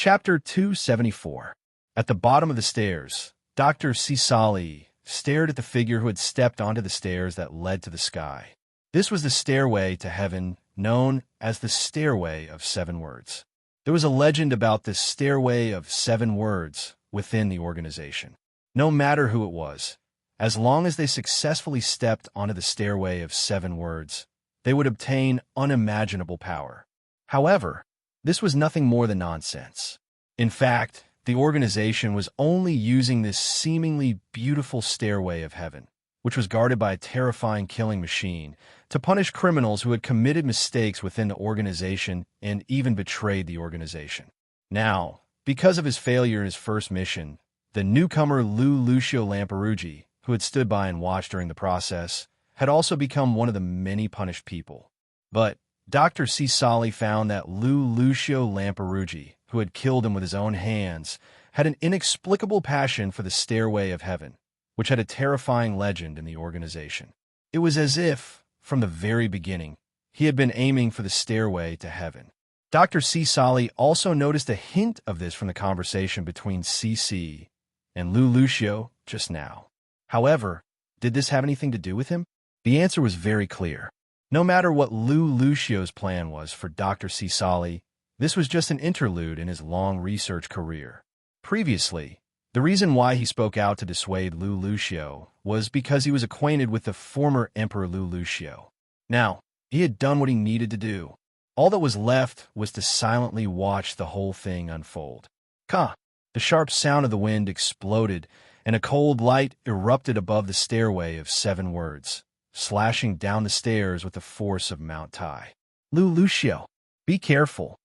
Chapter 274. At the bottom of the stairs, Dr. Cisali stared at the figure who had stepped onto the stairs that led to the sky. This was the stairway to heaven, known as the Stairway of Seven Words. There was a legend about this Stairway of Seven Words within the organization. No matter who it was, as long as they successfully stepped onto the Stairway of Seven Words, they would obtain unimaginable power. However, this was nothing more than nonsense. In fact, the organization was only using this seemingly beautiful stairway of heaven, which was guarded by a terrifying killing machine, to punish criminals who had committed mistakes within the organization and even betrayed the organization. Now, because of his failure in his first mission, the newcomer Lucio Lamperugi, who had stood by and watched during the process, had also become one of the many punished people. But Dr. Cisali found that Lucio Lamperugi, who had killed him with his own hands, had an inexplicable passion for the Stairway of Heaven, which had a terrifying legend in the organization. It was as if, from the very beginning, he had been aiming for the Stairway to Heaven. Dr. Cisali also noticed a hint of this from the conversation between CC and Lucio just now. However, did this have anything to do with him? The answer was very clear. No matter what Lucio's plan was for Dr. Cisali, this was just an interlude in his long research career. Previously, the reason why he spoke out to dissuade Lucio was because he was acquainted with the former Emperor Lucio. Now, he had done what he needed to do. All that was left was to silently watch the whole thing unfold. Ka! The sharp sound of the wind exploded, and a cold light erupted above the Stairway of Seven Words, slashing down the stairs with the force of Mount Tai. Lucio, be careful.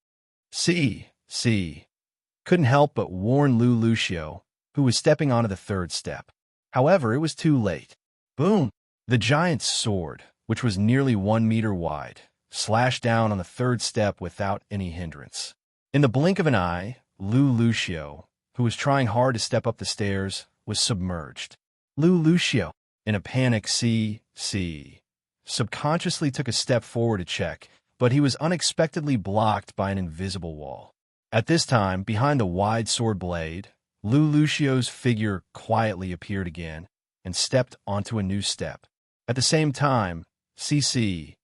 See, couldn't help but warn Lucio, who was stepping onto the third step. However, it was too late. Boom! The giant's sword, which was nearly 1 meter wide, slashed down on the third step without any hindrance. In the blink of an eye, Lucio, who was trying hard to step up the stairs, was submerged. Lucio, in a panic, subconsciously took a step forward to check, but he was unexpectedly blocked by an invisible wall. At this time, behind the wide sword blade, Lucio's figure quietly appeared again and stepped onto a new step. At the same time, CC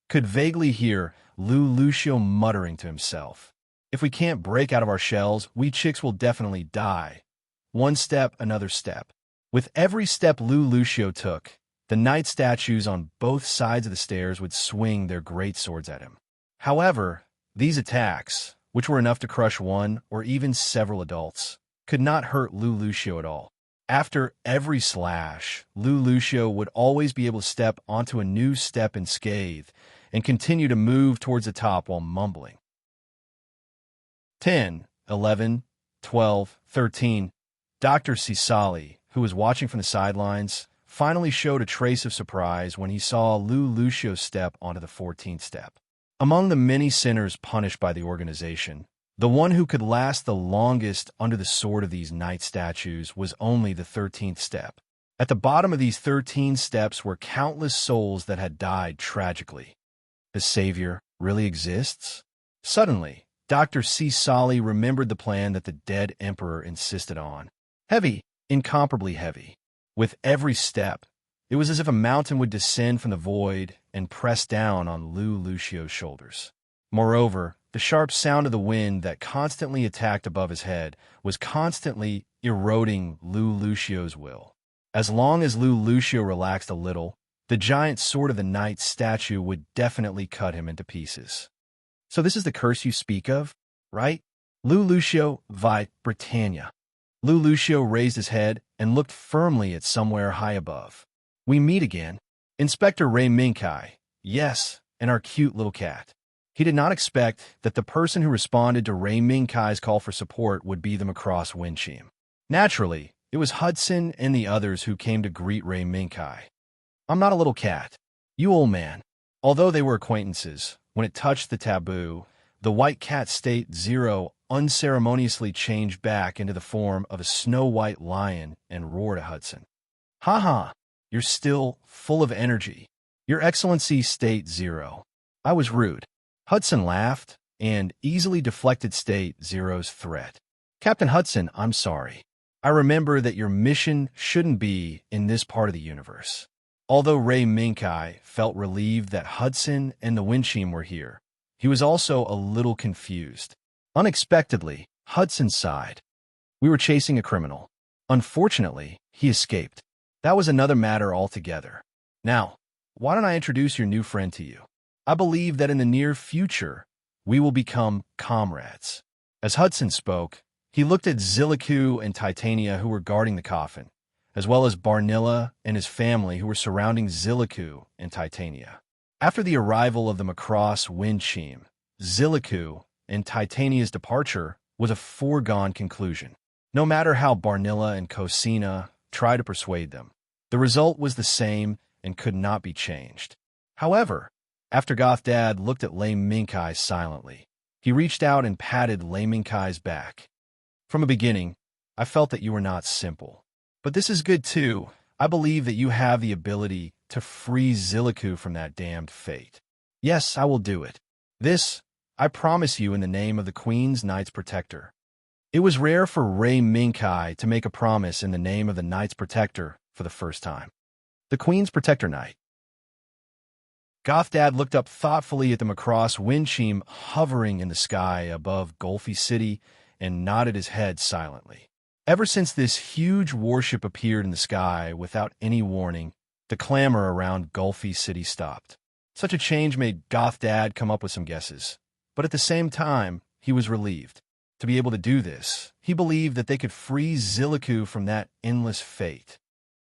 could vaguely hear Lucio muttering to himself, "If we can't break out of our shells, we chicks will definitely die." One step, another step. With every step Lucio took, the knight statues on both sides of the stairs would swing their great swords at him. However, these attacks, which were enough to crush one or even several adults, could not hurt Lucio at all. After every slash, Lucio would always be able to step onto a new step unscathed and continue to move towards the top while mumbling. 10, 11, 12, 13. Dr. Cisali, who was watching from the sidelines, finally showed a trace of surprise when he saw Lucio step onto the 14th step. Among the many sinners punished by the organization, the one who could last the longest under the sword of these knight statues was only the 13th step. At the bottom of these 13 steps were countless souls that had died tragically. The Savior really exists? Suddenly, Dr. Cisali remembered the plan that the dead emperor insisted on. Heavy, incomparably heavy. With every step, it was as if a mountain would descend from the void and press down on Lucio's shoulders. Moreover, the sharp sound of the wind that constantly attacked above his head was constantly eroding Lucio's will. As long as Lucio relaxed a little, the giant sword of the knight statue would definitely cut him into pieces. So this is the curse you speak of, right? Lucio vi Britannia. Lucio raised his head and looked firmly at somewhere high above. We meet again. Inspector Ray Minkai. Yes, and our cute little cat. He did not expect that the person who responded to Ray Minkai's call for support would be the Macross Windchime. Naturally, it was Hudson and the others who came to greet Ray Minkai. I'm not a little cat. You old man. Although they were acquaintances, when it touched the taboo, the white cat State Zero unceremoniously changed back into the form of a snow-white lion and roared at Hudson. "Ha! You're still full of energy. Your Excellency State Zero. I was rude." Hudson laughed, and easily deflected state Zero's threat. Captain Hudson, I'm sorry. I remember that your mission shouldn't be in this part of the universe. Although Ray Minkai felt relieved that Hudson and the Windsheam were here, he was also a little confused. Unexpectedly, Hudson sighed. We were chasing a criminal. Unfortunately, he escaped. That was another matter altogether. Now, why don't I introduce your new friend to you? I believe that in the near future, we will become comrades. As Hudson spoke, he looked at Ziliku and Titania who were guarding the coffin, as well as Barnilla and his family who were surrounding Ziliku and Titania. After the arrival of the Macross Windsheam, Ziliku and Titania's departure was a foregone conclusion. No matter how Barnilla and Cosina tried to persuade them, the result was the same and could not be changed. However, after Gothdad looked at Lei Minkai silently, he reached out and patted Lei Minkai's back. From the beginning, I felt that you were not simple. But this is good too. I believe that you have the ability to free Ziliku from that damned fate. Yes, I will do it. This, I promise you in the name of the Queen's Knights Protector. It was rare for Ray Minkai to make a promise in the name of the Knights Protector for the first time. The Queen's Protector Knight. Gothdad looked up thoughtfully at the Macross Windsheam hovering in the sky above Golfy City and nodded his head silently. Ever since this huge warship appeared in the sky without any warning, the clamor around Golfy City stopped. Such a change made Gothdad come up with some guesses, but at the same time, he was relieved. To be able to do this, he believed that they could free Ziliku from that endless fate.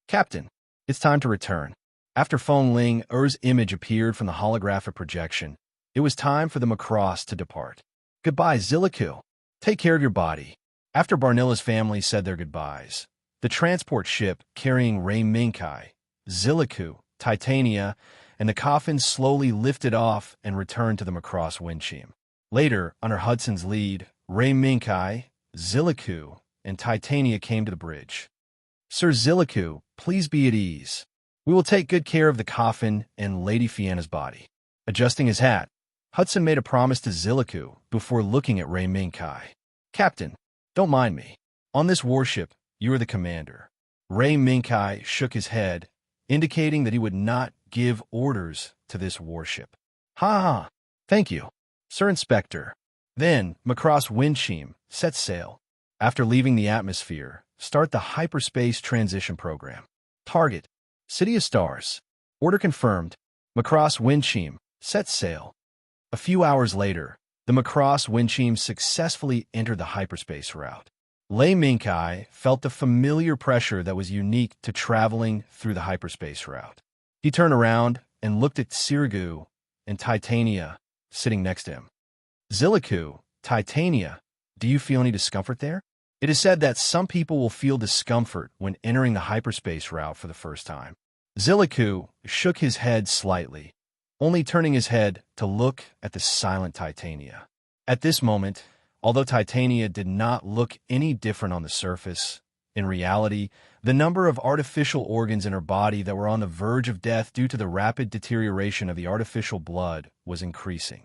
Captain, it's time to return. After Feng Ling, Er's image appeared from the holographic projection. It was time for the Macross to depart. Goodbye, Ziliku. Take care of your body. After Barnilla's family said their goodbyes, the transport ship carrying Ray Minkai, Ziliku, Titania, and the coffin slowly lifted off and returned to the Macross Windsheam. Later, under Hudson's lead, Ray Minkai, Ziliku, and Titania came to the bridge. Sir Ziliku, please be at ease. We will take good care of the coffin and Lady Fianna's body. Adjusting his hat, Hudson made a promise to Ziliku before looking at Ray Minkai. Captain, don't mind me. On this warship, you are the commander. Ray Minkai shook his head, indicating that he would not give orders to this warship. Ha! Thank you, Sir Inspector. Then, Macross Windsheam, set sail. After leaving the atmosphere, start the hyperspace transition program. Target, City of Stars. Order confirmed. Macross Windsheam, set sail. A few hours later, the Macross Windsheam successfully entered the hyperspace route. Lei Minkai felt the familiar pressure that was unique to traveling through the hyperspace route. He turned around and looked at Sirigu and Titania sitting next to him. Ziliku, Titania, do you feel any discomfort there? It is said that some people will feel discomfort when entering the hyperspace route for the first time. Ziliku shook his head slightly, only turning his head to look at the silent Titania. At this moment, although Titania did not look any different on the surface, in reality, the number of artificial organs in her body that were on the verge of death due to the rapid deterioration of the artificial blood was increasing.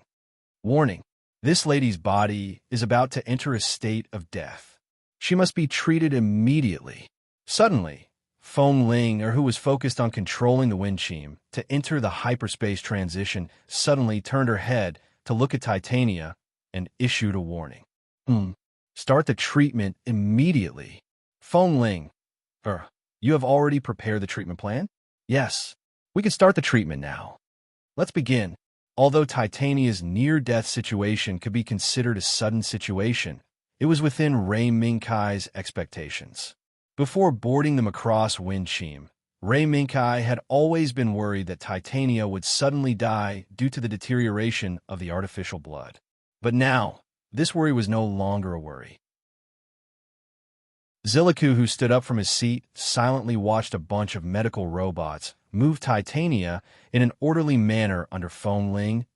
Warning: this lady's body is about to enter a state of death. She must be treated immediately. Suddenly, Feng Ling, who was focused on controlling the Windsheam to enter the hyperspace transition, suddenly turned her head to look at Titania and issued a warning. Start the treatment immediately. Feng Ling, you have already prepared the treatment plan? Yes, we can start the treatment now. Let's begin. Although Titania's near-death situation could be considered a sudden situation, it was within Ray Minkai's expectations. Before boarding the Macross Windsheam, Ray Minkai had always been worried that Titania would suddenly die due to the deterioration of the artificial blood. But now, this worry was no longer a worry. Ziliku, who stood up from his seat, silently watched a bunch of medical robots move Titania in an orderly manner under Feng Ling,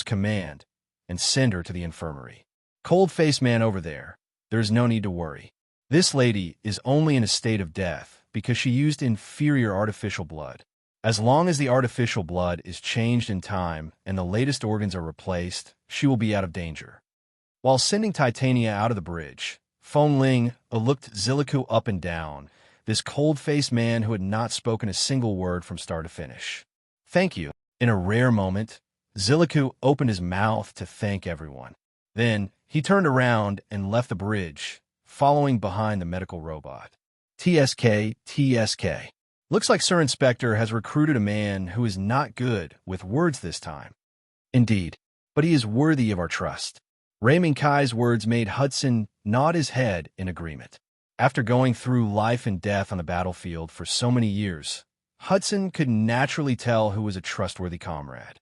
command, and send her to the infirmary. Cold-faced man over there, there's no need to worry. This lady is only in a state of death because she used inferior artificial blood. As long as the artificial blood is changed in time and the latest organs are replaced, she will be out of danger. While sending Titania out of the bridge, Feng Ling looked Ziliku up and down, this cold-faced man who had not spoken a single word from start to finish. Thank you. In a rare moment, Ziliku opened his mouth to thank everyone. Then, he turned around and left the bridge, following behind the medical robot. TSK, TSK. Looks like Sir Inspector has recruited a man who is not good with words this time. Indeed, but he is worthy of our trust. Raymond Kai's words made Hudson nod his head in agreement. After going through life and death on the battlefield for so many years, Hudson could naturally tell who was a trustworthy comrade.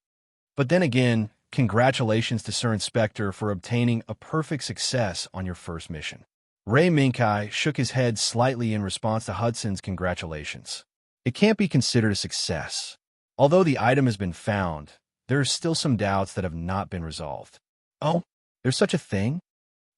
But then again, congratulations to Sir Inspector for obtaining a perfect success on your first mission. Ray Minkai shook his head slightly in response to Hudson's congratulations. It can't be considered a success. Although the item has been found, there are still some doubts that have not been resolved. Oh, there's such a thing?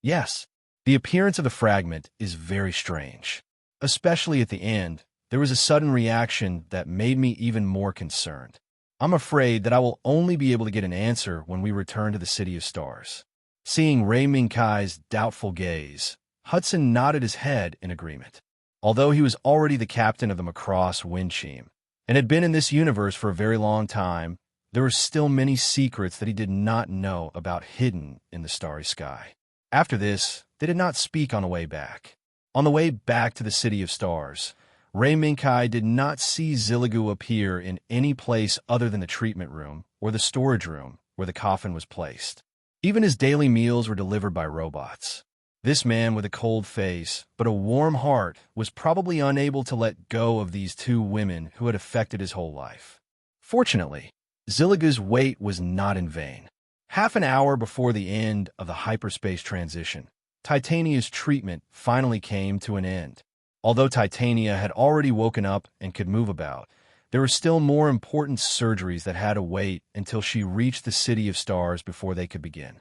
Yes. The appearance of the fragment is very strange. Especially at the end, there was a sudden reaction that made me even more concerned. I'm afraid that I will only be able to get an answer when we return to the City of Stars. Seeing Ray Minkai's doubtful gaze, Hudson nodded his head in agreement. Although he was already the captain of the Macross wind team and had been in this universe for a very long time, there were still many secrets that he did not know about hidden in the starry sky. After this, they did not speak on the way back. On the way back to the City of Stars, Ray Minkai did not see Ziligu appear in any place other than the treatment room or the storage room where the coffin was placed. Even his daily meals were delivered by robots. This man with a cold face but a warm heart was probably unable to let go of these two women who had affected his whole life. Fortunately, Ziligu's wait was not in vain. Half an hour before the end of the hyperspace transition, Titania's treatment finally came to an end. Although Titania had already woken up and could move about, there were still more important surgeries that had to wait until she reached the City of Stars before they could begin.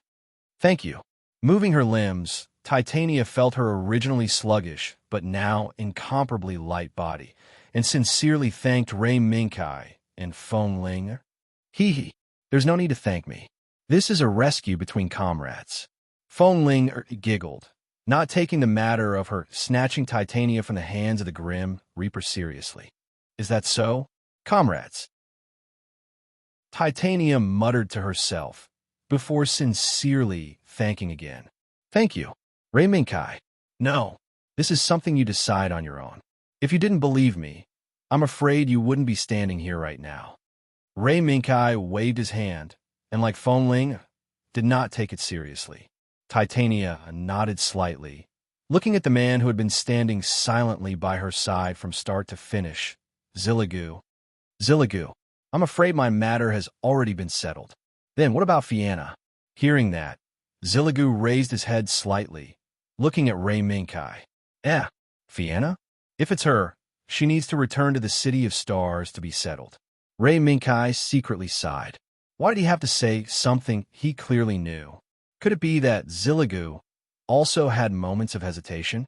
Thank you. Moving her limbs, Titania felt her originally sluggish, but now incomparably light body, and sincerely thanked Ray Minkai and Feng Ling. Hee, there's no need to thank me. This is a rescue between comrades. Feng Ling giggled, not taking the matter of her snatching Titania from the hands of the Grim Reaper seriously. Is that so, comrades? Titania muttered to herself, before sincerely thanking again. Thank you, Ray Minkai. No, this is something you decide on your own. If you didn't believe me, I'm afraid you wouldn't be standing here right now. Ray Minkai waved his hand, and like Feng Ling, did not take it seriously. Titania nodded slightly, looking at the man who had been standing silently by her side from start to finish, Ziligu. Ziligu, I'm afraid my matter has already been settled. Then what about Fianna? Hearing that, Ziligu raised his head slightly, looking at Ray Minkai. Fianna? If it's her, she needs to return to the City of Stars to be settled. Ray Minkai secretly sighed. Why did he have to say something he clearly knew? Could it be that Ziligu also had moments of hesitation?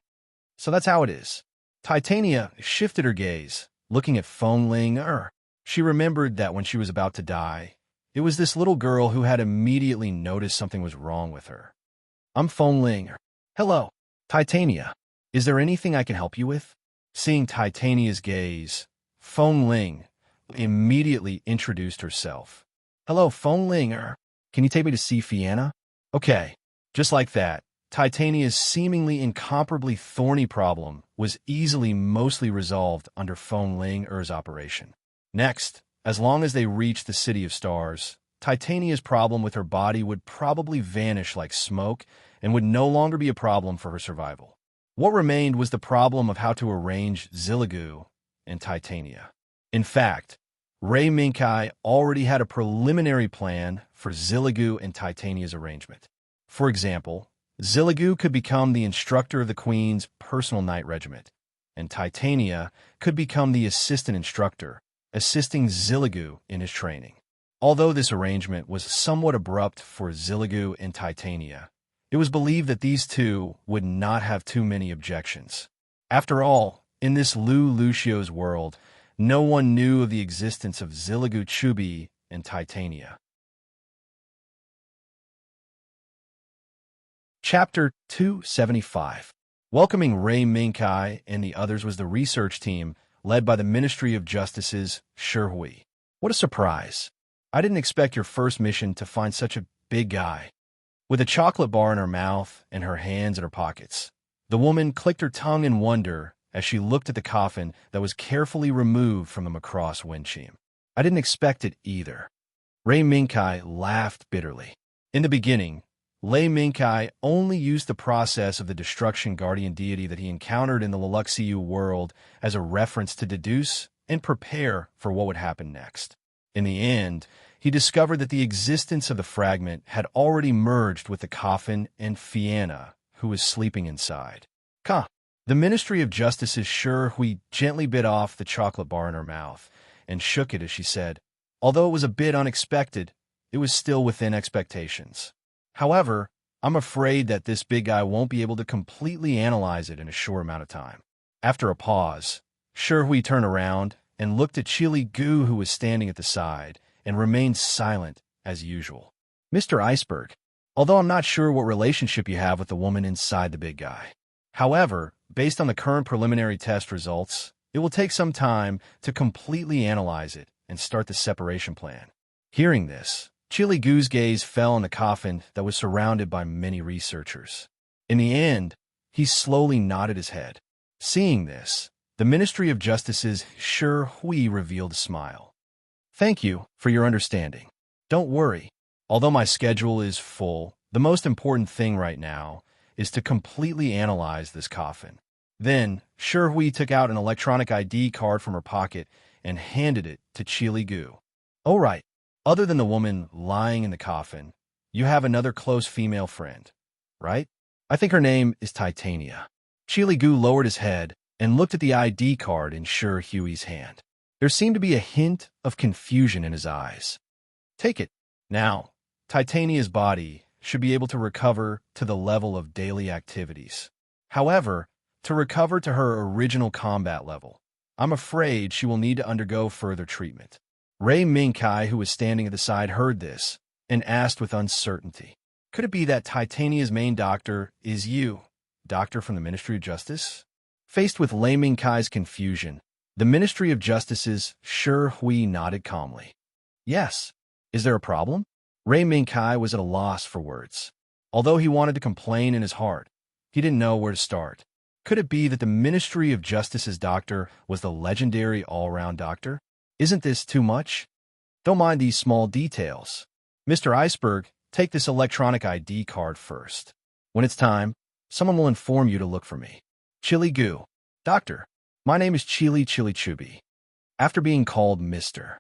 So that's how it is. Titania shifted her gaze, looking at Feng Ling. She remembered that when she was about to die, it was this little girl who had immediately noticed something was wrong with her. I'm Feng Ling. Hello, Titania. Is there anything I can help you with? Seeing Titania's gaze, Feng Ling immediately introduced herself. Hello, Feng Ling. Can you take me to see Fianna? Okay, just like that, Titania's seemingly incomparably thorny problem was easily mostly resolved under Feng Ling's operation. Next, as long as they reached the City of Stars, Titania's problem with her body would probably vanish like smoke and would no longer be a problem for her survival. What remained was the problem of how to arrange Ziligu and Titania. In fact, Ray Minkai already had a preliminary plan for Ziligu and Titania's arrangement. For example, Ziligu could become the instructor of the Queen's personal night regiment, and Titania could become the assistant instructor, assisting Ziligu in his training. Although this arrangement was somewhat abrupt for Ziligu and Titania, it was believed that these two would not have too many objections. After all, in this Lu Lucio's world, no one knew of the existence of Ziligu Chubi and Titania. Chapter 275. Welcoming Ray Minkai and the others was the research team led by the Ministry of Justice's Sherhui. What a surprise. I didn't expect your first mission to find such a big guy. With a chocolate bar in her mouth and her hands in her pockets, the woman clicked her tongue in wonder as she looked at the coffin that was carefully removed from the Macross windshield. I didn't expect it either. Ray Minkai laughed bitterly. In the beginning, Lei Minkai only used the process of the destruction guardian deity that he encountered in the Leluxiu world as a reference to deduce and prepare for what would happen next. In the end, he discovered that the existence of the fragment had already merged with the coffin and Fianna, who was sleeping inside. The Ministry of Justice's Sherhui gently bit off the chocolate bar in her mouth and shook it as she said, although it was a bit unexpected, it was still within expectations. However, I'm afraid that this big guy won't be able to completely analyze it in a short amount of time. After a pause, Sherhui turned around and looked at Chili Gu, who was standing at the side, and remained silent as usual. Mr. Iceberg, although I'm not sure what relationship you have with the woman inside the big guy. However, based on the current preliminary test results, it will take some time to completely analyze it and start the separation plan. Hearing this, Chili Gu's gaze fell on the coffin that was surrounded by many researchers. In the end, he slowly nodded his head. Seeing this, the Ministry of Justice's Sherhui revealed a smile. Thank you for your understanding. Don't worry. Although my schedule is full, the most important thing right now is to completely analyze this coffin. Then, Sherhui took out an electronic ID card from her pocket and handed it to Chili Gu. Oh right, other than the woman lying in the coffin, you have another close female friend, right? I think her name is Titania. Chili Gu lowered his head and looked at the ID card in Sherhui's hand. There seemed to be a hint of confusion in his eyes. Take it. Now, Titania's body should be able to recover to the level of daily activities. However, to recover to her original combat level, I'm afraid she will need to undergo further treatment. Ray Minkai, who was standing at the side, heard this and asked with uncertainty, could it be that Titania's main doctor is you, doctor from the Ministry of Justice? Faced with Lei Minkai's confusion, the Ministry of Justice's Sherhui nodded calmly. Yes. Is there a problem? Ray Minkai was at a loss for words. Although he wanted to complain in his heart, he didn't know where to start. Could it be that the Ministry of Justice's doctor was the legendary all-round doctor? Isn't this too much? Don't mind these small details. Mr. Iceberg, take this electronic ID card first. When it's time, someone will inform you to look for me. Chili Gu. Doctor, my name is Chili Chubi. After being called Mr.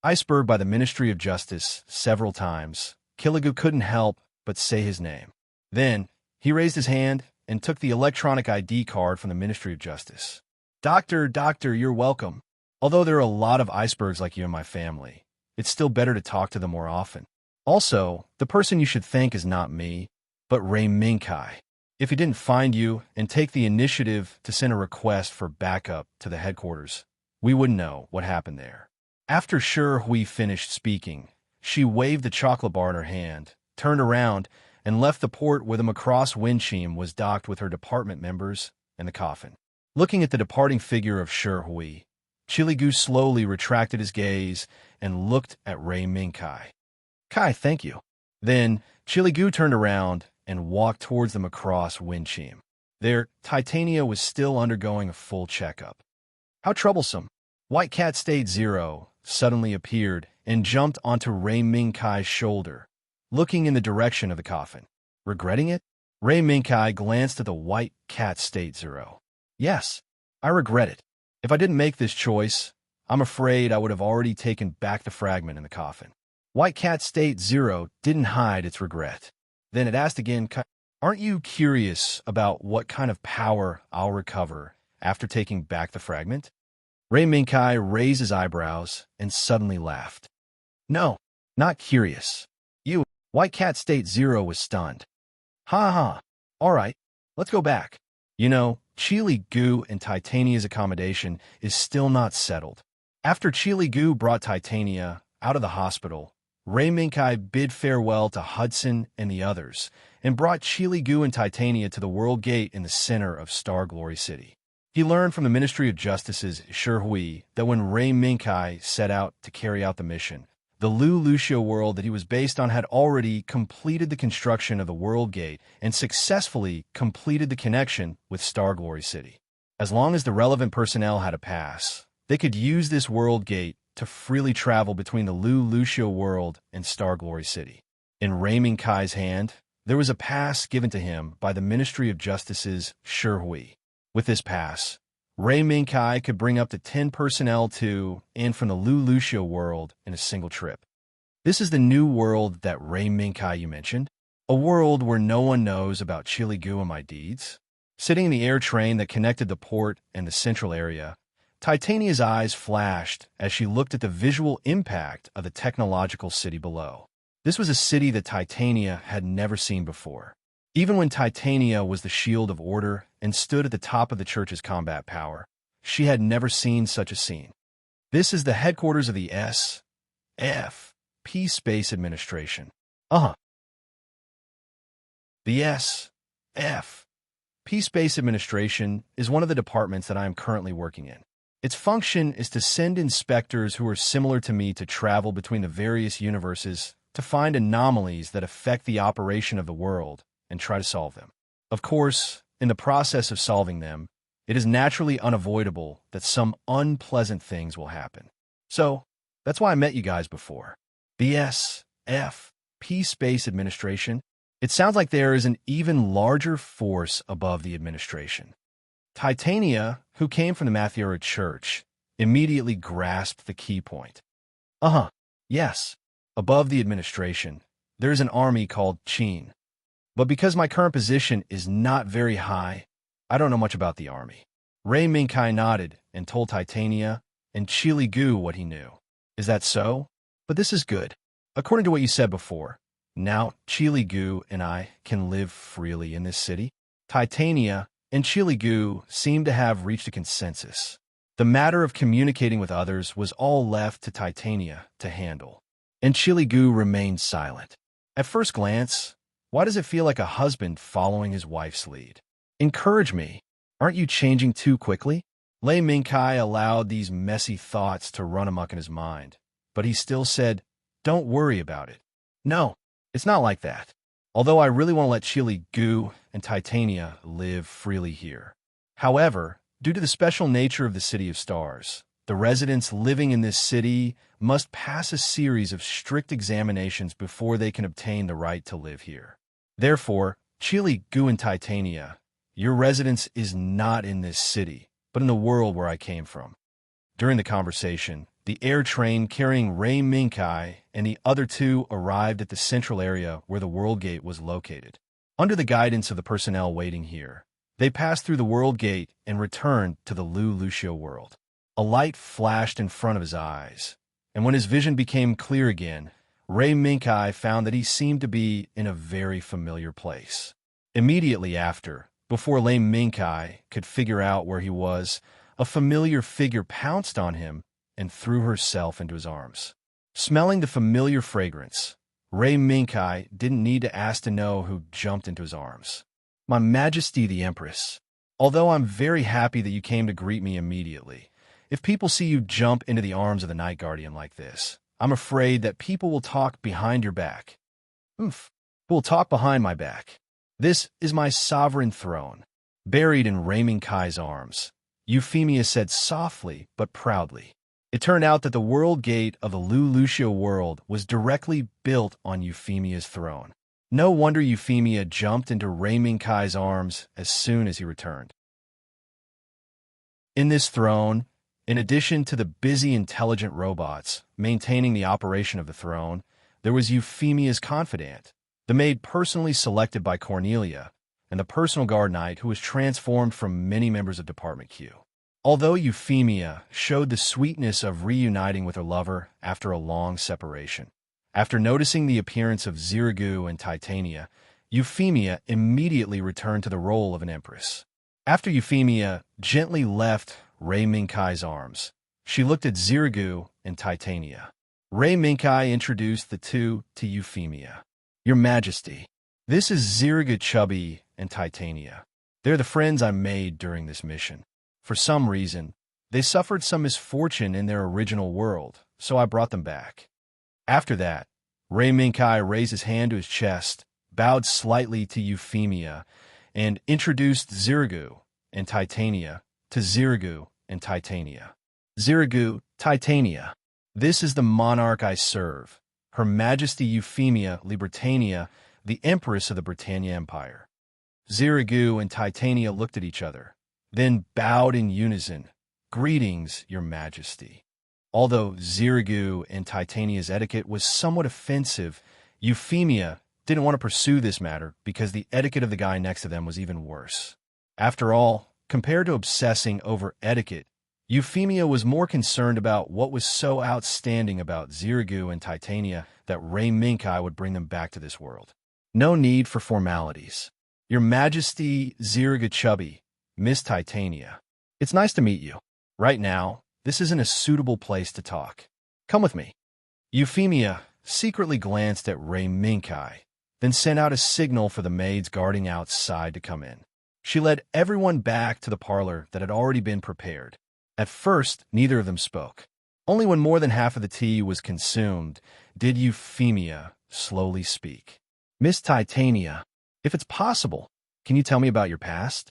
Iceberg by the Ministry of Justice several times, Chiligu couldn't help but say his name. Then, he raised his hand and took the electronic ID card from the Ministry of Justice. Doctor, you're welcome. Although there are a lot of icebergs like you in my family, it's still better to talk to them more often. Also, the person you should thank is not me, but Ray Minkai. If he didn't find you and take the initiative to send a request for backup to the headquarters, we wouldn't know what happened there. After Sherhui finished speaking, she waved the chocolate bar in her hand, turned around, and left the port where the Macross windshield was docked with her department members and the coffin. Looking at the departing figure of Sherhui, Chili Gu slowly retracted his gaze and looked at Ray Minkai. Kai, thank you. Then, Chili Gu turned around and walked towards the Macross windshield. There, Titania was still undergoing a full checkup. How troublesome. White Cat State Zero suddenly appeared and jumped onto Ray Minkai's shoulder, looking in the direction of the coffin. Regretting it? Ray Minkai glanced at the White Cat State Zero. Yes, I regret it. If I didn't make this choice, I'm afraid I would have already taken back the fragment in the coffin. White Cat State Zero didn't hide its regret. Then it asked again, aren't you curious about what kind of power I'll recover after taking back the fragment? Ray Minkai raised his eyebrows and suddenly laughed. No, not curious. You, White Cat State Zero was stunned. Ha ha. All right, let's go back. You know, Chili Gu and Titania's accommodation is still not settled. After Chili Gu brought Titania out of the hospital, Ray Minkai bid farewell to Hudson and the others and brought Chili Gu and Titania to the World Gate in the center of Star Glory City. He learned from the Ministry of Justice's Shi Hui that when Ray Minkai set out to carry out the mission, the Lu Lucio world that he was based on had already completed the construction of the World Gate and successfully completed the connection with Star Glory City. As long as the relevant personnel had a pass, they could use this World Gate to freely travel between the Lu Lucio world and Star Glory City. In Ray Minkai's hand, there was a pass given to him by the Ministry of Justice's Shi Hui. With this pass, Ray Minkai could bring up to 10 personnel to and from the Lu Lucio world in a single trip. This is the new world that Ray Minkai you mentioned, a world where no one knows about Chili Gu and my deeds. Sitting in the air train that connected the port and the central area, Titania's eyes flashed as she looked at the visual impact of the technological city below. This was a city that Titania had never seen before. Even when Titania was the shield of order and stood at the top of the church's combat power, she had never seen such a scene. This is the headquarters of the S.F. Peace Space Administration. The S.F. Peace Space Administration is one of the departments that I am currently working in. Its function is to send inspectors who are similar to me to travel between the various universes to find anomalies that affect the operation of the world and try to solve them. Of course, in the process of solving them, it is naturally unavoidable that some unpleasant things will happen. So, that's why I met you guys before. The S.F. Peace Space Administration. It sounds like there is an even larger force above the administration. Titania, who came from the Mathiura Church, immediately grasped the key point. Yes. Above the administration, there is an army called Qin. But because my current position is not very high, I don't know much about the army. Ray Minkai nodded and told Titania and Chili Gu what he knew. Is that so? But this is good. According to what you said before, now Chili Gu and I can live freely in this city. Titania and Chili Gu seemed to have reached a consensus. The matter of communicating with others was all left to Titania to handle. And Chili Gu remained silent. At first glance, why does it feel like a husband following his wife's lead? Encourage me. Aren't you changing too quickly? Lei Minkai allowed these messy thoughts to run amok in his mind, but he still said, don't worry about it. No, it's not like that. Although I really want to let Chili Gu and Titania live freely here. However, due to the special nature of the City of Stars, the residents living in this city must pass a series of strict examinations before they can obtain the right to live here. Therefore, Chili Gu and Titania, your residence is not in this city, but in the world where I came from. During the conversation, the air train carrying Ray Minkai and the other two arrived at the central area where the World Gate was located. Under the guidance of the personnel waiting here, they passed through the World Gate and returned to the Lu Lucio world. A light flashed in front of his eyes, and when his vision became clear again, Ray Minkai found that he seemed to be in a very familiar place. Immediately after, before Lei Minkai could figure out where he was, a familiar figure pounced on him and threw herself into his arms. Smelling the familiar fragrance, Ray Minkai didn't need to ask to know who jumped into his arms. My Majesty the Empress, although I'm very happy that you came to greet me immediately, if people see you jump into the arms of the Night Guardian like this, I'm afraid that people will talk behind your back. Who will talk behind my back? This is my sovereign throne. Buried in Ray Minkai's arms, Euphemia said softly but proudly. It turned out that the World Gate of the Lu Lucio world was directly built on Euphemia's throne. No wonder Euphemia jumped into Ray Minkai's arms as soon as he returned. In this throne, in addition to the busy, intelligent robots maintaining the operation of the throne, there was Euphemia's confidant, the maid personally selected by Cornelia, and the personal guard knight who was transformed from many members of Department Q. Although Euphemia showed the sweetness of reuniting with her lover after a long separation, after noticing the appearance of Ziragu and Titania, Euphemia immediately returned to the role of an empress. After Euphemia gently left Rei Minkai's arms, she looked at Ziragu and Titania. Rei Minkai introduced the two to Euphemia. Your Majesty, this is Ziragu Chubby and Titania. They're the friends I made during this mission. For some reason, they suffered some misfortune in their original world, so I brought them back. After that, Rei Minkai raised his hand to his chest, bowed slightly to Euphemia, and introduced Ziragu and Titania to Ziragu and Titania. Ziragu, Titania, this is the monarch I serve, Her Majesty Euphemia Libertania, the Empress of the Britannia Empire. Ziragu and Titania looked at each other, then bowed in unison. Greetings, Your Majesty. Although Ziragu and Titania's etiquette was somewhat offensive, Euphemia didn't want to pursue this matter because the etiquette of the guy next to them was even worse. After all, compared to obsessing over etiquette, Euphemia was more concerned about what was so outstanding about Ziragu and Titania that Rei Minkai would bring them back to this world. No need for formalities. Your Majesty Ziragu Chubby, Miss Titania. It's nice to meet you. Right now, this isn't a suitable place to talk. Come with me. Euphemia secretly glanced at Rei Minkai, then sent out a signal for the maids guarding outside to come in. She led everyone back to the parlor that had already been prepared. At first, neither of them spoke. Only when more than half of the tea was consumed did Euphemia slowly speak. Miss Titania, if it's possible, can you tell me about your past?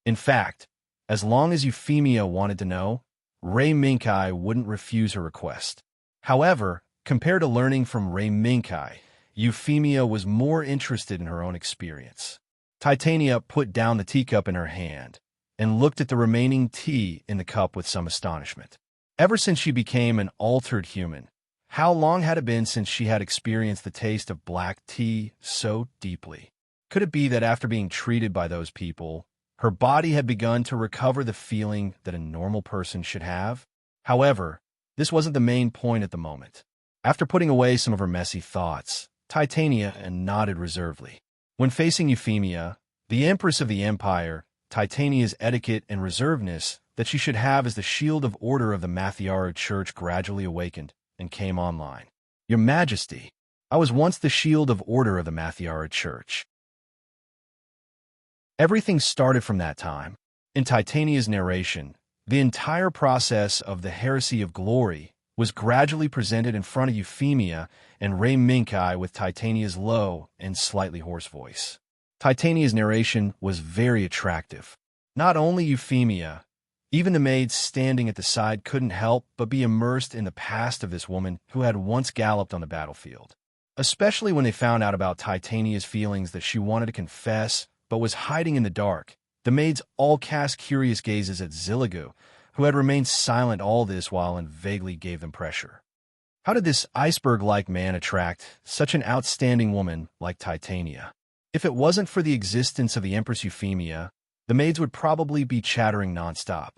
In fact, as long as Euphemia wanted to know, Rei Minkai wouldn't refuse her request. However, compared to learning from Rei Minkai, Euphemia was more interested in her own experience. Titania put down the teacup in her hand and looked at the remaining tea in the cup with some astonishment. Ever since she became an altered human, how long had it been since she had experienced the taste of black tea so deeply? Could it be that after being treated by those people, her body had begun to recover the feeling that a normal person should have? However, this wasn't the main point at the moment. After putting away some of her messy thoughts, Titania nodded reservedly. When facing Euphemia, the Empress of the Empire, Titania's etiquette and reservedness that she should have as the shield of order of the Mathiaru Church gradually awakened and came online. Your Majesty, I was once the shield of order of the Mathiaru Church. Everything started from that time. In Titania's narration, the entire process of the heresy of glory was gradually presented in front of Euphemia and Rei Minkai with Titania's low and slightly hoarse voice. Titania's narration was very attractive. Not only Euphemia, even the maids standing at the side couldn't help but be immersed in the past of this woman who had once galloped on the battlefield. Especially when they found out about Titania's feelings that she wanted to confess but was hiding in the dark. The maids all cast curious gazes at Ziragu, who had remained silent all this while and vaguely gave them pressure. How did this iceberg-like man attract such an outstanding woman like Titania? If it wasn't for the existence of the Empress Euphemia, the maids would probably be chattering nonstop.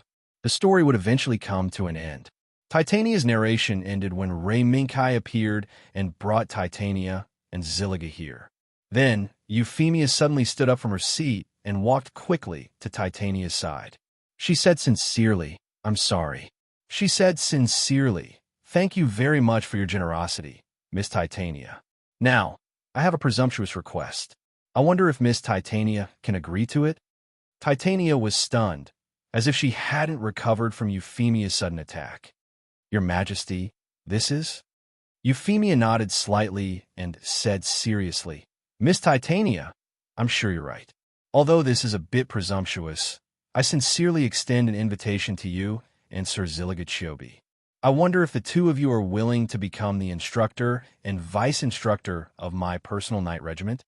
The story would eventually come to an end. Titania's narration ended when Rei Minkai appeared and brought Titania and Ziragu here. Then, Euphemia suddenly stood up from her seat and walked quickly to Titania's side. She said sincerely, I'm sorry. She said sincerely, thank you very much for your generosity, Miss Titania. Now, I have a presumptuous request. I wonder if Miss Titania can agree to it? Titania was stunned, as if she hadn't recovered from Euphemia's sudden attack. Your Majesty, this is? Euphemia nodded slightly and said seriously, Miss Titania, I'm sure you're right. Although this is a bit presumptuous, I sincerely extend an invitation to you and Sir Ziragu Chubby. I wonder if the two of you are willing to become the instructor and vice-instructor of my personal knight regiment?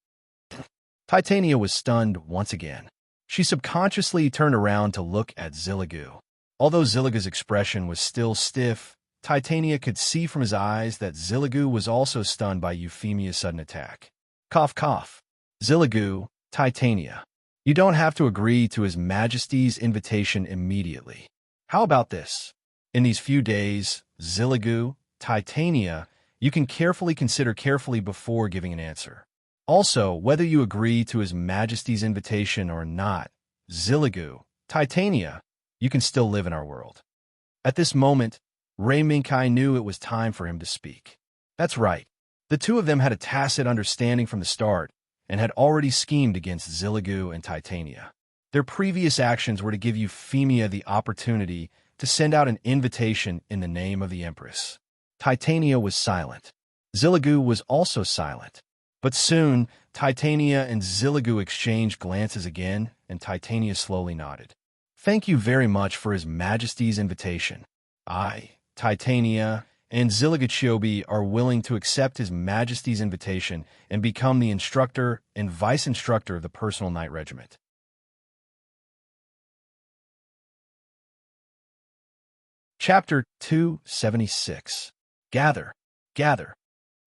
Titania was stunned once again. She subconsciously turned around to look at Ziragu. Although Ziragu's expression was still stiff, Titania could see from his eyes that Ziragu was also stunned by Euphemia's sudden attack. Cough, cough. Ziragu, Titania, you don't have to agree to His Majesty's invitation immediately. How about this? In these few days, Ziragu, Titania, you can carefully consider carefully before giving an answer. Also, whether you agree to His Majesty's invitation or not, Ziragu, Titania, you can still live in our world." At this moment, Rei Minkai knew it was time for him to speak. That's right. The two of them had a tacit understanding from the start and had already schemed against Zilligu and Titania. Their previous actions were to give Euphemia the opportunity to send out an invitation in the name of the Empress. Titania was silent. Zilligu was also silent. But soon, Titania and Zilligu exchanged glances again, and Titania slowly nodded. "Thank you very much for His Majesty's invitation. I, Titania, and Zilligu are willing to accept His Majesty's invitation and become the instructor and vice-instructor of the Personal Knight Regiment." Chapter 276. Gather, Gather.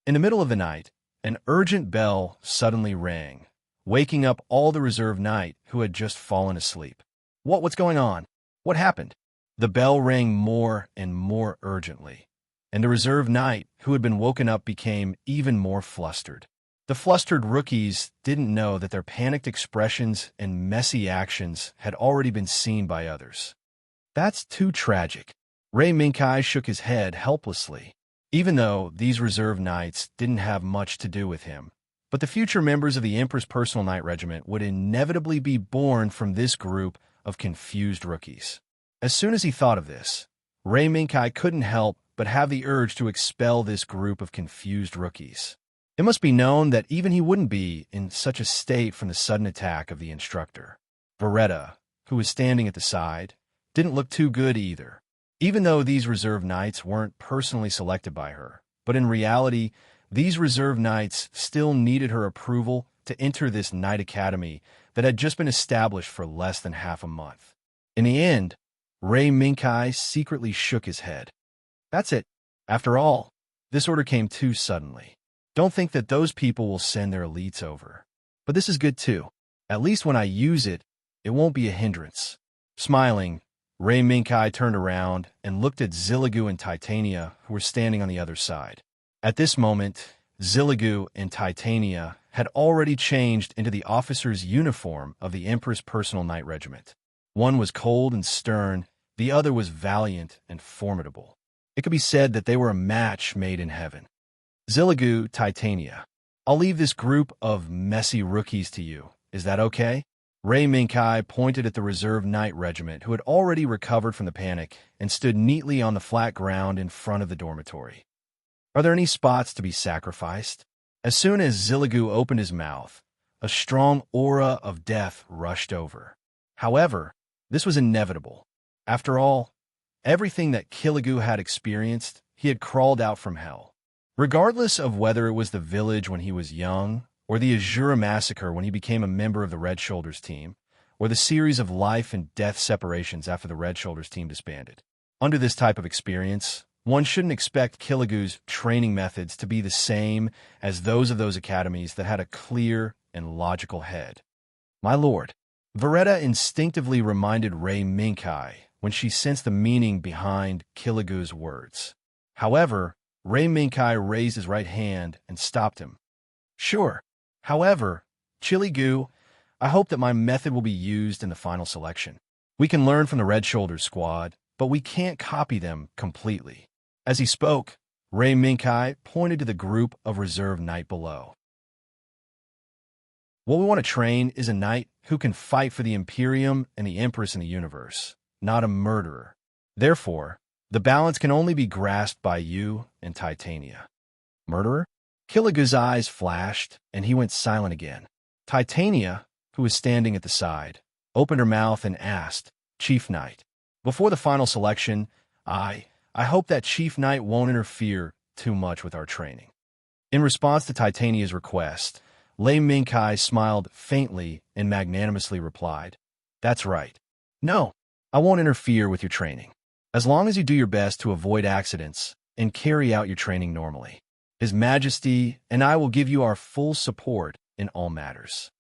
In the middle of the night, an urgent bell suddenly rang, waking up all the reserve knight who had just fallen asleep. What's going on? What happened? The bell rang more and more urgently, and the reserve knight who had been woken up became even more flustered. The flustered rookies didn't know that their panicked expressions and messy actions had already been seen by others. That's too tragic. Rei Minkai shook his head helplessly, even though these reserve knights didn't have much to do with him. But the future members of the Emperor's Personal Knight Regiment would inevitably be born from this group of confused rookies. As soon as he thought of this, Rei Minkai couldn't help but have the urge to expel this group of confused rookies. It must be known that even he wouldn't be in such a state from the sudden attack of the instructor. Beretta, who was standing at the side, didn't look too good either. Even though these reserve knights weren't personally selected by her, but in reality, these reserve knights still needed her approval to enter this knight academy that had just been established for less than half a month. In the end, Rei Minkai secretly shook his head. That's it. After all, this order came too suddenly. Don't think that those people will send their elites over. But this is good too. At least when I use it, it won't be a hindrance. Smiling, Rei Minkai turned around and looked at Zilligu and Titania, who were standing on the other side. At this moment, Zilligu and Titania had already changed into the officer's uniform of the Emperor's Personal Knight Regiment. One was cold and stern, the other was valiant and formidable. It could be said that they were a match made in heaven. Zilligu, Titania, I'll leave this group of messy rookies to you. Is that okay? Rei Minkai pointed at the Reserve Knight Regiment, who had already recovered from the panic and stood neatly on the flat ground in front of the dormitory. Are there any spots to be sacrificed? As soon as Zilligu opened his mouth, a strong aura of death rushed over. However, this was inevitable. After all, everything that Killigu had experienced, he had crawled out from hell. Regardless of whether it was the village when he was young, or the Azura massacre when he became a member of the Red Shoulders team, or the series of life and death separations after the Red Shoulders team disbanded. Under this type of experience, one shouldn't expect Killigu's training methods to be the same as those of those academies that had a clear and logical head. My lord, Veretta instinctively reminded Rei Minkai when she sensed the meaning behind Killigu's words. However, Rei Minkai raised his right hand and stopped him. Sure. However, Chiligu, I hope that my method will be used in the final selection. We can learn from the Red Shoulders squad, but we can't copy them completely. As he spoke, Rei Minkai pointed to the group of reserve knight below. What we want to train is a knight who can fight for the Imperium and the Empress in the universe, not a murderer. Therefore, the balance can only be grasped by you and Titania. Murderer? Killigu's eyes flashed, and he went silent again. Titania, who was standing at the side, opened her mouth and asked, Chief Knight, before the final selection, I hope that Chief Knight won't interfere too much with our training. In response to Titania's request, Lei Minkai smiled faintly and magnanimously replied, That's right. No, I won't interfere with your training, as long as you do your best to avoid accidents and carry out your training normally. His Majesty and I will give you our full support in all matters.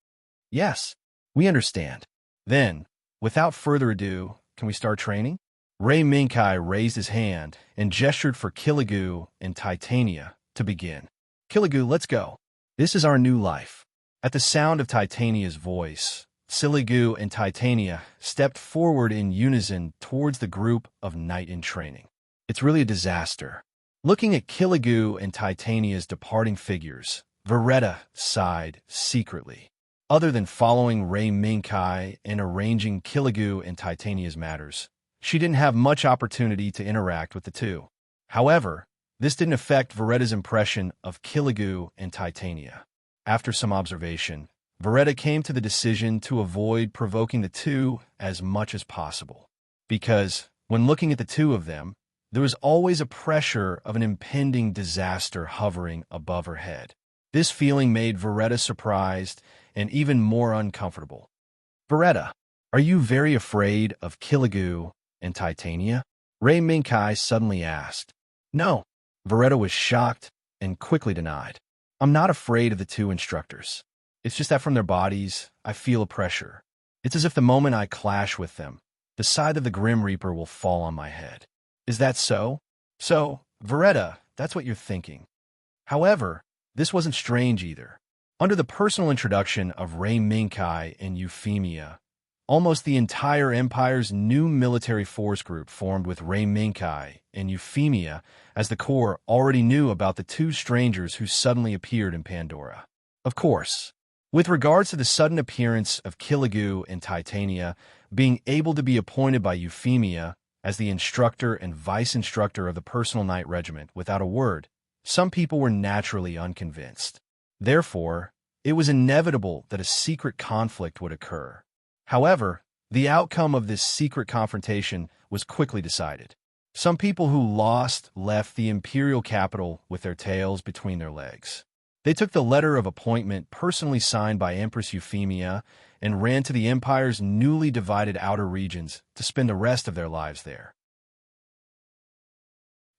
Yes, we understand. Then, without further ado, can we start training? Rei Minkai raised his hand and gestured for Killigu and Titania to begin. Killigu, let's go. This is our new life. At the sound of Titania's voice, Siligu and Titania stepped forward in unison towards the group of knight in training. It's really a disaster. Looking at Kiligu and Titania's departing figures, Veretta sighed secretly. Other than following Rei Minkai and arranging Kiligu and Titania's matters, she didn't have much opportunity to interact with the two. However, this didn't affect Veretta's impression of Kiligu and Titania. After some observation, Veretta came to the decision to avoid provoking the two as much as possible. Because, when looking at the two of them, there was always a pressure of an impending disaster hovering above her head. This feeling made Veretta surprised and even more uncomfortable. "Veretta, are you very afraid of Kiligu and Titania?" Rei Minkai suddenly asked. "No." Veretta was shocked and quickly denied. "I'm not afraid of the two instructors. It's just that from their bodies, I feel a pressure. It's as if the moment I clash with them, the scythe of the Grim Reaper will fall on my head." "Is that so?" "So, Veretta, that's what you're thinking." However, this wasn't strange either. Under the personal introduction of Rei Minkai and Euphemia, almost the entire Empire's new military force group formed with Rei Minkai and Euphemia as the core already knew about the two strangers who suddenly appeared in Pandora. Of course, with regards to the sudden appearance of Kiligu and Titania being able to be appointed by Euphemia as the instructor and vice-instructor of the personal knight regiment without a word, some people were naturally unconvinced. Therefore, it was inevitable that a secret conflict would occur. However, the outcome of this secret confrontation was quickly decided. Some people who lost left the imperial capital with their tails between their legs. They took the letter of appointment personally signed by Empress Euphemia and ran to the Empire's newly divided outer regions to spend the rest of their lives there.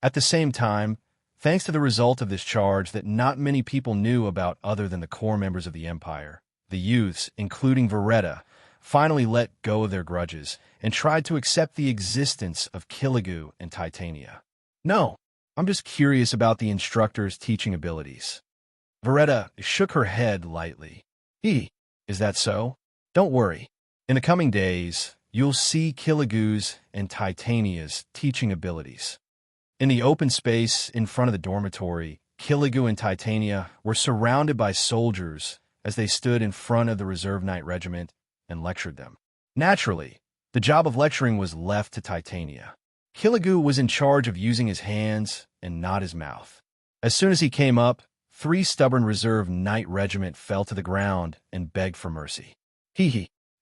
At the same time, thanks to the result of this charge that not many people knew about other than the core members of the Empire, the youths, including Veretta, finally let go of their grudges and tried to accept the existence of Kiligu and Titania. "No, I'm just curious about the instructor's teaching abilities." Veretta shook her head lightly. Is that so? Don't worry. In the coming days, you'll see Kiligu's and Titania's teaching abilities." In the open space in front of the dormitory, Kiligu and Titania were surrounded by soldiers as they stood in front of the Reserve Knight Regiment and lectured them. Naturally, the job of lecturing was left to Titania. Kiligu was in charge of using his hands and not his mouth. As soon as he came up, 3 stubborn Reserve Knight Regiment fell to the ground and begged for mercy.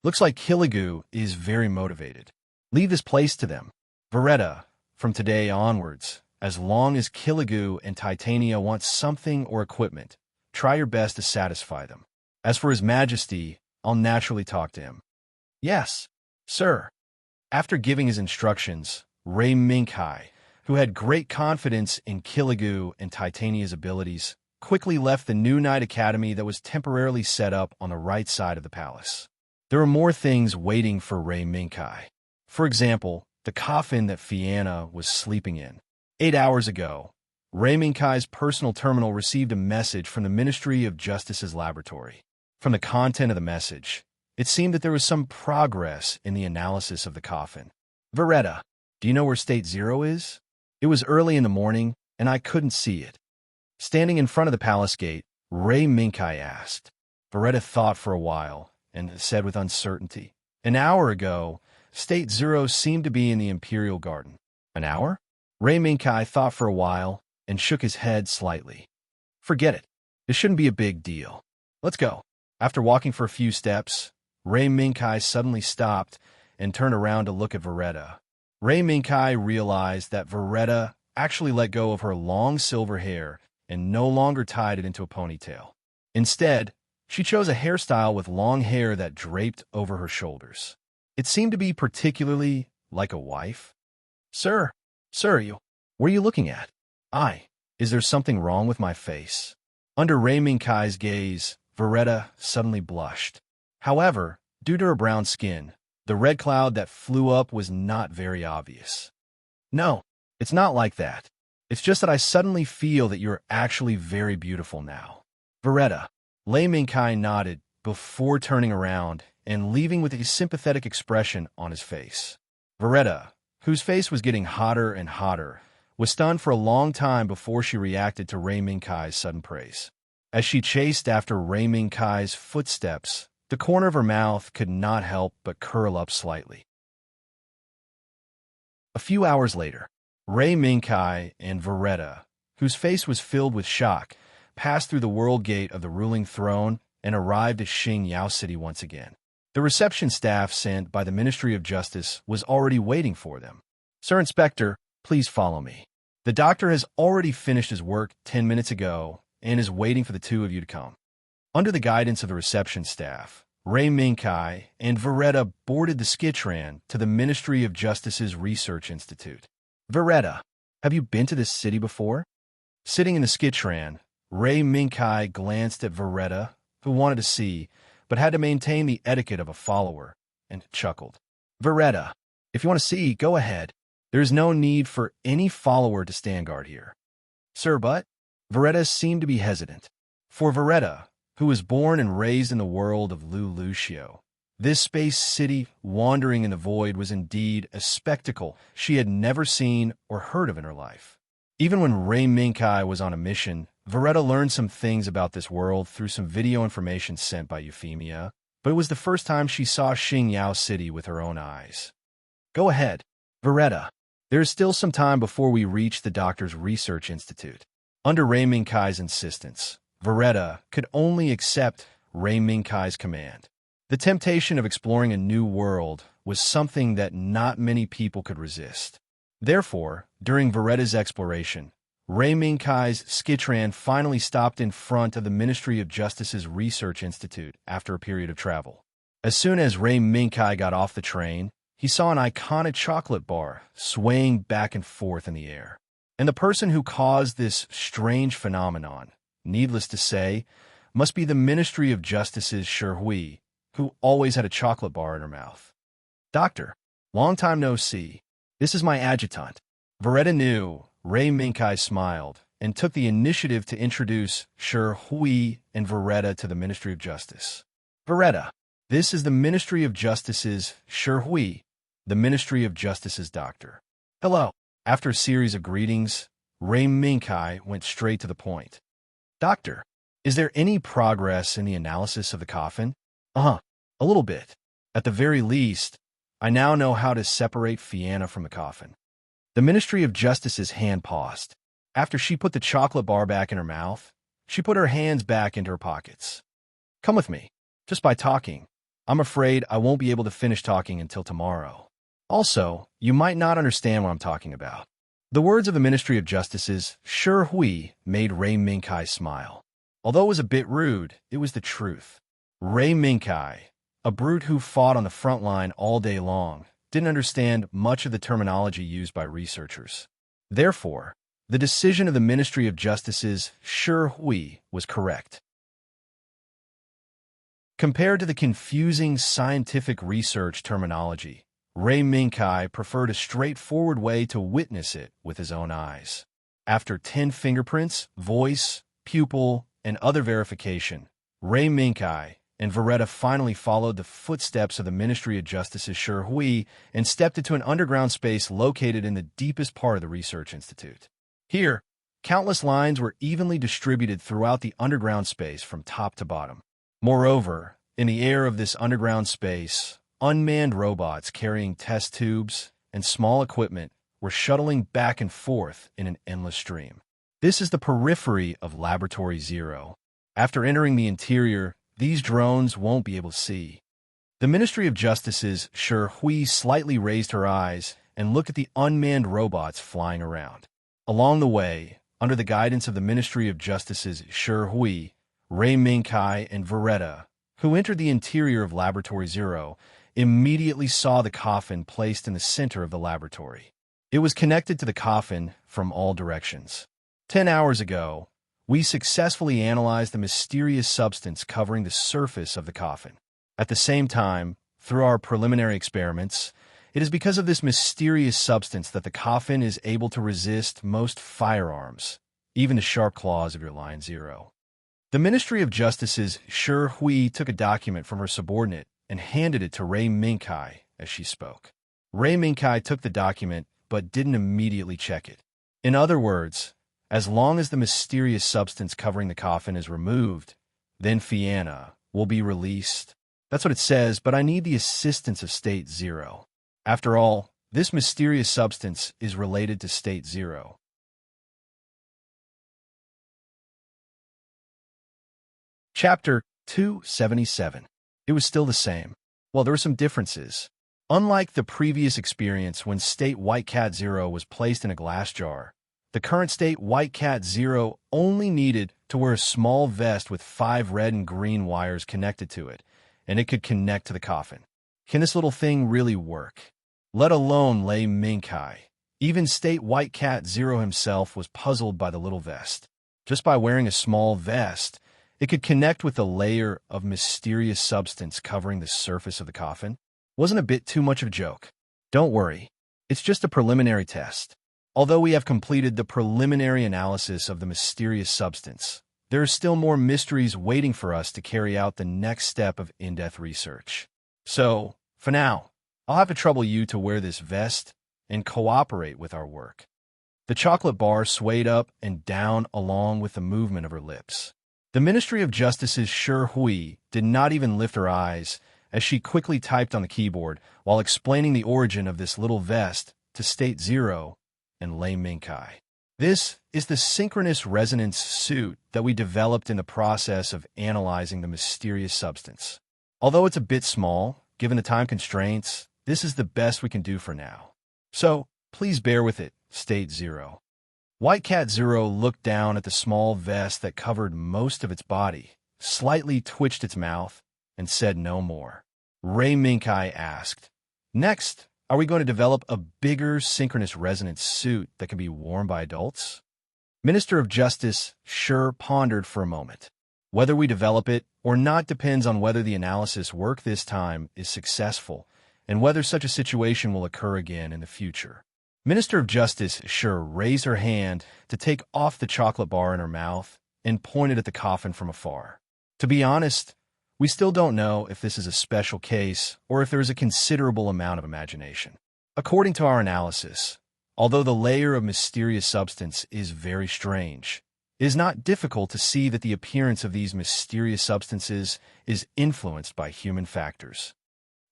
Looks like Kiligu is very motivated. Leave this place to them. Veretta, from today onwards, as long as Kiligu and Titania want something or equipment, try your best to satisfy them. As for His Majesty, I'll naturally talk to him." "Yes, sir." After giving his instructions, Rei Minkai, who had great confidence in Kiligu and Titania's abilities, quickly left the new Knight Academy that was temporarily set up on the right side of the palace. There were more things waiting for Rei Minkai. For example, the coffin that Fianna was sleeping in. 8 hours ago, Rei Minkai's personal terminal received a message from the Ministry of Justice's laboratory. From the content of the message, it seemed that there was some progress in the analysis of the coffin. "Veretta, do you know where State Zero is?" "It was early in the morning, and I couldn't see it." Standing in front of the palace gate, Rei Minkai asked. Veretta thought for a while and said with uncertainty, "An hour ago, State Zero seemed to be in the Imperial Garden." "An hour?" Rei Minkai thought for a while and shook his head slightly. "Forget it. This shouldn't be a big deal. Let's go." After walking for a few steps, Rei Minkai suddenly stopped and turned around to look at Veretta. Rei Minkai realized that Veretta actually let go of her long silver hair and no longer tied it into a ponytail. Instead, she chose a hairstyle with long hair that draped over her shoulders. It seemed to be particularly like a wife. Sir, what are you looking at?" Is there something wrong with my face?" Under Rei Minkai's gaze, Veretta suddenly blushed. However, due to her brown skin, the red cloud that flew up was not very obvious. "No, it's not like that. It's just that I suddenly feel that you're actually very beautiful now." "Veretta." Rei Minkai nodded before turning around and leaving with a sympathetic expression on his face. Veretta, whose face was getting hotter and hotter, was stunned for a long time before she reacted to Rei Minkai's sudden praise. As she chased after Rei Minkai's footsteps, the corner of her mouth could not help but curl up slightly. A few hours later, Rei Minkai and Veretta, whose face was filled with shock, passed through the world gate of the ruling throne and arrived at Xingyao City once again. The reception staff sent by the Ministry of Justice was already waiting for them. "Sir Inspector, please follow me. The doctor has already finished his work 10 minutes ago and is waiting for the two of you to come." Under the guidance of the reception staff, Rei Minkai and Veretta boarded the Skitran to the Ministry of Justice's Research Institute. "Veretta, have you been to this city before?" Sitting in the Skitran, Rei Minkai glanced at Veretta, who wanted to see, but had to maintain the etiquette of a follower, and chuckled. "Veretta, if you want to see, go ahead. There is no need for any follower to stand guard here." "Sir, but—" Veretta seemed to be hesitant. For Veretta, who was born and raised in the world of Lu Lucio, this space city wandering in the void was indeed a spectacle she had never seen or heard of in her life. Even when Rei Minkai was on a mission, Veretta learned some things about this world through some video information sent by Euphemia, but it was the first time she saw Xingyao City with her own eyes. "Go ahead, Veretta. There is still some time before we reach the doctor's research institute." Under Rei Minkai's insistence, Veretta could only accept Rei Minkai's command. The temptation of exploring a new world was something that not many people could resist. Therefore, during Veretta's exploration, Rei Minkai's Skitran finally stopped in front of the Ministry of Justice's Research Institute after a period of travel. As soon as Rei Minkai got off the train, he saw an iconic chocolate bar swaying back and forth in the air. And the person who caused this strange phenomenon, needless to say, must be the Ministry of Justice's Shi, who always had a chocolate bar in her mouth. "Doctor, long time no see. This is my adjutant." Veretta knew. Rei Minkai smiled and took the initiative to introduce Shi and Veretta to the Ministry of Justice. "Veretta, this is the Ministry of Justice's Shi, the Ministry of Justice's doctor." "Hello." After a series of greetings, Rei Minkai went straight to the point. "Doctor, is there any progress in the analysis of the coffin?" A little bit. At the very least, I now know how to separate Fianna from the coffin." The Ministry of Justice's hand paused. After she put the chocolate bar back in her mouth, she put her hands back into her pockets. "Come with me. Just by talking, I'm afraid I won't be able to finish talking until tomorrow. Also, you might not understand what I'm talking about." The words of the Ministry of Justice's Shi made Rei Minkai smile. Although it was a bit rude, it was the truth. Rei Minkai, a brute who fought on the front line all day long, didn't understand much of the terminology used by researchers. Therefore, the decision of the Ministry of Justice's Shi was correct. Compared to the confusing scientific research terminology, Rei Minkai preferred a straightforward way to witness it with his own eyes. After 10 fingerprints, voice, pupil, and other verification, Rei Minkai and Veretta finally followed the footsteps of the Ministry of Justice's Shi and stepped into an underground space located in the deepest part of the Research Institute. Here, countless lines were evenly distributed throughout the underground space from top to bottom. Moreover, in the air of this underground space, unmanned robots carrying test tubes and small equipment were shuttling back and forth in an endless stream. This is the periphery of Laboratory Zero. After entering the interior, these drones won't be able to see. The Ministry of Justice's Shi slightly raised her eyes and looked at the unmanned robots flying around. Along the way, under the guidance of the Ministry of Justice's Shi, Rei Minkai and Veretta, who entered the interior of Laboratory Zero, immediately saw the coffin placed in the center of the laboratory. It was connected to the coffin from all directions. 10 hours ago, we successfully analyzed the mysterious substance covering the surface of the coffin. At the same time, through our preliminary experiments, it is because of this mysterious substance that the coffin is able to resist most firearms, even the sharp claws of your Lion Zero. The Ministry of Justice's Shi took a document from her subordinate and handed it to Ray Minkai as she spoke. Ray Minkai took the document but didn't immediately check it. In other words, as long as the mysterious substance covering the coffin is removed, then Fianna will be released. That's what it says, but I need the assistance of State Zero. After all, this mysterious substance is related to State Zero. Chapter 277. It was still the same. Well, there were some differences. Unlike the previous experience when State White Cat Zero was placed in a glass jar, the current State White Cat Zero only needed to wear a small vest with 5 red and green wires connected to it, and it could connect to the coffin. Can this little thing really work? Let alone Lei Minkai. Even State White Cat Zero himself was puzzled by the little vest. Just by wearing a small vest, it could connect with the layer of mysterious substance covering the surface of the coffin. Wasn't a bit too much of a joke. Don't worry, it's just a preliminary test. Although we have completed the preliminary analysis of the mysterious substance, there are still more mysteries waiting for us to carry out the next step of in-depth research. So, for now, I'll have to trouble you to wear this vest and cooperate with our work. The chocolate bar swayed up and down along with the movement of her lips. The Ministry of Justice's Shi Hui did not even lift her eyes as she quickly typed on the keyboard while explaining the origin of this little vest to State Zero and Lei Minkai. This is the synchronous resonance suit that we developed in the process of analyzing the mysterious substance. Although it's a bit small, given the time constraints, this is the best we can do for now. So, please bear with it, State Zero. White Cat Zero looked down at the small vest that covered most of its body, slightly twitched its mouth, and said no more. Ray Minkai asked, "Next, are we going to develop a bigger synchronous resonance suit that can be worn by adults?" Minister of Justice Shi pondered for a moment. Whether we develop it or not depends on whether the analysis work this time is successful and whether such a situation will occur again in the future. Minister of Justice Shi raised her hand to take off the chocolate bar in her mouth and pointed at the coffin from afar. To be honest, we still don't know if this is a special case or if there is a considerable amount of imagination. According to our analysis, although the layer of mysterious substance is very strange, it is not difficult to see that the appearance of these mysterious substances is influenced by human factors.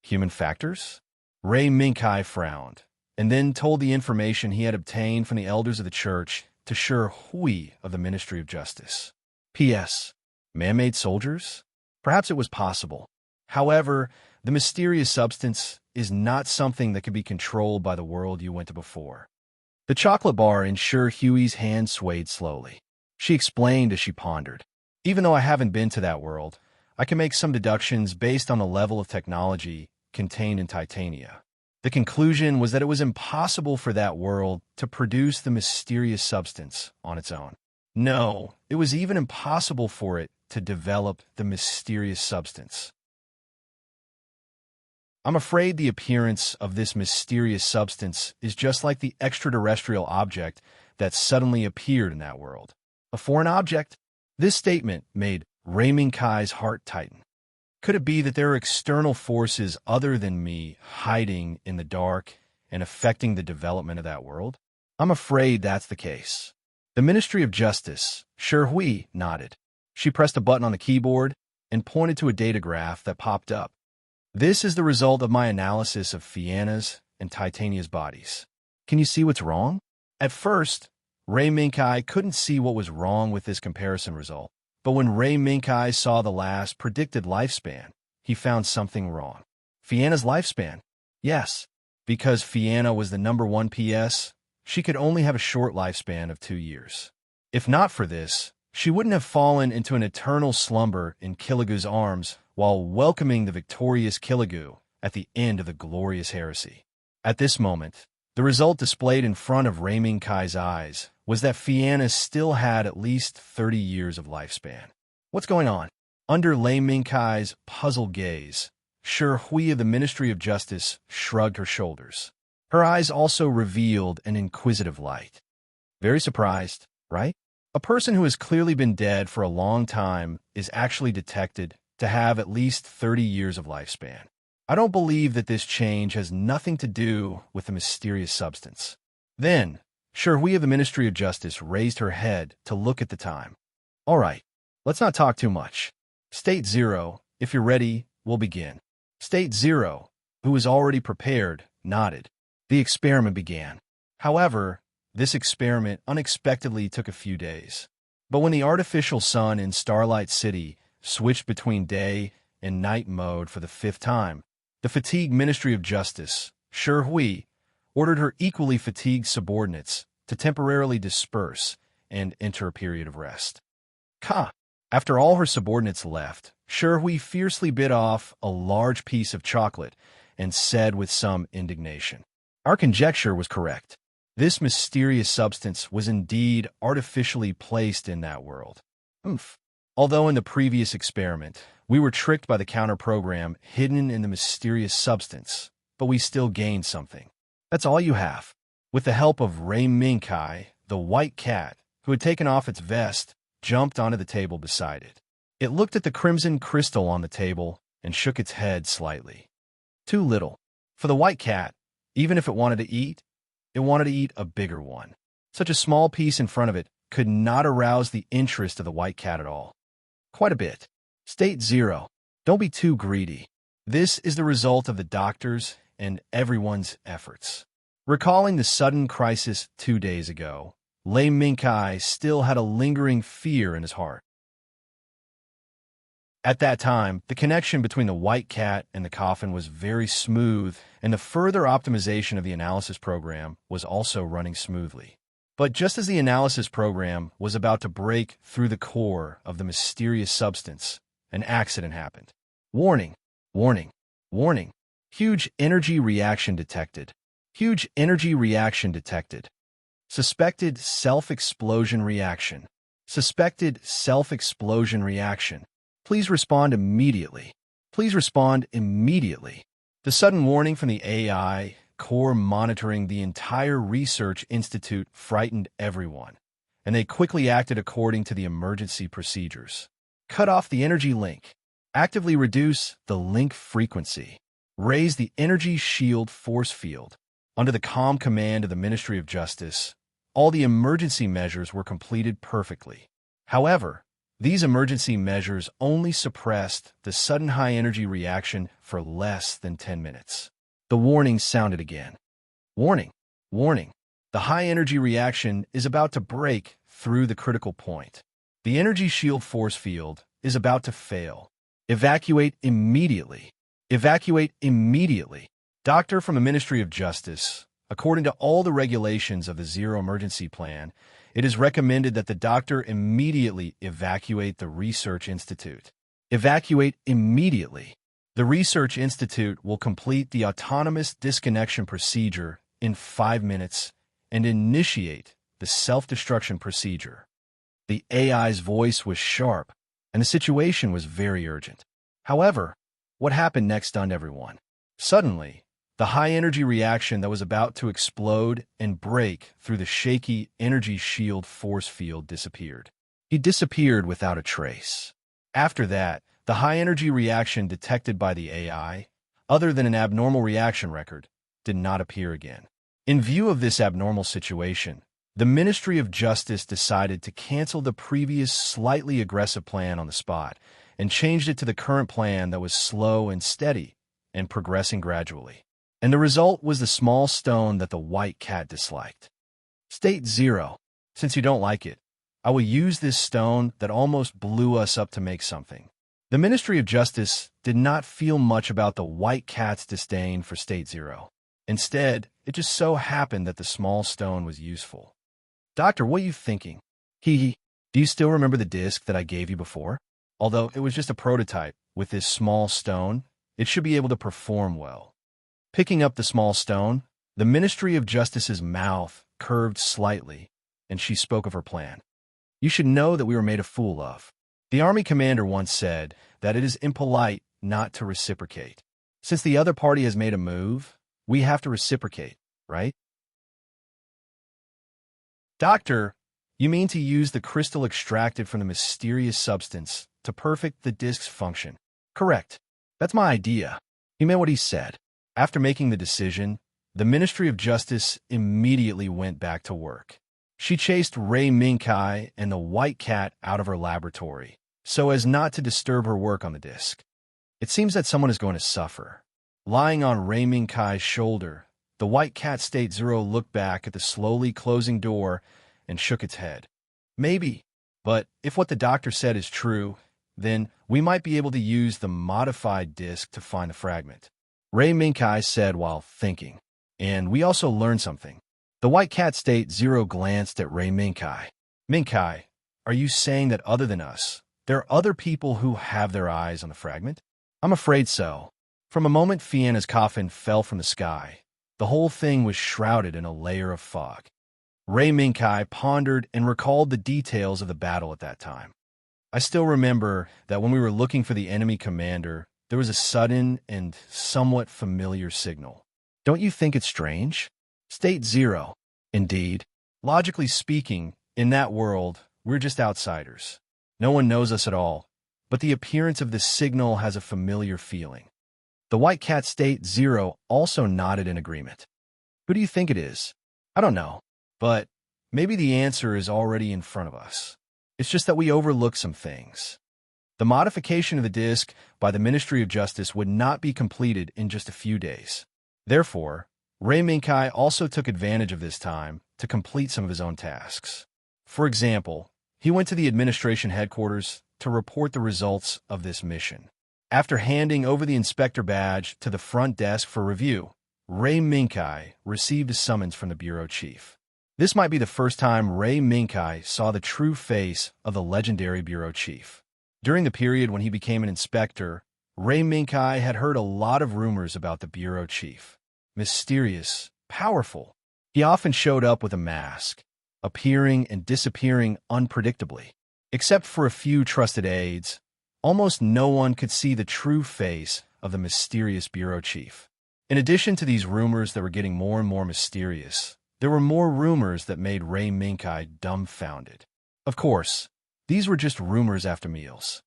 Human factors? Ray Minkai frowned, and then told the information he had obtained from the elders of the church to Shi Hui of the Ministry of Justice. P.S. Man-made soldiers? Perhaps it was possible. However, the mysterious substance is not something that can be controlled by the world you went to before. The chocolate bar in Shi Hui's hand swayed slowly. She explained as she pondered. Even though I haven't been to that world, I can make some deductions based on the level of technology contained in Titania. The conclusion was that it was impossible for that world to produce the mysterious substance on its own. No, it was even impossible for it to develop the mysterious substance. I'm afraid the appearance of this mysterious substance is just like the extraterrestrial object that suddenly appeared in that world. A foreign object? This statement made Ray Minkai's heart tighten. Could it be that there are external forces other than me hiding in the dark and affecting the development of that world? I'm afraid that's the case. The Ministry of Justice, Shi Hui, nodded. She pressed a button on the keyboard and pointed to a data graph that popped up. This is the result of my analysis of Fianna's and Titania's bodies. Can you see what's wrong? At first, Ray Minkai couldn't see what was wrong with this comparison result. But when Ray Minkai saw the last predicted lifespan, he found something wrong. Fianna's lifespan? Yes, because Fianna was the #1 PS, she could only have a short lifespan of 2 years. If not for this, she wouldn't have fallen into an eternal slumber in Killigoo's arms while welcoming the victorious Killigoo at the end of the glorious heresy. At this moment, the result displayed in front of Ray Minkai's eyes was that Fianna still had at least 30 years of lifespan. What's going on? Under Lei Minkai's puzzled gaze, Shi Hui of the Ministry of Justice shrugged her shoulders. Her eyes also revealed an inquisitive light. Very surprised, right? A person who has clearly been dead for a long time is actually detected to have at least 30 years of lifespan. I don't believe that this change has nothing to do with the mysterious substance. Then, Sherhui of the Ministry of Justice raised her head to look at the time. All right, let's not talk too much. State Zero, if you're ready, we'll begin. State Zero, who was already prepared, nodded. The experiment began. However, this experiment unexpectedly took a few days. But when the artificial sun in Starlight City switched between day and night mode for the 5th time, the fatigued Ministry of Justice, Sherhui, ordered her equally fatigued subordinates to temporarily disperse and enter a period of rest. After all her subordinates left, Sherhui fiercely bit off a large piece of chocolate and said with some indignation, "Our conjecture was correct. This mysterious substance was indeed artificially placed in that world. Although in the previous experiment, we were tricked by the counter-program hidden in the mysterious substance, but we still gained something. That's all you have." With the help of Ray Minkai, the white cat, who had taken off its vest, jumped onto the table beside it. It looked at the crimson crystal on the table and shook its head slightly. Too little. For the white cat, even if it wanted to eat a bigger one. Such a small piece in front of it could not arouse the interest of the white cat at all. Quite a bit. State Zero, don't be too greedy. This is the result of the doctor's and everyone's efforts. Recalling the sudden crisis 2 days ago, Lei Minkai still had a lingering fear in his heart. At that time, the connection between the white cat and the coffin was very smooth, and the further optimization of the analysis program was also running smoothly. But just as the analysis program was about to break through the core of the mysterious substance, an accident happened. Warning, warning, warning. Huge energy reaction detected. Huge energy reaction detected. Suspected self-explosion reaction. Suspected self-explosion reaction. Please respond immediately. Please respond immediately. The sudden warning from the AI core monitoring the entire research institute frightened everyone, and they quickly acted according to the emergency procedures. Cut off the energy link. Actively reduce the link frequency. Raise the energy shield force field. Under the calm command of the Ministry of Justice, all the emergency measures were completed perfectly. However, these emergency measures only suppressed the sudden high-energy reaction for less than 10 minutes. The warning sounded again. Warning, warning. The high-energy reaction is about to break through the critical point. The energy shield force field is about to fail. Evacuate immediately. Evacuate immediately. Doctor from the Ministry of Justice, according to all the regulations of the Zero Emergency Plan, it is recommended that the doctor immediately evacuate the Research Institute. Evacuate immediately. The Research Institute will complete the autonomous disconnection procedure in 5 minutes and initiate the self-destruction procedure. The AI's voice was sharp, and the situation was very urgent. However, what happened next stunned everyone. Suddenly, the high-energy reaction that was about to explode and break through the shaky energy shield force field disappeared. It disappeared without a trace. After that, the high-energy reaction detected by the AI, other than an abnormal reaction record, did not appear again. In view of this abnormal situation, the Ministry of Justice decided to cancel the previous slightly aggressive plan on the spot and changed it to the current plan that was slow and steady and progressing gradually. And the result was the small stone that the white cat disliked. State Zero, since you don't like it, I will use this stone that almost blew us up to make something. The Ministry of Justice did not feel much about the white cat's disdain for State Zero. Instead, it just so happened that the small stone was useful. Doctor, what are you thinking? Do you still remember the disc that I gave you before? Although it was just a prototype, with this small stone, it should be able to perform well. Picking up the small stone, the Ministry of Justice's mouth curved slightly, and she spoke of her plan. You should know that we were made a fool of. The army commander once said that it is impolite not to reciprocate. Since the other party has made a move, we have to reciprocate, right? Doctor, you mean to use the crystal extracted from the mysterious substance to perfect the disk's function? Correct. That's my idea. He meant what he said. After making the decision, the Ministry of Justice immediately went back to work. She chased Ray Minkai and the White Cat out of her laboratory, so as not to disturb her work on the disk. It seems that someone is going to suffer. Lying on Ray Minkai's shoulder, the White Cat State Zero looked back at the slowly closing door and shook its head. Maybe, but if what the doctor said is true, then we might be able to use the modified disk to find the fragment. Ray Minkai said while thinking. And we also learned something. The White Cat State Zero glanced at Ray Minkai. Minkai, are you saying that other than us, there are other people who have their eyes on the fragment? I'm afraid so. From a moment Fianna's coffin fell from the sky, the whole thing was shrouded in a layer of fog. Ray Minkai pondered and recalled the details of the battle at that time. I still remember that when we were looking for the enemy commander, there was a sudden and somewhat familiar signal. Don't you think it's strange? State Zero. Indeed. Logically speaking, in that world, we're just outsiders. No one knows us at all, but the appearance of this signal has a familiar feeling. The White Cat State Zero also nodded in agreement. Who do you think it is? I don't know, but maybe the answer is already in front of us. It's just that we overlook some things. The modification of the disk by the Ministry of Justice would not be completed in just a few days. Therefore, Ray Minkai also took advantage of this time to complete some of his own tasks. For example, he went to the administration headquarters to report the results of this mission. After handing over the inspector badge to the front desk for review, Ray Minkai received a summons from the bureau chief. This might be the first time Ray Minkai saw the true face of the legendary bureau chief. During the period when he became an inspector, Ray Minkai had heard a lot of rumors about the bureau chief. Mysterious, powerful. He often showed up with a mask, appearing and disappearing unpredictably. Except for a few trusted aides, almost no one could see the true face of the mysterious bureau chief. In addition to these rumors that were getting more and more mysterious, there were more rumors that made Ray Minkai dumbfounded. Of course, these were just rumors after meals.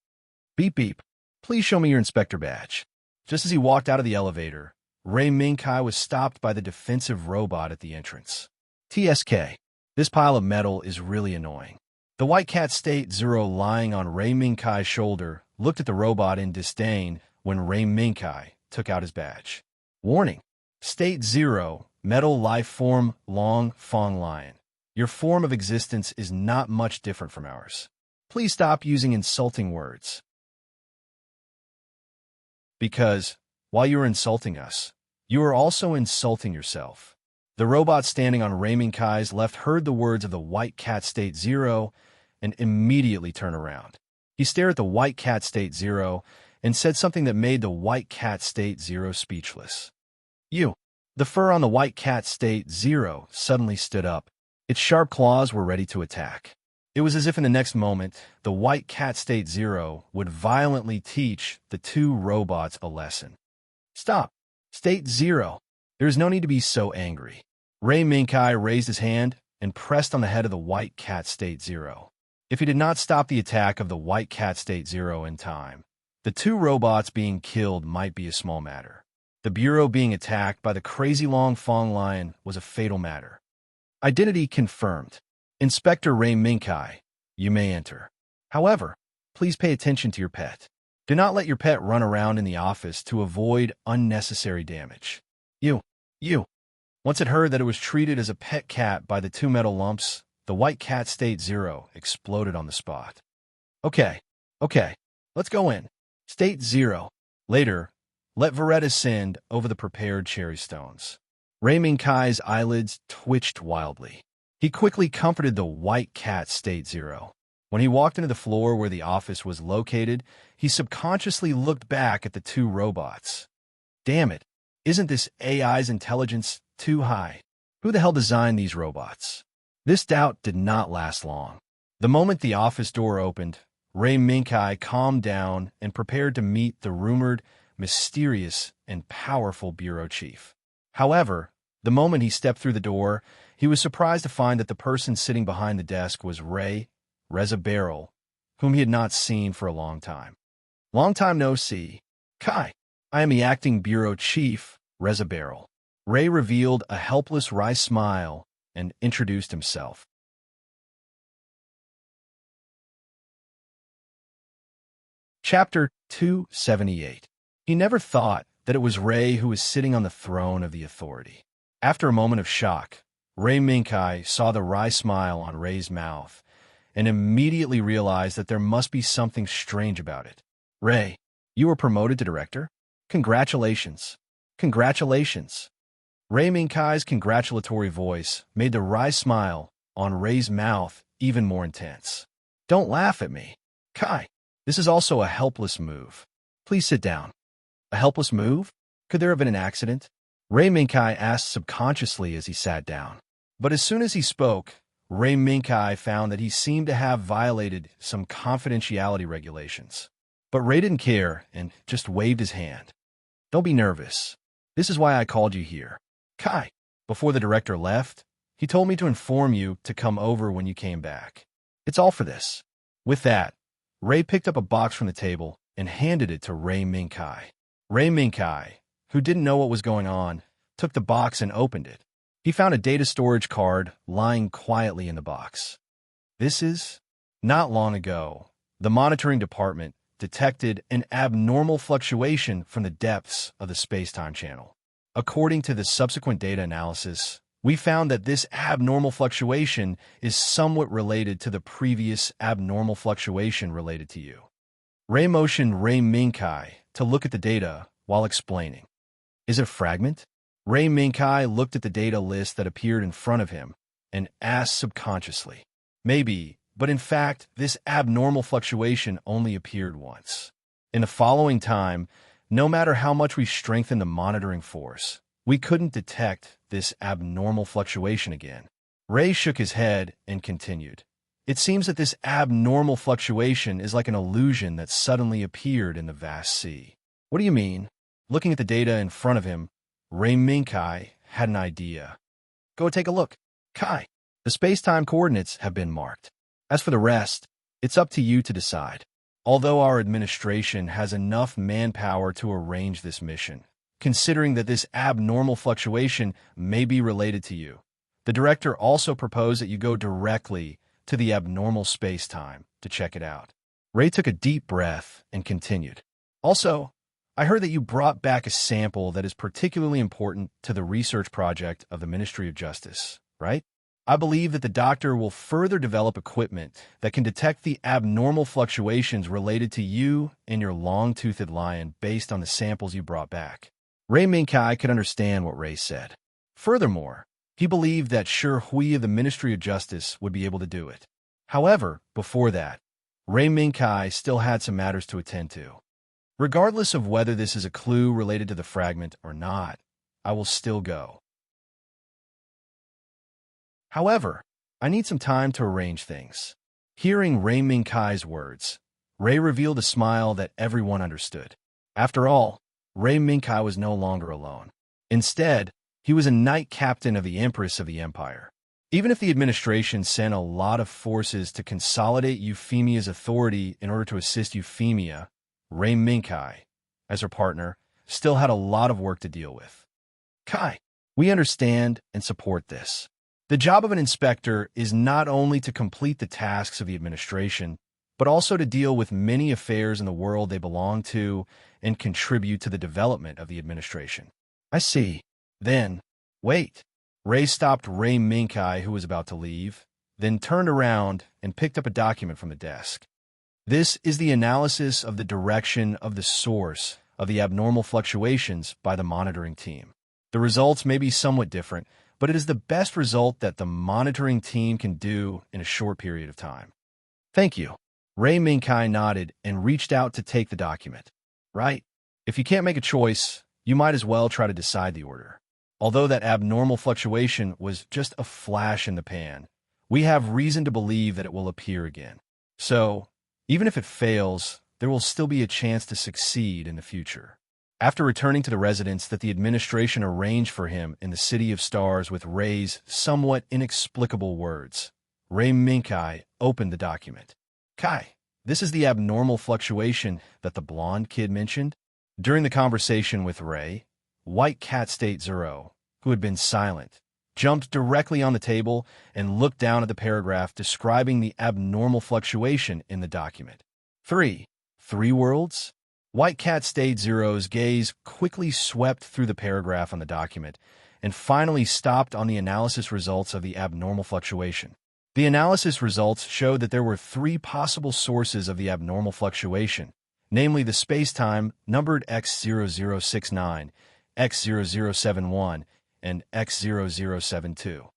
Beep beep, please show me your inspector badge. Just as he walked out of the elevator, Ray Minkai was stopped by the defensive robot at the entrance. TSK. This pile of metal is really annoying. The White Cat State Zero lying on Ray Minkai's shoulder looked at the robot in disdain when Ray Minkai took out his badge. Warning. State Zero, metal life form Long Fong Lion. Your form of existence is not much different from ours. Please stop using insulting words. Because, while you are insulting us, you are also insulting yourself. The robot standing on Ray Minkai's left heard the words of the White Cat State Zero and immediately turned around. He stared at the White Cat State Zero and said something that made the White Cat State Zero speechless. You. The fur on the White Cat State Zero suddenly stood up. Its sharp claws were ready to attack. It was as if in the next moment, the White Cat State Zero would violently teach the two robots a lesson. Stop. State Zero. There is no need to be so angry. Ray Minkai raised his hand and pressed on the head of the White Cat State Zero. If he did not stop the attack of the White Cat State Zero in time, the two robots being killed might be a small matter. The Bureau being attacked by the crazy Long Fong Lion was a fatal matter. Identity confirmed. Inspector Ray Minkai, you may enter. However, please pay attention to your pet. Do not let your pet run around in the office to avoid unnecessary damage. You. Once it heard that it was treated as a pet cat by the two metal lumps, the White Cat State Zero exploded on the spot. Okay, let's go in. State Zero. Later, let Veretta ascend over the prepared cherry stones. Ray Minkai's eyelids twitched wildly. He quickly comforted the White Cat State Zero. When he walked into the floor where the office was located, he subconsciously looked back at the two robots. Damn it, isn't this AI's intelligence too high? Who the hell designed these robots? This doubt did not last long. The moment the office door opened, Ray Minkai calmed down and prepared to meet the rumored, mysterious, and powerful bureau chief. However, the moment he stepped through the door, he was surprised to find that the person sitting behind the desk was Reza Beryl, whom he had not seen for a long time. Long time no see. Kai, I am the acting bureau chief, Reza Barrel. Ray revealed a helpless wry smile and introduced himself. Chapter 278. He never thought that it was Ray who was sitting on the throne of the authority. After a moment of shock, Ray Minkai saw the wry smile on Ray's mouth and immediately realized that there must be something strange about it. Ray, you were promoted to director? Congratulations. Congratulations. Ray Minkai's congratulatory voice made the wry smile on Ray's mouth even more intense. Don't laugh at me. Kai, this is also a helpless move. Please sit down. A helpless move? Could there have been an accident? Ray Minkai asked subconsciously as he sat down. But as soon as he spoke, Ray Minkai found that he seemed to have violated some confidentiality regulations. But Ray didn't care and just waved his hand. Don't be nervous. This is why I called you here. Kai, before the director left, he told me to inform you to come over when you came back. It's all for this. With that, Ray picked up a box from the table and handed it to Ray Minkai. Ray Minkai, who didn't know what was going on, took the box and opened it. He found a data storage card lying quietly in the box. This is... Not long ago, the monitoring department detected an abnormal fluctuation from the depths of the space-time channel. According to the subsequent data analysis, we found that this abnormal fluctuation is somewhat related to the previous abnormal fluctuation related to you. Ray motioned Ray Minkai to look at the data while explaining. Is it a fragment? Ray Minkai looked at the data list that appeared in front of him and asked subconsciously. Maybe, but in fact, this abnormal fluctuation only appeared once. In the following time, no matter how much we strengthened the monitoring force, we couldn't detect this abnormal fluctuation again. Ray shook his head and continued. It seems that this abnormal fluctuation is like an illusion that suddenly appeared in the vast sea. What do you mean? Looking at the data in front of him, Ray Minkai had an idea. Go take a look. Kai, the space-time coordinates have been marked. As for the rest, it's up to you to decide. Although our administration has enough manpower to arrange this mission, considering that this abnormal fluctuation may be related to you, the director also proposed that you go directly to the abnormal space-time to check it out. Ray took a deep breath and continued. Also, I heard that you brought back a sample that is particularly important to the research project of the Ministry of Justice, right? I believe that the doctor will further develop equipment that can detect the abnormal fluctuations related to you and your long-toothed lion based on the samples you brought back. Ray Minkai could understand what Ray said. Furthermore, he believed that Sher Hui of the Ministry of Justice would be able to do it. However, before that, Ray Minkai still had some matters to attend to. Regardless of whether this is a clue related to the fragment or not, I will still go. However, I need some time to arrange things. Hearing Ray Minkai's words, Ray revealed a smile that everyone understood. After all, Ray Minkai was no longer alone. Instead, he was a knight captain of the Empress of the Empire. Even if the administration sent a lot of forces to consolidate Euphemia's authority in order to assist Euphemia, Ray Minkai, as her partner, still had a lot of work to deal with. Kai, we understand and support this. The job of an inspector is not only to complete the tasks of the administration, but also to deal with many affairs in the world they belong to and contribute to the development of the administration. I see. Then, wait. Ray stopped Ray Minkai, who was about to leave, then turned around and picked up a document from the desk. This is the analysis of the direction of the source of the abnormal fluctuations by the monitoring team. The results may be somewhat different, but it is the best result that the monitoring team can do in a short period of time. Thank you. Ray Minkai nodded and reached out to take the document. Right. If you can't make a choice, you might as well try to decide the order. Although that abnormal fluctuation was just a flash in the pan, we have reason to believe that it will appear again. So, even if it fails, there will still be a chance to succeed in the future. After returning to the residence that the administration arranged for him in the City of Stars with Ray's somewhat inexplicable words, Ray Minkai opened the document. Kai, this is the abnormal fluctuation that the blonde kid mentioned? During the conversation with Ray, White Cat State Zero, who had been silent, jumped directly on the table and looked down at the paragraph describing the abnormal fluctuation in the document. Three worlds? White Cat State Zero's gaze quickly swept through the paragraph on the document and finally stopped on the analysis results of the abnormal fluctuation. The analysis results showed that there were three possible sources of the abnormal fluctuation, namely the spacetime numbered X0069, X0071, and X0072.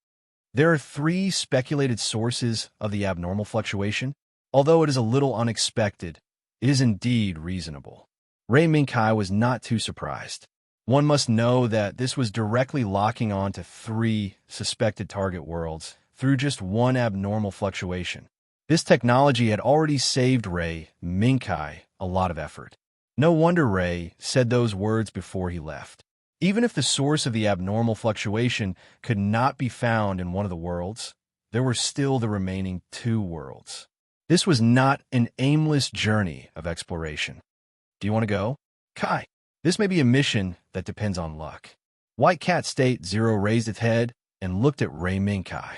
There are three speculated sources of the abnormal fluctuation. Although it is a little unexpected, it is indeed reasonable. Ray Minkai was not too surprised. One must know that this was directly locking on to three suspected target worlds through just one abnormal fluctuation. This technology had already saved Ray Minkai a lot of effort. No wonder Ray said those words before he left. Even if the source of the abnormal fluctuation could not be found in one of the worlds, there were still the remaining two worlds. This was not an aimless journey of exploration. Do you want to go? Kai, this may be a mission that depends on luck. White Cat State Zero raised its head and looked at Ray Minkai.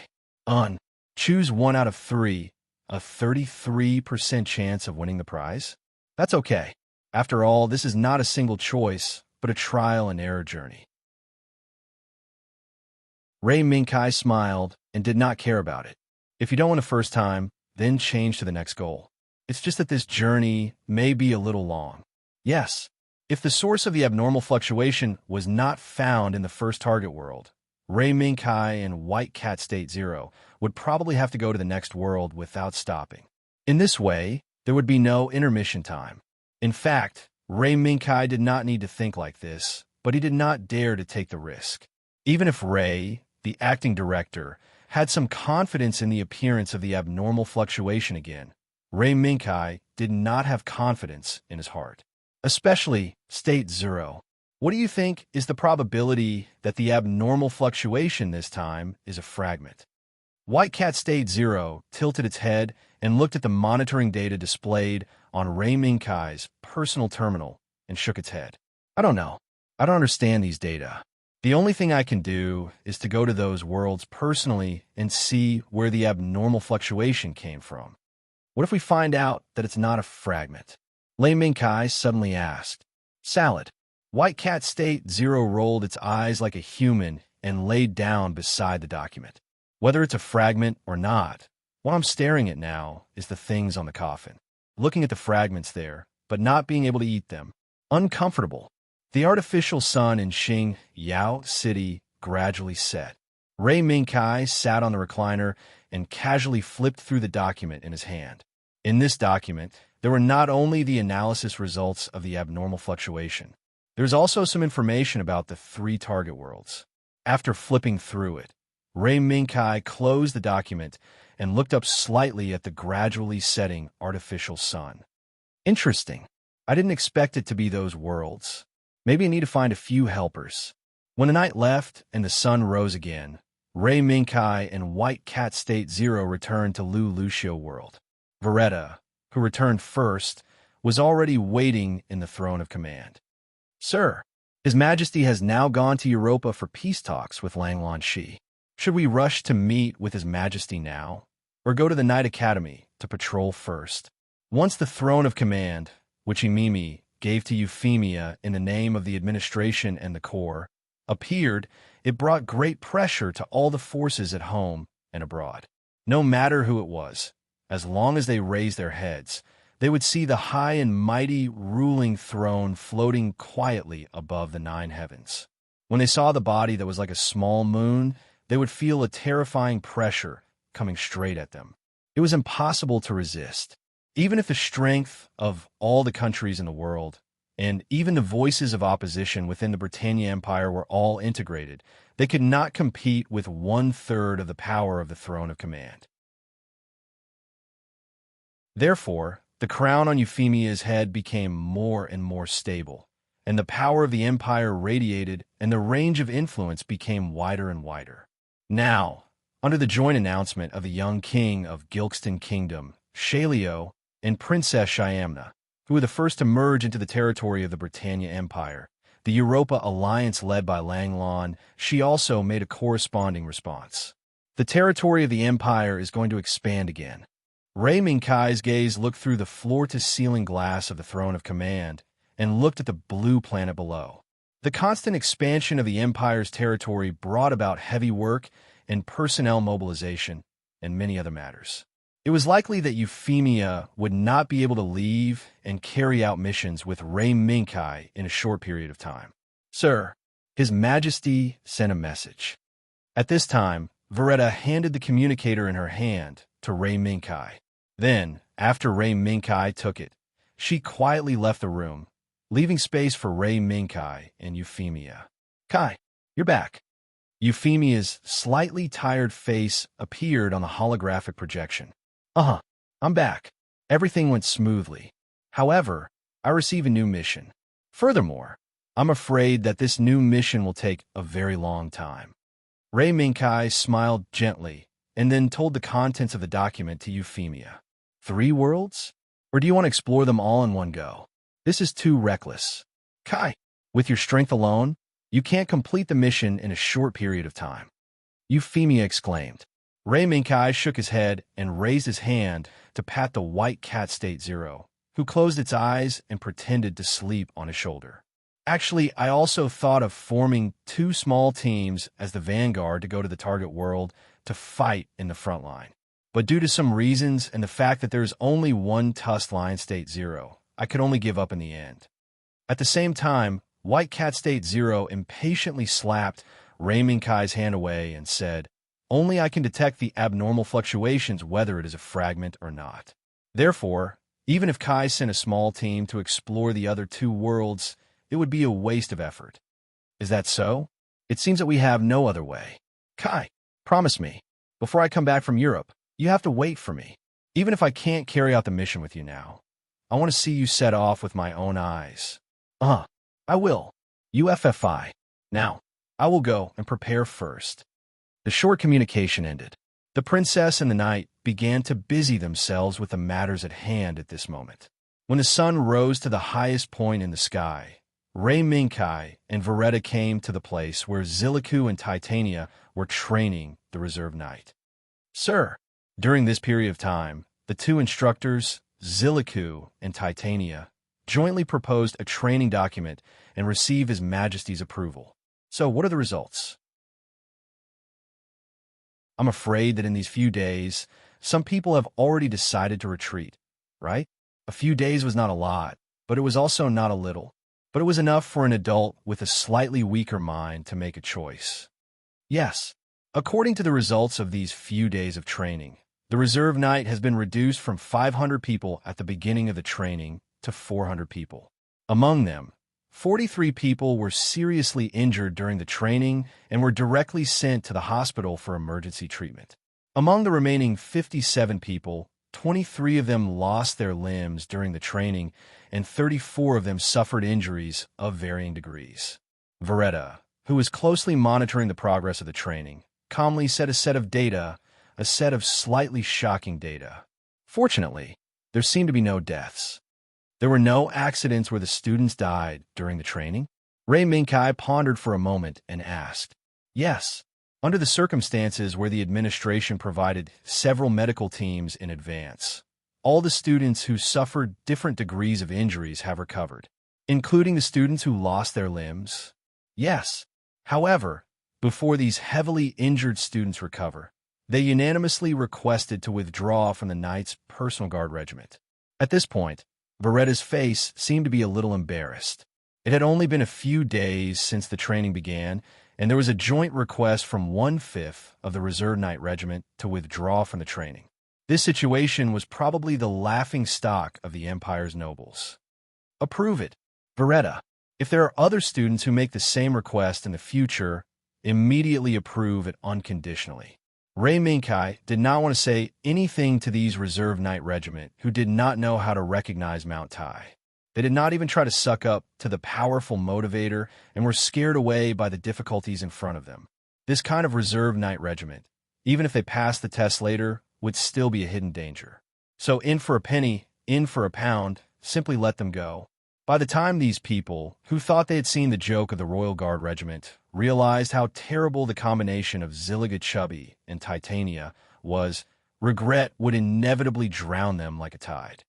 Choose one out of three, a 33% chance of winning the prize? That's okay. After all, this is not a single choice, but a trial and error journey. Ray Minkai smiled and did not care about it. If you don't win the first time, then change to the next goal. It's just that this journey may be a little long. Yes, if the source of the abnormal fluctuation was not found in the first target world, Ray Minkai and White Cat State Zero would probably have to go to the next world without stopping. In this way, there would be no intermission time. In fact, Ray Minkai did not need to think like this, but he did not dare to take the risk. Even if Ray, the acting director, had some confidence in the appearance of the abnormal fluctuation again, Ray Minkai did not have confidence in his heart. Especially State Zero. What do you think is the probability that the abnormal fluctuation this time is a fragment? White Cat State Zero tilted its head and looked at the monitoring data displayed on Ray Minkai's personal terminal and shook its head. I don't know. I don't understand these data. The only thing I can do is to go to those worlds personally and see where the abnormal fluctuation came from. What if we find out that it's not a fragment? Lei Minkai suddenly asked. Salad. White Cat State Zero rolled its eyes like a human and laid down beside the document. Whether it's a fragment or not, what I'm staring at now is the things on the coffin. Looking at the fragments there, but not being able to eat them. Uncomfortable. The artificial sun in Xing Yao City gradually set. Ray Minkai sat on the recliner and casually flipped through the document in his hand. In this document, there were not only the analysis results of the abnormal fluctuation, there's also some information about the three target worlds. After flipping through it, Ray Minkai closed the document and looked up slightly at the gradually setting artificial sun. Interesting. I didn't expect it to be those worlds. Maybe I need to find a few helpers. When the night left and the sun rose again, Ray Minkai and White Cat State Zero returned to Lu Lucio World. Veretta, who returned first, was already waiting in the throne of command. Sir, His Majesty has now gone to Europa for peace talks with Langlan Shi. Should we rush to meet with His Majesty now, or go to the Night Academy to patrol first? Once the throne of command, which Imimi gave to Euphemia in the name of the administration and the corps, appeared, it brought great pressure to all the forces at home and abroad. No matter who it was, as long as they raised their heads, they would see the high and mighty ruling throne floating quietly above the nine heavens. When they saw the body that was like a small moon, they would feel a terrifying pressure coming straight at them. It was impossible to resist. Even if the strength of all the countries in the world, and even the voices of opposition within the Britannia Empire were all integrated, they could not compete with 1/3 of the power of the throne of command. Therefore, the crown on Euphemia's head became more and more stable, and the power of the empire radiated, and the range of influence became wider and wider. Now, under the joint announcement of the young king of Gilkston Kingdom, Shalio, and Princess Shyamna, who were the first to merge into the territory of the Britannia Empire. The Europa alliance led by Langlon, she also made a corresponding response. The territory of the Empire is going to expand again. Rei Minkai's gaze looked through the floor-to-ceiling glass of the Throne of Command and looked at the blue planet below. The constant expansion of the Empire's territory brought about heavy work and personnel mobilization and many other matters. It was likely that Euphemia would not be able to leave and carry out missions with Rei Minkai in a short period of time. Sir, His Majesty sent a message. At this time, Veretta handed the communicator in her hand to Rei Minkai. Then, after Rei Minkai took it, she quietly left the room, leaving space for Rei Minkai and Euphemia. Kai, you're back. Euphemia's slightly tired face appeared on the holographic projection. I'm back. Everything went smoothly. However, I receive a new mission. Furthermore, I'm afraid that this new mission will take a very long time. Rei Minkai smiled gently and then told the contents of the document to Euphemia. 3 worlds? Or do you want to explore them all in one go? This is too reckless. Kai, with your strength alone, you can't complete the mission in a short period of time. Euphemia exclaimed. Rei Minkai shook his head and raised his hand to pat the white cat State Zero, who closed its eyes and pretended to sleep on his shoulder. Actually, I also thought of forming 2 small teams as the vanguard to go to the target world to fight in the front line. But due to some reasons and the fact that there's only one tusked lion State Zero, I could only give up in the end. At the same time, White Cat State Zero impatiently slapped Rei Minkai's hand away and said, "Only I can detect the abnormal fluctuations whether it is a fragment or not. Therefore, even if Kai sent a small team to explore the other 2 worlds, it would be a waste of effort." Is that so? It seems that we have no other way. Kai, promise me, before I come back from Europe, you have to wait for me. Even if I can't carry out the mission with you now, I want to see you set off with my own eyes. I will. UFFI. Now, I will go and prepare first. The short communication ended. The princess and the knight began to busy themselves with the matters at hand at this moment. When the sun rose to the highest point in the sky, Rei Minkai and Veretta came to the place where Ziliku and Titania were training the reserve knight. Sir, during this period of time, the 2 instructors, Ziliku and Titania, jointly proposed a training document and received His Majesty's approval. So what are the results? I'm afraid that in these few days, some people have already decided to retreat, right? A few days was not a lot, but it was also not a little. But it was enough for an adult with a slightly weaker mind to make a choice. Yes, according to the results of these few days of training, the reserve knight has been reduced from 500 people at the beginning of the training to 400 people. Among them, 43 people were seriously injured during the training and were directly sent to the hospital for emergency treatment. Among the remaining 57 people, 23 of them lost their limbs during the training, and 34 of them suffered injuries of varying degrees. Veretta, who was closely monitoring the progress of the training, calmly said a set of slightly shocking data. Fortunately, there seemed to be no deaths. There were no accidents where the students died during the training. Rei Minkai pondered for a moment and asked, "Yes, under the circumstances where the administration provided several medical teams in advance, all the students who suffered different degrees of injuries have recovered, including the students who lost their limbs." Yes. However, before these heavily injured students recover, they unanimously requested to withdraw from the Knight's Personal Guard Regiment. At this point, Veretta's face seemed to be a little embarrassed. It had only been a few days since the training began, and there was a joint request from 1/5 of the Reserve Knight Regiment to withdraw from the training. This situation was probably the laughing stock of the Empire's nobles. Approve it. Veretta, if there are other students who make the same request in the future, immediately approve it unconditionally. Rei Minkai did not want to say anything to these Reserve Knight Regiment who did not know how to recognize Mount Tai. They did not even try to suck up to the powerful motivator and were scared away by the difficulties in front of them. This kind of Reserve Knight Regiment, even if they passed the test later, would still be a hidden danger. So in for a penny, in for a pound, simply let them go. By the time these people, who thought they had seen the joke of the Royal Guard Regiment, realized how terrible the combination of Zilliga Chubby and Titania was, regret would inevitably drown them like a tide.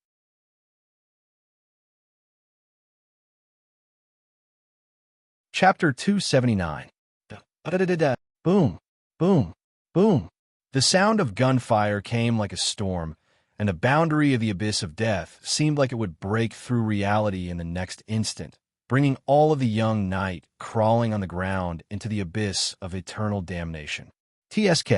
Chapter 279. Da-da-da-da-da. Boom, boom, boom. The sound of gunfire came like a storm, and the boundary of the abyss of death seemed like it would break through reality in the next instant, bringing all of the young knight crawling on the ground into the abyss of eternal damnation. TSK.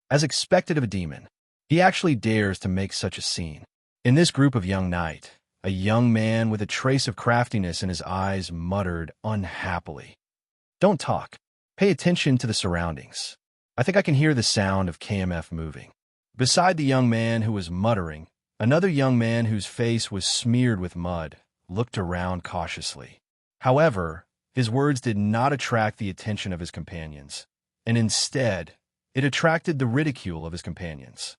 As expected of a demon, he actually dares to make such a scene. In this group of young knight, a young man with a trace of craftiness in his eyes muttered unhappily, "Don't talk. Pay attention to the surroundings. I think I can hear the sound of KMF moving." Beside the young man who was muttering, another young man whose face was smeared with mud looked around cautiously. However, his words did not attract the attention of his companions, and instead, it attracted the ridicule of his companions.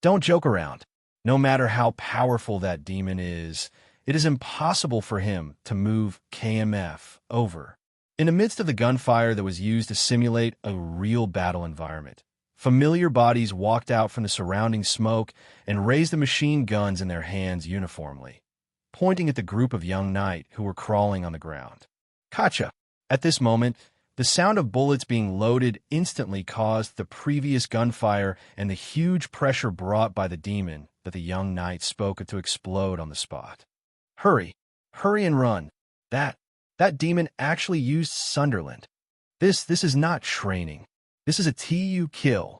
Don't joke around. No matter how powerful that demon is, it is impossible for him to move KMF over. In the midst of the gunfire that was used to simulate a real battle environment, familiar bodies walked out from the surrounding smoke and raised the machine guns in their hands uniformly, pointing at the group of young knight who were crawling on the ground. Kacha! At this moment, the sound of bullets being loaded instantly caused the previous gunfire and the huge pressure brought by the demon that the young knight spoke of to explode on the spot. Hurry! Hurry and run! That demon actually used Sunderland. This is not training. This is a TU kill.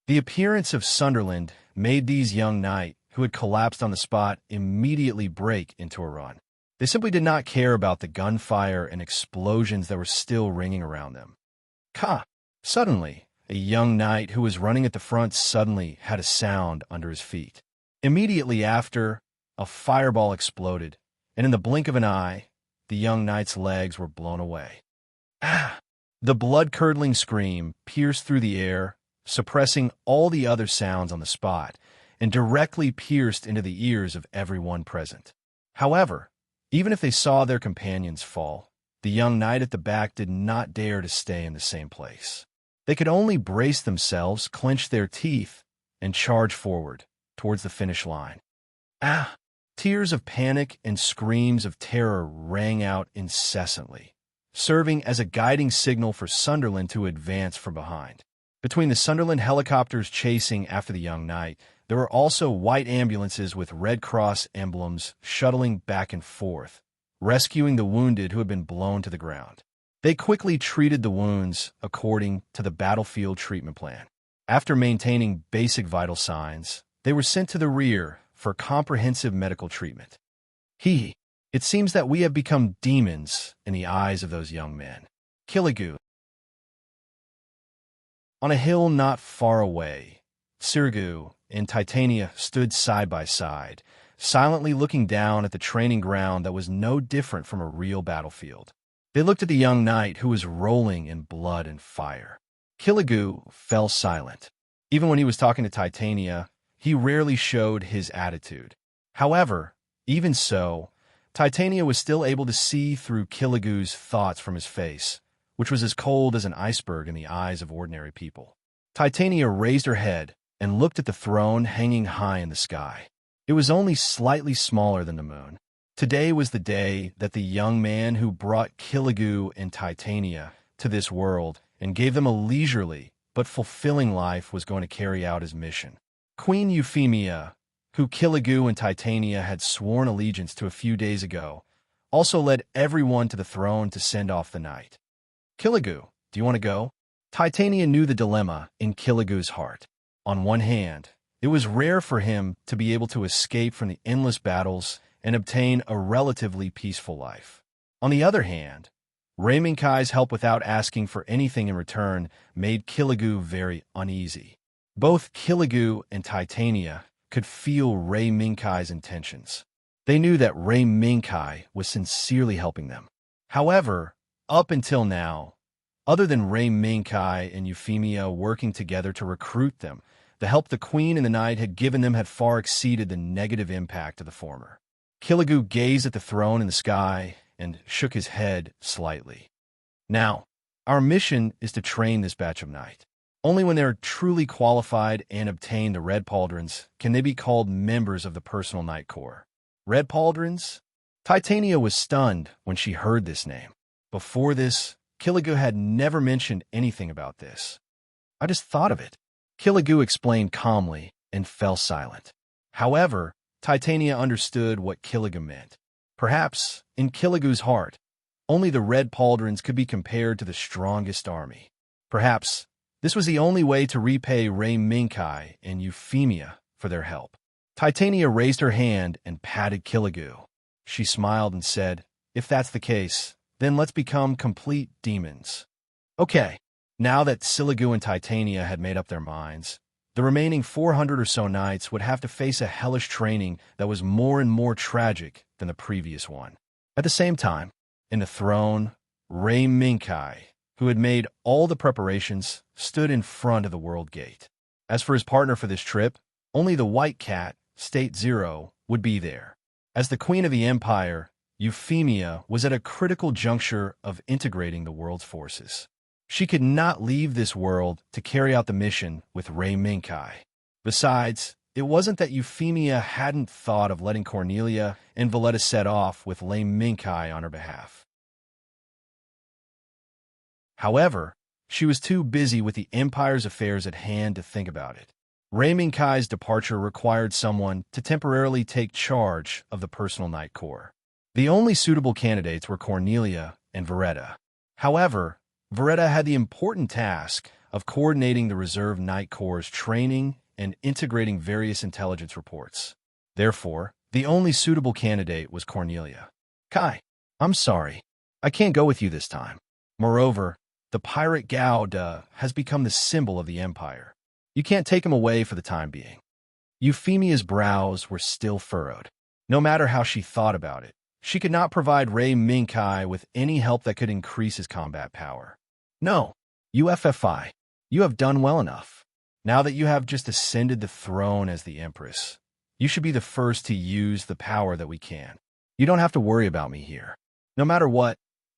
The appearance of Sunderland made these young knight, who had collapsed on the spot, immediately break into a run. They simply did not care about the gunfire and explosions that were still ringing around them. Suddenly, a young knight who was running at the front suddenly had a sound under his feet. Immediately after, a fireball exploded, and in the blink of an eye, the young knight's legs were blown away. The blood-curdling scream pierced through the air, suppressing all the other sounds on the spot, and directly pierced into the ears of everyone present. However, even if they saw their companions fall, the young knight at the back did not dare to stay in the same place. They could only brace themselves, clench their teeth, and charge forward towards the finish line. Tears of panic and screams of terror rang out incessantly, serving as a guiding signal for Sunderland to advance from behind. Between the Sunderland helicopters chasing after the young knight, there were also white ambulances with Red Cross emblems shuttling back and forth, rescuing the wounded who had been blown to the ground. They quickly treated the wounds according to the battlefield treatment plan. After maintaining basic vital signs, they were sent to the rear for comprehensive medical treatment. It seems that we have become demons in the eyes of those young men. Killigu. On a hill not far away, Sirgu and Titania stood side by side, silently looking down at the training ground that was no different from a real battlefield. They looked at the young knight who was rolling in blood and fire. Killigu fell silent. Even when he was talking to Titania, he rarely showed his attitude. However, even so, Titania was still able to see through Killigu's thoughts from his face, which was as cold as an iceberg in the eyes of ordinary people. Titania raised her head and looked at the throne hanging high in the sky. It was only slightly smaller than the moon. Today was the day that the young man who brought Killigu and Titania to this world and gave them a leisurely but fulfilling life was going to carry out his mission. Queen Euphemia, who Killigu and Titania had sworn allegiance to a few days ago, also led everyone to the throne to send off the knight. Killigu, do you want to go? Titania knew the dilemma in Killigu's heart. On one hand, it was rare for him to be able to escape from the endless battles and obtain a relatively peaceful life. On the other hand, Rei Minkai's help without asking for anything in return made Killigu very uneasy. Both Killigu and Titania could feel Rei Minkai's intentions. They knew that Rei Minkai was sincerely helping them. However, up until now, other than Rei Minkai and Euphemia working together to recruit them, the help the Queen and the Knight had given them had far exceeded the negative impact of the former. Killigoo gazed at the throne in the sky and shook his head slightly. Now, our mission is to train this batch of knight. Only when they are truly qualified and obtain the Red Pauldrons can they be called members of the personal Knight Corps. Red Pauldrons? Titania was stunned when she heard this name. Before this, Killigoo had never mentioned anything about this. I just thought of it. Killigoo explained calmly and fell silent. However, Titania understood what Killigoo meant. Perhaps, in Killigoo's heart, only the Red Pauldrons could be compared to the strongest army. Perhaps, this was the only way to repay Ray Minkai and Euphemia for their help. Titania raised her hand and patted Killigoo. She smiled and said, "If that's the case, then let's become complete demons." Okay, now that Killigoo and Titania had made up their minds, the remaining 400 or so knights would have to face a hellish training that was more and more tragic than the previous one. At the same time, in the throne, Ray Minkai, who had made all the preparations, stood in front of the world gate. As for his partner for this trip, only the white cat, State Zero, would be there. As the queen of the empire, Euphemia was at a critical juncture of integrating the world's forces. She could not leave this world to carry out the mission with Ray Minkai. Besides, it wasn't that Euphemia hadn't thought of letting Cornelia and Valletta set off with Ray Minkai on her behalf. However, she was too busy with the Empire's affairs at hand to think about it. Ray Minkai's departure required someone to temporarily take charge of the personal Knight Corps. The only suitable candidates were Cornelia and Valletta. However, Valletta had the important task of coordinating the Reserve Knight Corps' training and integrating various intelligence reports. Therefore, the only suitable candidate was Cornelia. "Kai, I'm sorry. I can't go with you this time. Moreover, the pirate Gauda has become the symbol of the Empire. You can't take him away for the time being." Euphemia's brows were still furrowed. No matter how she thought about it, she could not provide Ray Minkai with any help that could increase his combat power. "No, UFFI, you have done well enough. Now that you have just ascended the throne as the Empress, you should be the first to use the power that we can. You don't have to worry about me here. No matter what,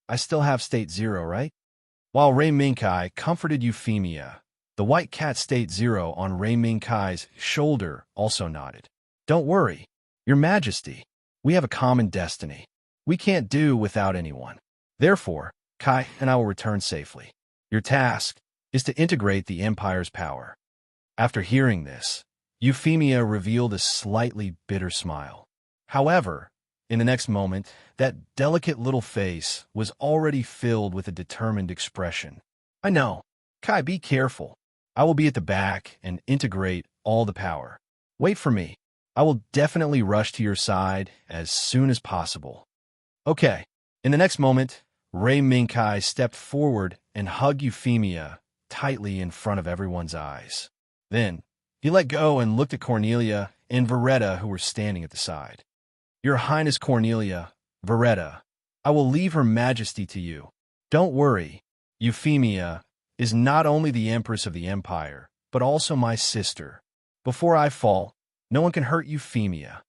I still have State Zero, right?" While Ray Minkai comforted Euphemia, the white cat State Zero on Ray Minkai's shoulder also nodded. "Don't worry, Your Majesty. We have a common destiny. We can't do without anyone. Therefore, Kai and I will return safely. Your task is to integrate the Empire's power." After hearing this, Euphemia revealed a slightly bitter smile. However, in the next moment, that delicate little face was already filled with a determined expression. "I know. Kai, be careful. I will be at the back and integrate all the power. Wait for me. I will definitely rush to your side as soon as possible." Okay. In the next moment, Ray Minkai stepped forward and hugged Euphemia tightly in front of everyone's eyes. Then, he let go and looked at Cornelia and Valletta, who were standing at the side. "Your Highness Cornelia, Valletta, I will leave Her Majesty to you. Don't worry, Euphemia is not only the Empress of the Empire, but also my sister. Before I fall, no one can hurt Euphemia."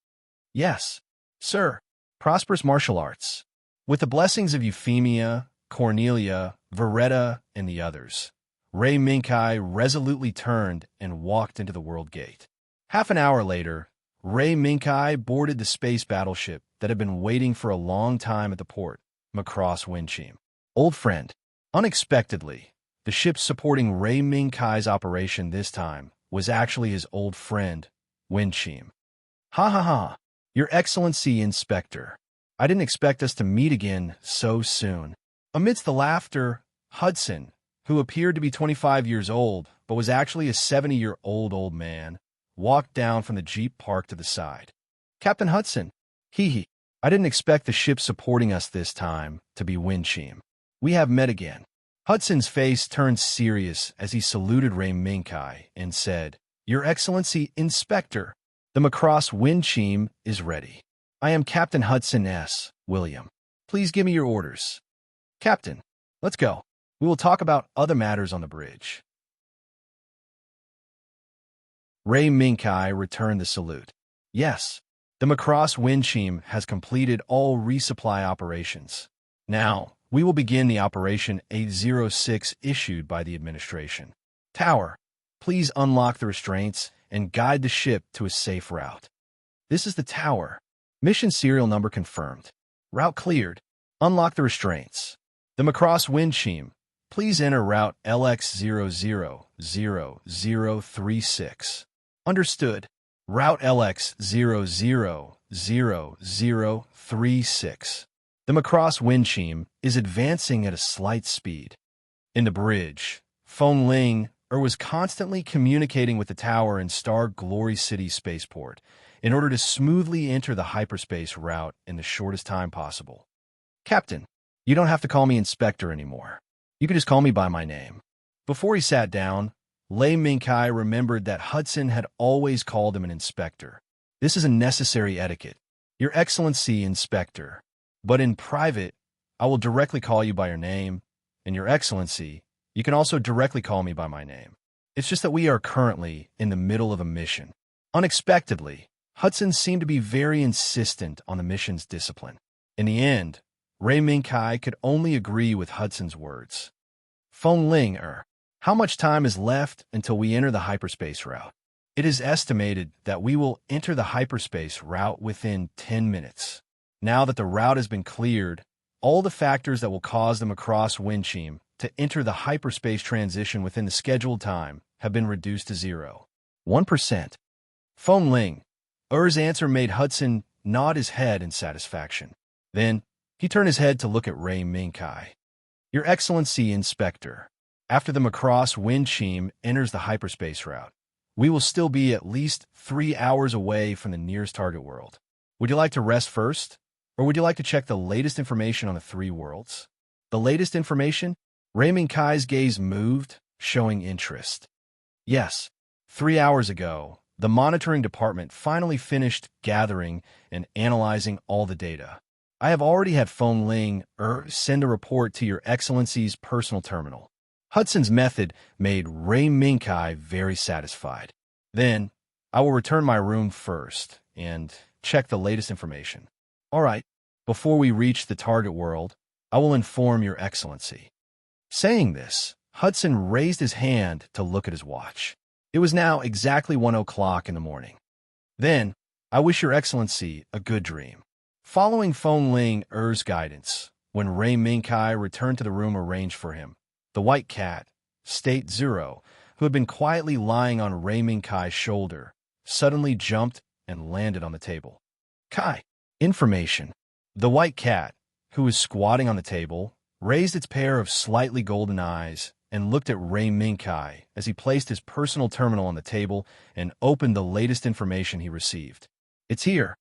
"Yes, sir. Prosperous martial arts." With the blessings of Euphemia, Cornelia, Valletta, and the others, Ray Minkai resolutely turned and walked into the world gate. Half an hour later, Ray Minkai boarded the space battleship that had been waiting for a long time at the port, Macross Windchime. Old friend. Unexpectedly, the ship supporting Ray Minkai's operation this time was actually his old friend, Windchime. "Ha ha ha, Your Excellency, Inspector. I didn't expect us to meet again so soon." Amidst the laughter, Hudson, who appeared to be 25 years old but was actually a 70-year-old old man, walked down from the jeep parked to the side. "Captain Hudson, hee. I didn't expect the ship supporting us this time to be Windchime. We have met again." Hudson's face turned serious as he saluted Ray Minkai and said, "Your Excellency, Inspector, the Macross Windchime is ready. I am Captain Hudson S. William. Please give me your orders." "Captain, let's go. We will talk about other matters on the bridge." Ray Minkai returned the salute. "Yes, The Macross wind chime has completed all resupply operations. Now, we will begin the Operation 806 issued by the administration. Tower, please unlock the restraints and guide the ship to a safe route. This is the Tower. Mission serial number confirmed. Route cleared. Unlock the restraints. The Macross wind chime, please enter route LX000036. Understood. Route LX000036. The Macross wind chime is advancing at a slight speed. In the bridge, Feng Ling was constantly communicating with the tower in Star Glory City spaceport in order to smoothly enter the hyperspace route in the shortest time possible. Captain, you don't have to call me Inspector anymore. You can just call me by my name. Before he sat down, Lei Mingkai remembered that Hudson had always called him an inspector. This is a necessary etiquette. Your Excellency, Inspector. But in private, I will directly call you by your name, and Your Excellency, you can also directly call me by my name. It's just that we are currently in the middle of a mission. Unexpectedly, Hudson seemed to be very insistent on the mission's discipline. In the end, Ray Mingkai could only agree with Hudson's words. Feng Ling, how much time is left until we enter the hyperspace route? It is estimated that we will enter the hyperspace route within 10 minutes. Now that the route has been cleared, all the factors that will cause the Macross wind chime to enter the hyperspace transition within the scheduled time have been reduced to 0. 1%. Feng Ling, answer made Hudson nod his head in satisfaction. Then, he turned his head to look at Ray Mingkai. Your Excellency, Inspector, after the Macross wind chime enters the hyperspace route, we will still be at least 3 hours away from the nearest target world. Would you like to rest first, or would you like to check the latest information on the 3 worlds? The latest information? Ray Mingkai's gaze moved, showing interest. Yes, 3 hours ago, the monitoring department finally finished gathering and analyzing all the data. I have already had Feng Ling send a report to Your Excellency's personal terminal. Hudson's method made Ray Mingkai very satisfied. Then, I will return my room first and check the latest information. All right, before we reach the target world, I will inform Your Excellency. Saying this, Hudson raised his hand to look at his watch. It was now exactly 1 o'clock in the morning. Then, I wish Your Excellency a good dream. Following Feng Ling's guidance, when Ray Mingkai returned to the room arranged for him, the white cat, State Zero, who had been quietly lying on Ray Mingkai's shoulder, suddenly jumped and landed on the table. Kai. Information. The white cat, who was squatting on the table, raised its pair of slightly golden eyes and looked at Ray Mingkai as he placed his personal terminal on the table and opened the latest information he received. It's here.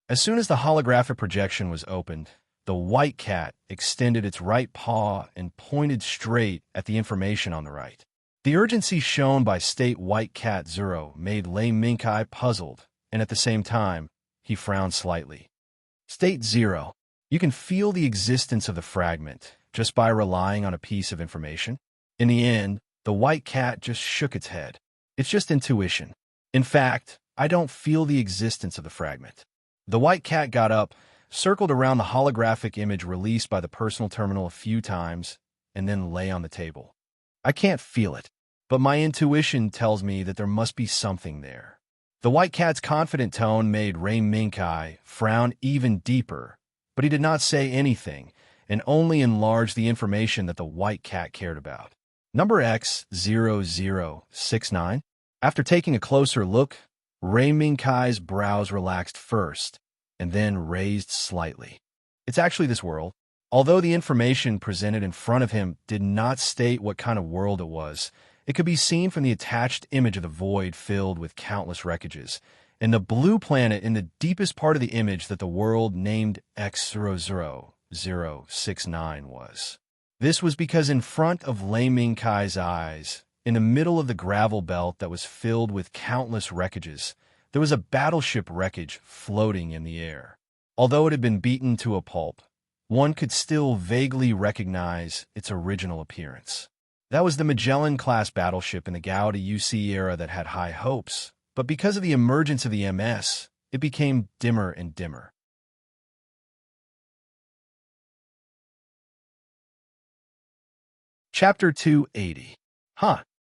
As soon as the holographic projection was opened, the white cat extended its right paw and pointed straight at the information on the right. The urgency shown by State White Cat Zero made Lei Mingkai puzzled, and at the same time, he frowned slightly. State Zero, you can feel the existence of the fragment just by relying on a piece of information. In the end, the white cat just shook its head. It's just intuition. In fact, I don't feel the existence of the fragment. The white cat got up, circled around the holographic image released by the personal terminal a few times, and then lay on the table. I can't feel it, but my intuition tells me that there must be something there. The white cat's confident tone made Ray Mingkai frown even deeper, but he did not say anything and only enlarged the information that the white cat cared about. Number X0069. After taking a closer look, Ray Mingkai's brows relaxed first, and then raised slightly. It's actually this world. Although the information presented in front of him did not state what kind of world it was, it could be seen from the attached image of the void filled with countless wreckages, and the blue planet in the deepest part of the image that the world named X000069 was. This was because in front of Lei Mingkai's eyes, in the middle of the gravel belt that was filled with countless wreckages, there was a battleship wreckage floating in the air. Although it had been beaten to a pulp, one could still vaguely recognize its original appearance. That was the Magellan-class battleship in the Gaudi UC era that had high hopes, but because of the emergence of the MS, it became dimmer and dimmer. Chapter 280.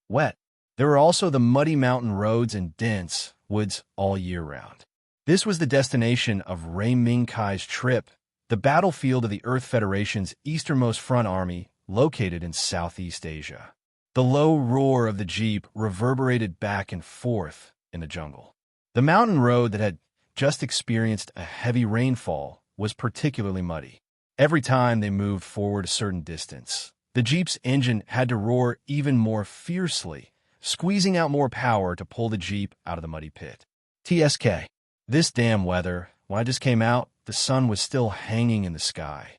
Wet. There were also the muddy mountain roads and dense woods all year round. This was the destination of Ray Ming Kai's trip, the battlefield of the Earth Federation's easternmost front army located in Southeast Asia. The low roar of the jeep reverberated back and forth in the jungle. The mountain road that had just experienced a heavy rainfall was particularly muddy. Every time they moved forward a certain distance, the jeep's engine had to roar even more fiercely, squeezing out more power to pull the jeep out of the muddy pit. TSK. This damn weather. When I just came out, the sun was still hanging in the sky.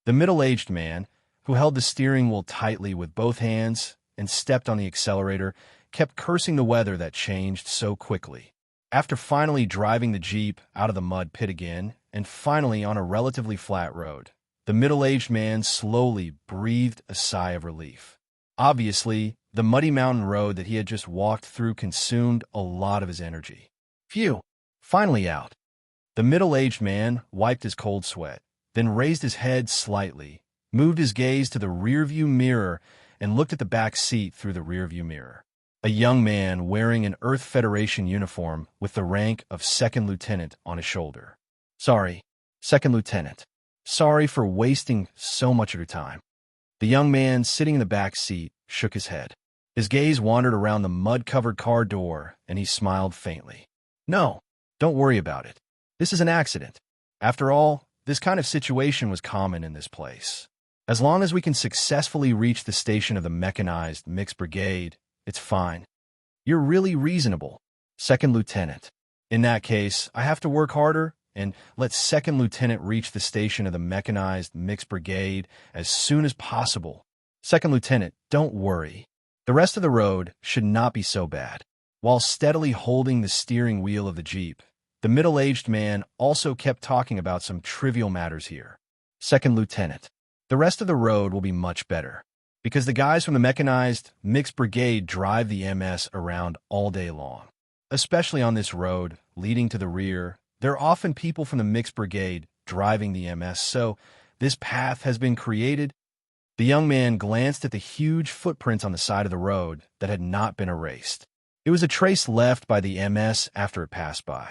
The middle-aged man, who held the steering wheel tightly with both hands and stepped on the accelerator, kept cursing the weather that changed so quickly. After finally driving the jeep out of the mud pit again, and finally on a relatively flat road, the middle-aged man slowly breathed a sigh of relief. Obviously, the muddy mountain road that he had just walked through consumed a lot of his energy. Phew! Finally out. The middle-aged man wiped his cold sweat, then raised his head slightly, moved his gaze to the rearview mirror, and looked at the back seat through the rearview mirror. A young man wearing an Earth Federation uniform with the rank of second lieutenant on his shoulder. Sorry, second lieutenant. Sorry for wasting so much of your time. The young man sitting in the back seat shook his head. His gaze wandered around the mud-covered car door, and he smiled faintly. No, don't worry about it. This is an accident. After all, this kind of situation was common in this place. As long as we can successfully reach the station of the mechanized mixed brigade, it's fine. You're really reasonable, second lieutenant. In that case, I have to work harder and let second lieutenant reach the station of the mechanized mixed brigade as soon as possible. Second lieutenant, don't worry. The rest of the road should not be so bad. While steadily holding the steering wheel of the jeep, the middle-aged man also kept talking about some trivial matters here. Second lieutenant, the rest of the road will be much better, because the guys from the mechanized mixed brigade drive the MS around all day long. Especially on this road leading to the rear, there are often people from the mixed brigade driving the MS, so this path has been created. The young man glanced at the huge footprints on the side of the road that had not been erased. It was a trace left by the MS after it passed by.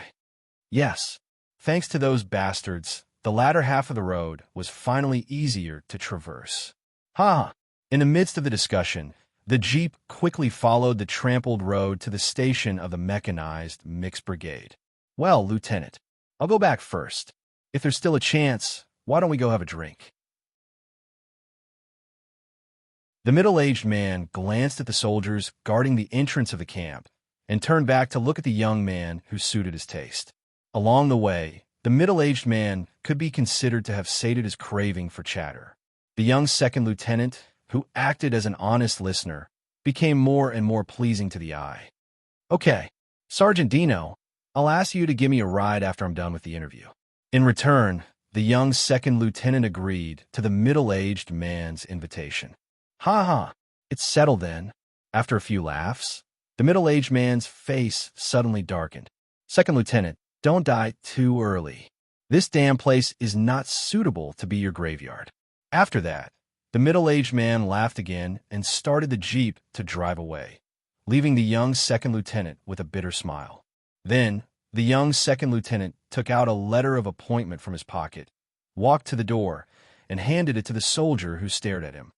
Yes, thanks to those bastards, the latter half of the road was finally easier to traverse. In the midst of the discussion, the jeep quickly followed the trampled road to the station of the mechanized mixed brigade. Well, Lieutenant, I'll go back first. If there's still a chance, why don't we go have a drink? The middle-aged man glanced at the soldiers guarding the entrance of the camp and turned back to look at the young man who suited his taste. Along the way, the middle-aged man could be considered to have sated his craving for chatter. The young second lieutenant, who acted as an honest listener, became more and more pleasing to the eye. Okay, Sergeant Dino, I'll ask you to give me a ride after I'm done with the interview. In return, the young second lieutenant agreed to the middle-aged man's invitation. It's settled then. After a few laughs, the middle-aged man's face suddenly darkened. Second lieutenant, don't die too early. This damn place is not suitable to be your graveyard. After that, the middle-aged man laughed again and started the jeep to drive away, leaving the young second lieutenant with a bitter smile. Then, the young second lieutenant took out a letter of appointment from his pocket, walked to the door, and handed it to the soldier who stared at him.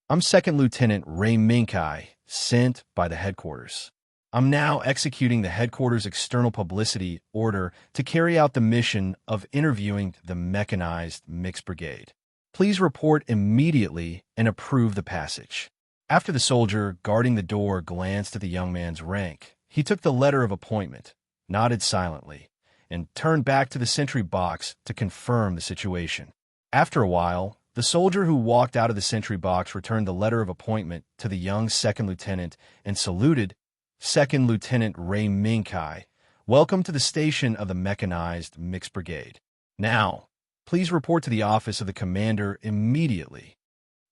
I'm Second Lieutenant Ray Minkai, sent by the headquarters. I'm now executing the headquarters external publicity order to carry out the mission of interviewing the mechanized mixed brigade. Please report immediately and approve the passage. After the soldier guarding the door glanced at the young man's rank, he took the letter of appointment, nodded silently, and turned back to the sentry box to confirm the situation. After a while, the soldier who walked out of the sentry box returned the letter of appointment to the young second lieutenant and saluted. Second Lieutenant Ray Minkai, welcome to the station of the mechanized mixed brigade. Now, please report to the office of the commander immediately.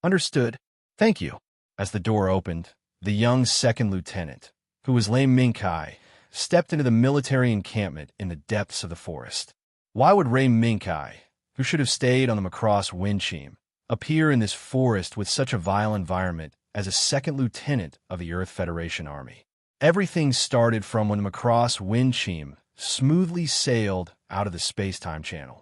Understood. Thank you. As the door opened, the young second lieutenant, who was Ray Minkai, stepped into the military encampment in the depths of the forest. Why would Ray Minkai, who should have stayed on the Macross Windchime, appear in this forest with such a vile environment as a second lieutenant of the Earth Federation Army? Everything started from when the Macross Windchime smoothly sailed out of the space-time channel.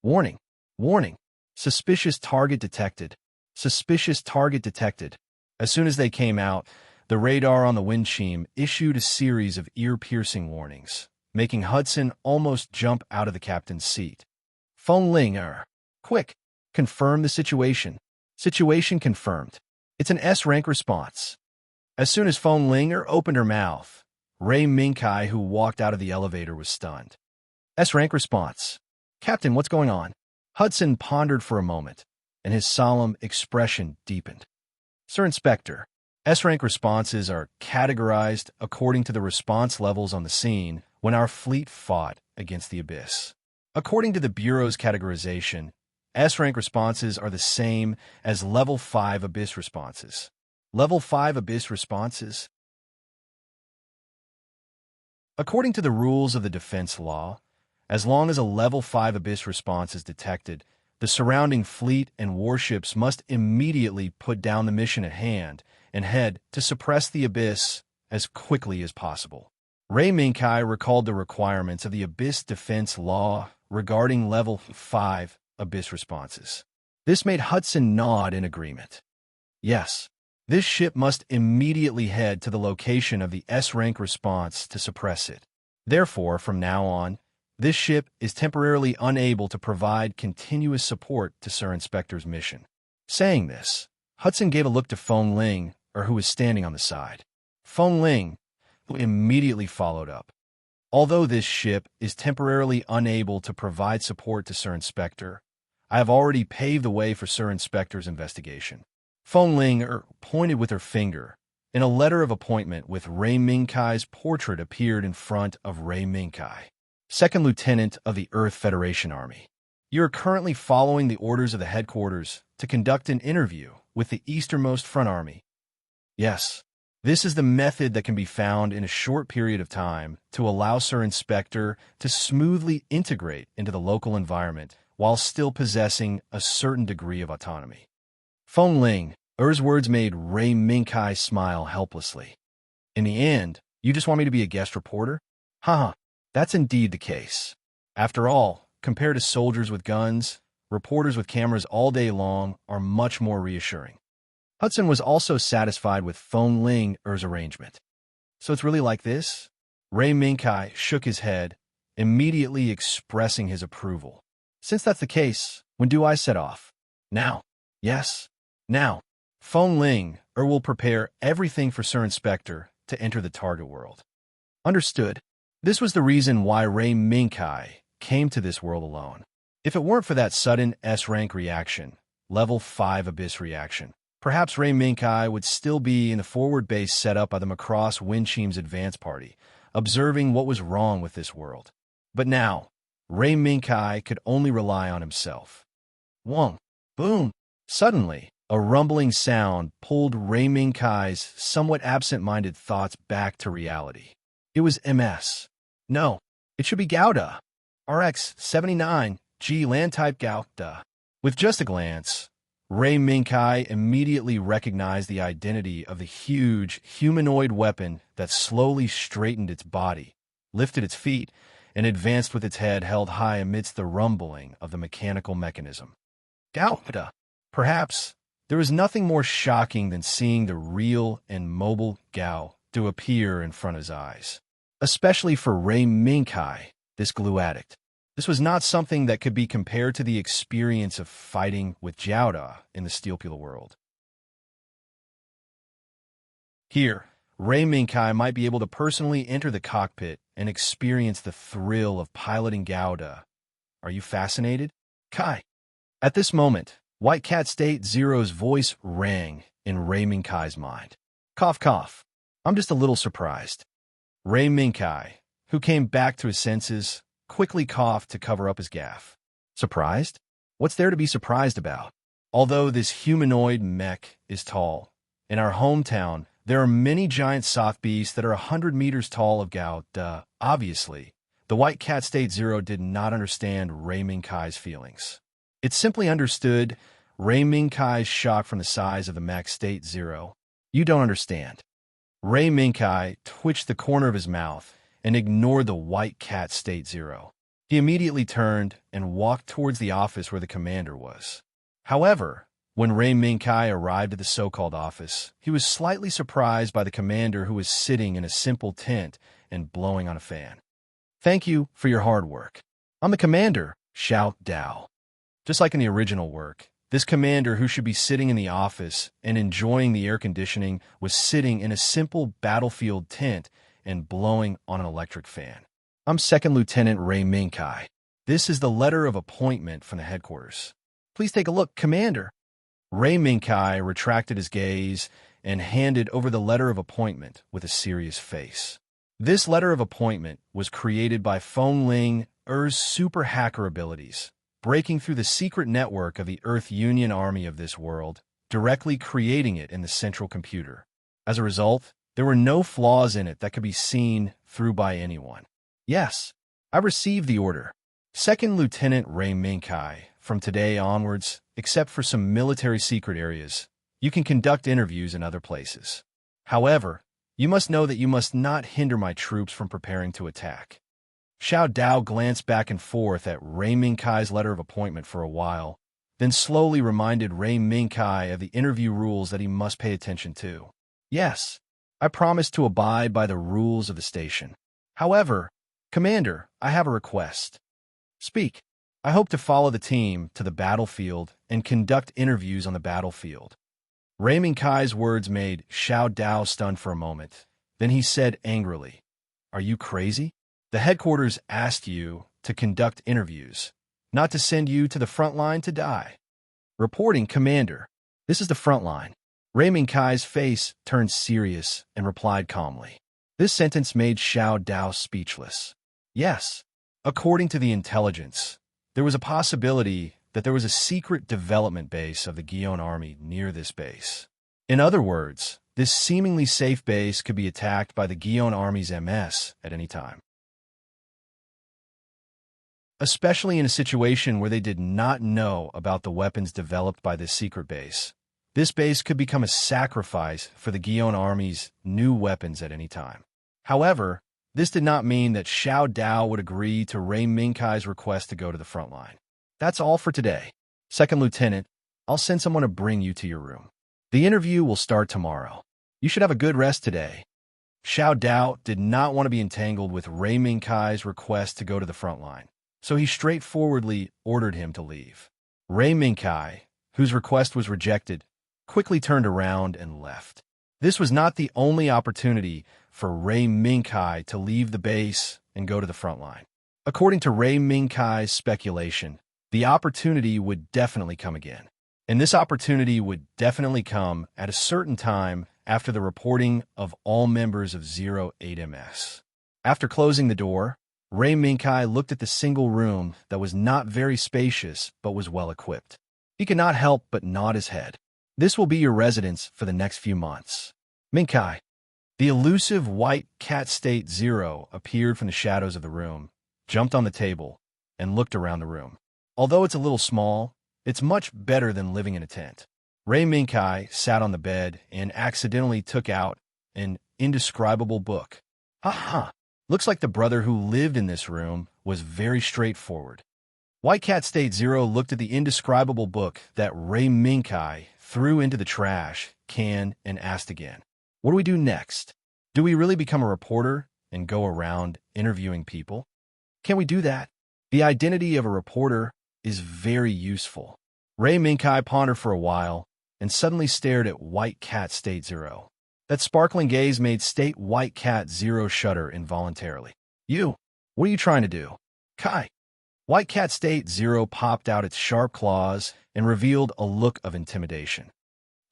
Warning! Warning! Suspicious target detected. Suspicious target detected. As soon as they came out, the radar on the Windchime issued a series of ear-piercing warnings, making Hudson almost jump out of the captain's seat. Phone Ling, quick! Confirm the situation. Situation confirmed. It's an S-rank response. As soon as Phone Linger opened her mouth, Ray Minkai, who walked out of the elevator, was stunned. S-rank response. Captain, what's going on? Hudson pondered for a moment, and his solemn expression deepened. Sir Inspector, S-rank responses are categorized according to the response levels on the scene when our fleet fought against the Abyss. According to the Bureau's categorization, S-rank responses are the same as Level 5 Abyss responses. Level 5 Abyss responses. According to the rules of the defense law, as long as a Level 5 Abyss response is detected, the surrounding fleet and warships must immediately put down the mission at hand and head to suppress the Abyss as quickly as possible. Ray Minkai recalled the requirements of the Abyss defense law regarding Level 5 Abyss responses. This made Hudson nod in agreement. Yes, this ship must immediately head to the location of the S-rank response to suppress it. Therefore, from now on, this ship is temporarily unable to provide continuous support to Sir Inspector's mission. Saying this, Hudson gave a look to Phone Ling, who was standing on the side. Phone Ling, who immediately followed up. Although this ship is temporarily unable to provide support to Sir Inspector, I have already paved the way for Sir Inspector's investigation. Phone Ling pointed with her finger, and a letter of appointment with Ray Minkai's portrait appeared in front of Ray Minkai, Second Lieutenant of the Earth Federation Army. You are currently following the orders of the headquarters to conduct an interview with the Easternmost Front Army. Yes, this is the method that can be found in a short period of time to allow Sir Inspector to smoothly integrate into the local environment while still possessing a certain degree of autonomy. Phone Ling, words made Ray Minkai smile helplessly. In the end, you just want me to be a guest reporter? Haha, that's indeed the case. After all, compared to soldiers with guns, reporters with cameras all day long are much more reassuring. Hudson was also satisfied with Phone Ling's arrangement. So it's really like this? Ray Minkai shook his head, immediately expressing his approval. Since that's the case, when do I set off? Now. Yes. Now. Phone Ling will prepare everything for Sir Inspector to enter the target world. Understood. This was the reason why Ray Minkai came to this world alone. If it weren't for that sudden S-rank reaction, Level 5 Abyss reaction, perhaps Ray Minkai would still be in the forward base set up by the Macross Windchime's advance party, observing what was wrong with this world. But now, Ray Minkai could only rely on himself. Wong! Boom! Suddenly, a rumbling sound pulled Ray Minkai's somewhat absent-minded thoughts back to reality. It was MS. No, it should be Gouda. RX-79, G land-type Gouda. With just a glance, Ray Minkai immediately recognized the identity of the huge humanoid weapon that slowly straightened its body, lifted its feet, and advanced with its head held high amidst the rumbling of the mechanical mechanism. Gouda! Perhaps there was nothing more shocking than seeing the real and mobile Gao to appear in front of his eyes. Especially for Ray Minkai, this glue addict. This was not something that could be compared to the experience of fighting with Jouda in the Steelpeel world. Here, Ray Minkai might be able to personally enter the cockpit and experience the thrill of piloting Gouda. Are you fascinated? Kai. At this moment, White Cat State Zero's voice rang in Ray Minkai's mind. Cough, cough. I'm just a little surprised. Ray Minkai, who came back to his senses, quickly coughed to cover up his gaffe. Surprised? What's there to be surprised about? Although this humanoid mech is tall, in our hometown, There are many giant soft beasts that are 100 meters tall of gout. Obviously, the white cat state zero did not understand Rei Minkai's feelings. It simply understood Rei Minkai's shock from the size of the max state zero. You don't understand. Rei Minkai twitched the corner of his mouth and ignored the white cat state zero. He immediately turned and walked towards the office where the commander was. However, when Rei Minkai arrived at the so-called office, he was slightly surprised by the commander who was sitting in a simple tent and blowing on a fan. "Thank you for your hard work. I'm the commander," shouted Dao. Just like in the original work, this commander who should be sitting in the office and enjoying the air conditioning was sitting in a simple battlefield tent and blowing on an electric fan. "I'm Second Lieutenant Rei Minkai. This is the letter of appointment from the headquarters." "Please take a look, Commander." Rei Minkai retracted his gaze and handed over the letter of appointment with a serious face. This letter of appointment was created by Feng Ling Er's super hacker abilities, breaking through the secret network of the Earth Union Army of this world, directly creating it in the central computer. As a result, there were no flaws in it that could be seen through by anyone. "Yes, I received the order. Second Lieutenant Rei Minkai, from today onwards, except for some military secret areas, you can conduct interviews in other places. However, you must know that you must not hinder my troops from preparing to attack." Xiao Dao glanced back and forth at Rei Minkai's letter of appointment for a while, then slowly reminded Rei Minkai of the interview rules that he must pay attention to. "Yes, I promise to abide by the rules of the station. However, Commander, I have a request." "Speak." "I hope to follow the team to the battlefield and conduct interviews on the battlefield." Rei Minkai's words made Xiao Dao stunned for a moment. Then he said angrily, "Are you crazy? The headquarters asked you to conduct interviews, not to send you to the front line to die." "Reporting, Commander. This is the front line." Rei Minkai's face turned serious and replied calmly. This sentence made Xiao Dao speechless. Yes, according to the intelligence, there was a possibility that there was a secret development base of the Gion army near this base. In other words, this seemingly safe base could be attacked by the Gion army's MS at any time. Especially in a situation where they did not know about the weapons developed by this secret base. This base could become a sacrifice for the Gion army's new weapons at any time. However, this did not mean that Xiao Dao would agree to Rei Minkai's request to go to the front line. "That's all for today. Second Lieutenant, I'll send someone to bring you to your room. The interview will start tomorrow. You should have a good rest today." Xiao Dao did not want to be entangled with Rei Minkai's request to go to the front line, so he straightforwardly ordered him to leave. Rei Minkai, whose request was rejected, quickly turned around and left. This was not the only opportunity for Rei Minkai to leave the base and go to the front line. According to Rei Minkai's speculation, the opportunity would definitely come again. And this opportunity would definitely come at a certain time after the reporting of all members of 08MS. After closing the door, Rei Minkai looked at the single room that was not very spacious but was well equipped. He could not help but nod his head. "This will be your residence for the next few months." Minkai. The elusive white cat state zero appeared from the shadows of the room, jumped on the table, and looked around the room. Although it's a little small, it's much better than living in a tent. Rei Minkai sat on the bed and accidentally took out an indescribable book. "Ha! Looks like the brother who lived in this room was very straightforward." White Cat State Zero looked at the indescribable book that Rei Minkai threw into the trash can and asked again, "What do we do next? Do we really become a reporter and go around interviewing people? Can we do that? The identity of a reporter is very useful." Rei Minkai pondered for a while and suddenly stared at White Cat State Zero. That sparkling gaze made State White Cat Zero shudder involuntarily. "You, what are you trying to do?" "Kai." White Cat State Zero popped out its sharp claws and revealed a look of intimidation.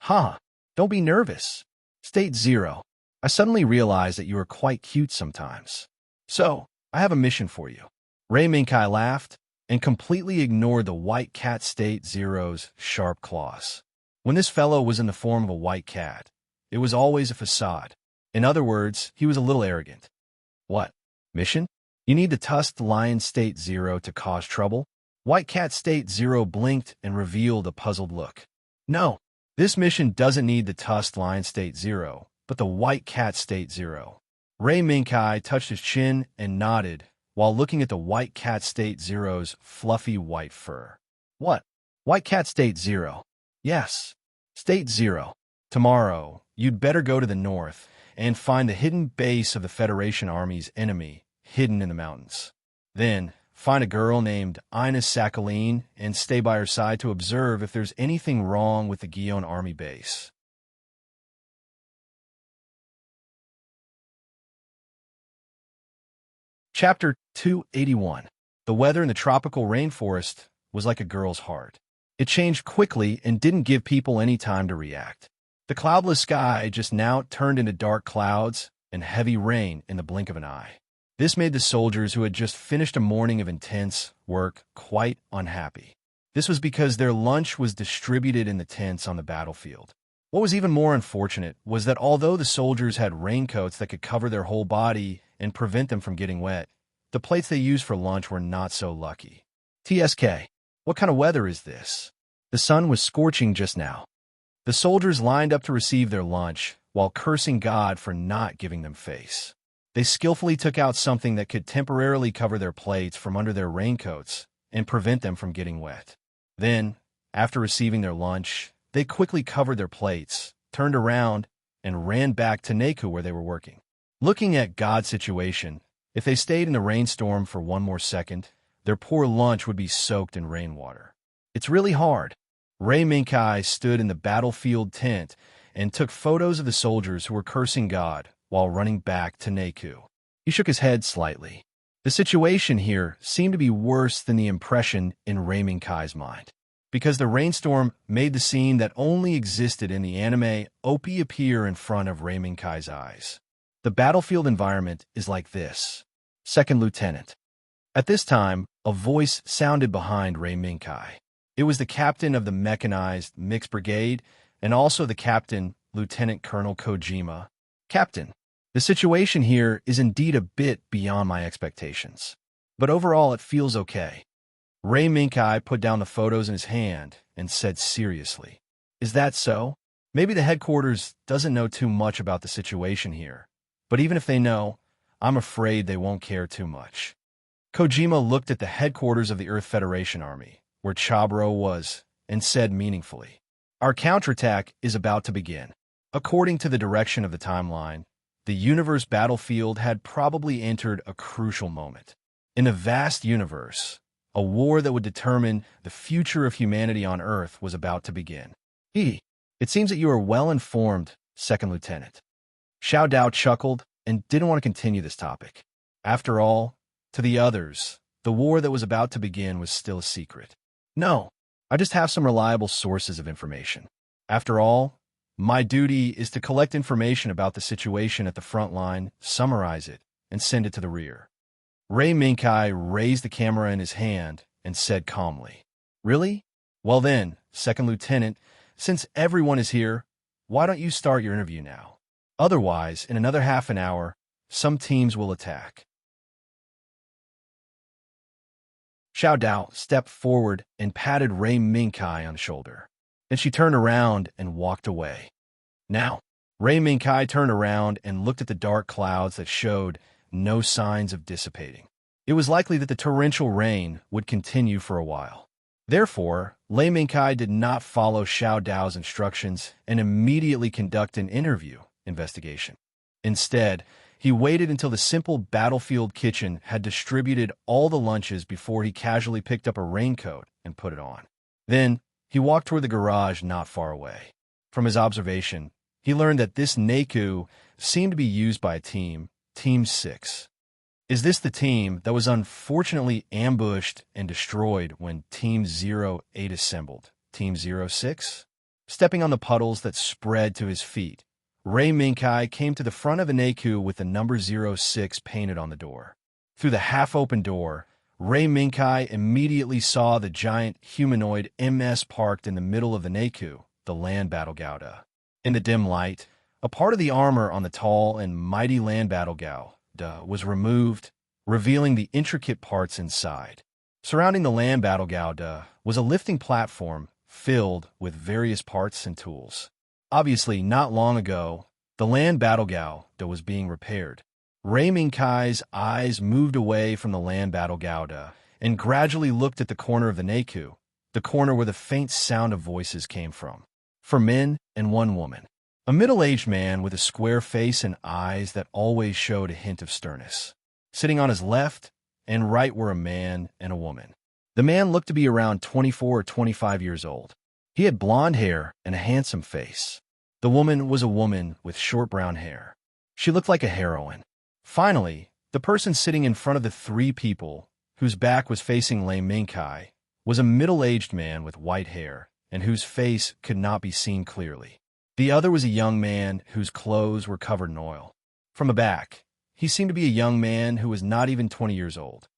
"Ha! Don't be nervous. State Zero, I suddenly realized that you are quite cute sometimes. So, I have a mission for you." Rei Minkai laughed and completely ignored the White Cat State Zero's sharp claws. When this fellow was in the form of a white cat, it was always a facade. In other words, he was a little arrogant. What? Mission? You need to tusk Lion State Zero to cause trouble? White Cat State Zero blinked and revealed a puzzled look. No, this mission doesn't need the tusked Lion State Zero, but the White Cat State Zero. Ray Minkai touched his chin and nodded while looking at the White Cat State Zero's fluffy white fur. What? White Cat State Zero? Yes. State Zero. Tomorrow, you'd better go to the north and find the hidden base of the Federation Army's enemy hidden in the mountains. Then, find a girl named Ines Sakhaline and stay by her side to observe if there's anything wrong with the Guion Army base. Chapter 281. The weather in the tropical rainforest was like a girl's heart. It changed quickly and didn't give people any time to react. The cloudless sky just now turned into dark clouds and heavy rain in the blink of an eye. This made the soldiers who had just finished a morning of intense work quite unhappy. This was because their lunch was distributed in the tents on the battlefield. What was even more unfortunate was that although the soldiers had raincoats that could cover their whole body and prevent them from getting wet, the plates they used for lunch were not so lucky. TSK, what kind of weather is this? The sun was scorching just now. The soldiers lined up to receive their lunch while cursing God for not giving them face. They skillfully took out something that could temporarily cover their plates from under their raincoats and prevent them from getting wet. Then, after receiving their lunch, they quickly covered their plates, turned around, and ran back to Neku where they were working. Looking at God's situation, if they stayed in the rainstorm for one more second, their poor lunch would be soaked in rainwater. It's really hard. Ray Minkai stood in the battlefield tent and took photos of the soldiers who were cursing God while running back to Neku. He shook his head slightly. The situation here seemed to be worse than the impression in Ray Minkai's mind, because the rainstorm made the scene that only existed in the anime OP appear in front of Ray Minkai's eyes. The battlefield environment is like this. Second Lieutenant. At this time, a voice sounded behind Ray Minkai. It was the captain of the mechanized mixed brigade and also the captain, Lieutenant Colonel Kojima. Captain, the situation here is indeed a bit beyond my expectations, but overall it feels okay. Ray Minkai put down the photos in his hand and said seriously, Is that so? Maybe the headquarters doesn't know too much about the situation here, but even if they know, I'm afraid they won't care too much. Kojima looked at the headquarters of the Earth Federation Army, where Chabro was, and said meaningfully, Our counterattack is about to begin. According to the direction of the timeline, the universe battlefield had probably entered a crucial moment. In a vast universe, a war that would determine the future of humanity on Earth was about to begin. It seems that you are well informed, Second Lieutenant. Xiao Dao chuckled and didn't want to continue this topic. After all, to the others, the war that was about to begin was still a secret. No, I just have some reliable sources of information. After all, my duty is to collect information about the situation at the front line, summarize it, and send it to the rear. Ray Minkai raised the camera in his hand and said calmly, Really? Well then, Second Lieutenant, since everyone is here, why don't you start your interview now? Otherwise, in another half an hour, some teams will attack. Xiao Dao stepped forward and patted Ray Minkai on the shoulder. Then she turned around and walked away. Now, Ray Minkai turned around and looked at the dark clouds that showed no signs of dissipating. It was likely that the torrential rain would continue for a while. Therefore, Ray Minkai did not follow Xiao Dao's instructions and immediately conduct an investigation. Instead, he waited until the simple battlefield kitchen had distributed all the lunches before he casually picked up a raincoat and put it on. Then, he walked toward the garage not far away. From his observation, he learned that this Neku seemed to be used by a team, Team 6. Is this the team that was unfortunately ambushed and destroyed when Team 08 assembled, Team 06? Stepping on the puddles that spread to his feet, Ray Minkai came to the front of a Neku with the number 06 painted on the door. Through the half-open door, Ray Minkai immediately saw the giant humanoid MS parked in the middle of the Neku, the land battle Gouda. In the dim light, A part of the armor on the tall and mighty land battle was removed, revealing the intricate parts inside. Surrounding the land battle was a lifting platform filled with various parts and tools. Obviously, not long ago, the land battle was being repaired. Ray Minkai's eyes moved away from the land battle and gradually looked at the corner of the Naku, the corner where the faint sound of voices came from. 4 men and 1 woman. A middle-aged man with a square face and eyes that always showed a hint of sternness. Sitting on his left and right were a man and a woman. The man looked to be around 24 or 25 years old. He had blonde hair and a handsome face. The woman was a woman with short brown hair. She looked like a heroine. Finally, the person sitting in front of the 3 people, whose back was facing Lei Minkai, was a middle-aged man with white hair and whose face could not be seen clearly. The other was a young man whose clothes were covered in oil. From the back, he seemed to be a young man who was not even 20 years old.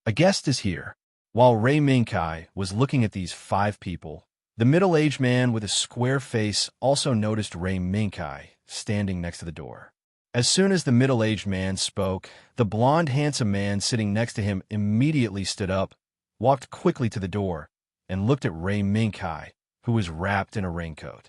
A guest is here. While Ray Minkai was looking at these 5 people, the middle-aged man with a square face also noticed Ray Minkai standing next to the door. As soon as the middle-aged man spoke, the blonde, handsome man sitting next to him immediately stood up, walked quickly to the door, and looked at Ray Minkai, who was wrapped in a raincoat.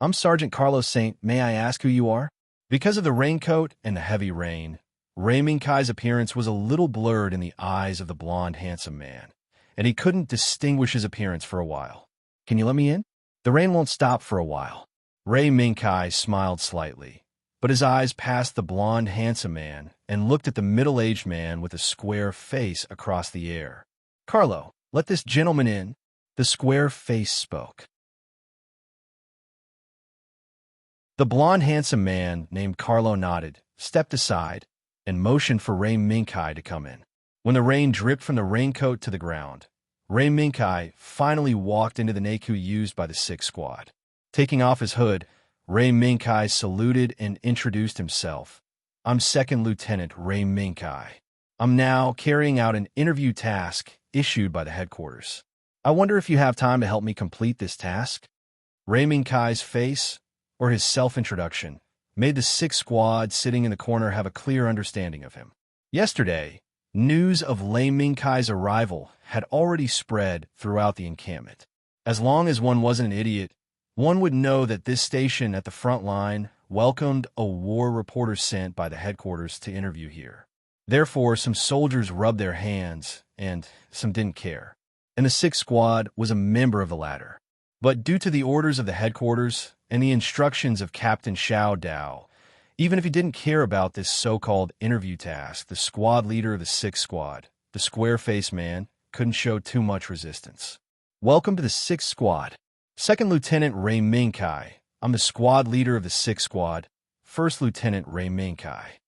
"I'm Sergeant Carlos Saint. May I ask who you are?" Because of the raincoat and the heavy rain, Ray Minkai's appearance was a little blurred in the eyes of the blonde, handsome man, and he couldn't distinguish his appearance for a while. "Can you let me in? The rain won't stop for a while." Ray Minkai smiled slightly, but his eyes passed the blonde, handsome man and looked at the middle-aged man with a square face across the air. "Carlo, let this gentleman in." The square face spoke. The blonde, handsome man named Carlo nodded, stepped aside, and motioned for Ray Minkai to come in. When the rain dripped from the raincoat to the ground, Ray Minkai finally walked into the Naku used by the 6th Squad. Taking off his hood, Ray Minkai saluted and introduced himself. "I'm 2nd Lieutenant Ray Minkai. I'm now carrying out an interview task issued by the headquarters. I wonder if you have time to help me complete this task?" Ray Minkai's face, or his self-introduction, made the 6th Squad sitting in the corner have a clear understanding of him. Yesterday, news of Lei Minkai's arrival had already spread throughout the encampment. As long as one wasn't an idiot, one would know that this station at the front line welcomed a war reporter sent by the headquarters to interview here. Therefore, some soldiers rubbed their hands, and some didn't care. And the 6th Squad was a member of the latter. But due to the orders of the headquarters and the instructions of Captain Xiao Dao, even if he didn't care about this so-called interview task, the squad leader of the 6th Squad, the square-faced man, couldn't show too much resistance. "Welcome to the 6th Squad. 2nd Lieutenant Ray Minkai. I'm the squad leader of the 6th Squad, 1st Lieutenant Ray Minkai.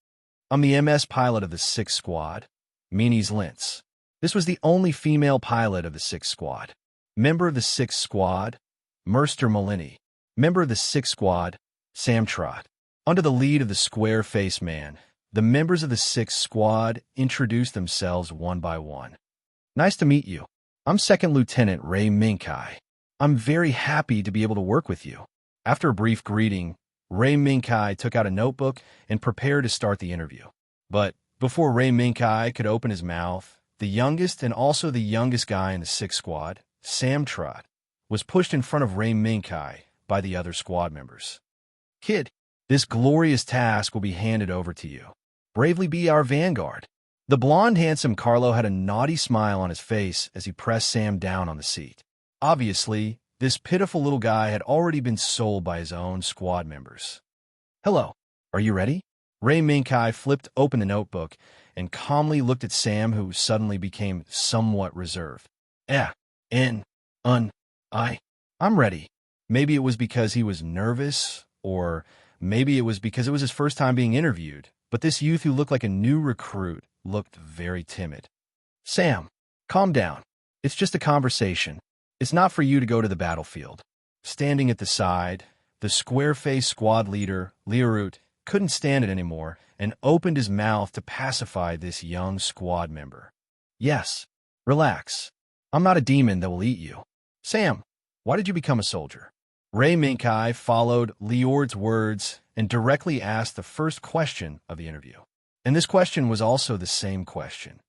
I'm the MS pilot of the 6th Squad, Meanies Lintz. This was the only female pilot of the 6th Squad. Member of the 6th Squad, Merster Malini. Member of the 6th Squad, Sam Trott." Under the lead of the square-faced man, the members of the 6th Squad introduced themselves one by one. "Nice to meet you. I'm 2nd Lieutenant Ray Minkai. I'm very happy to be able to work with you." After a brief greeting, Ray Minkai took out a notebook and prepared to start the interview. But before Ray Minkai could open his mouth, the youngest and also the youngest guy in the 6th Squad, Sam Trott, was pushed in front of Ray Minkai by the other squad members. "Kid, this glorious task will be handed over to you. Bravely be our vanguard." The blonde, handsome Carlo had a naughty smile on his face as he pressed Sam down on the seat. Obviously, this pitiful little guy had already been sold by his own squad members. "Hello, are you ready?" Ray Minkai flipped open the notebook and calmly looked at Sam, who suddenly became somewhat reserved. I'm ready." Maybe it was because he was nervous, or maybe it was because it was his first time being interviewed, but this youth who looked like a new recruit looked very timid. "Sam, calm down. It's just a conversation. It's not for you to go to the battlefield." Standing at the side, the square-faced squad leader, Liarut, couldn't stand it anymore and opened his mouth to pacify this young squad member. "Yes, relax. I'm not a demon that will eat you. Sam, why did you become a soldier?" Ray Minkai followed Liord's words and directly asked the first question of the interview. And this question was also the same question.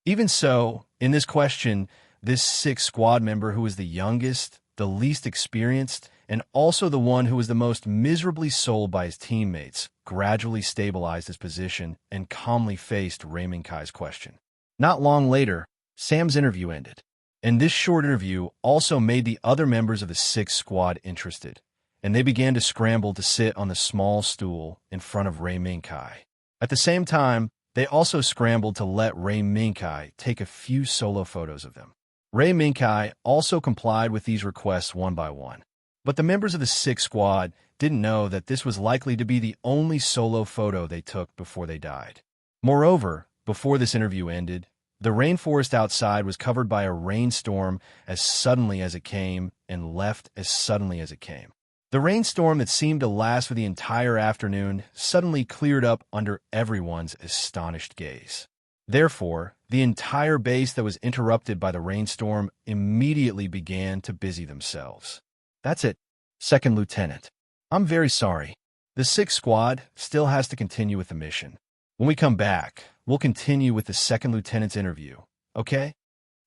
Even so, in this question, this sixth squad member who was the youngest, the least experienced, and also the one who was the most miserably sold by his teammates, gradually stabilized his position and calmly faced Ray Minkai's question. Not long later, Sam's interview ended. And this short interview also made the other members of the sixth squad interested, and they began to scramble to sit on the small stool in front of Ray Minkai. At the same time, they also scrambled to let Ray Minkai take a few solo photos of them. Ray Minkai also complied with these requests one by one. But the members of the sixth squad didn't know that this was likely to be the only solo photo they took before they died. Moreover, before this interview ended, the rainforest outside was covered by a rainstorm as suddenly as it came and left as suddenly as it came. The rainstorm that seemed to last for the entire afternoon suddenly cleared up under everyone's astonished gaze. Therefore, the entire base that was interrupted by the rainstorm immediately began to busy themselves. That's it, Second Lieutenant. I'm very sorry. The sixth squad still has to continue with the mission. When we come back, we'll continue with the second lieutenant's interview, okay?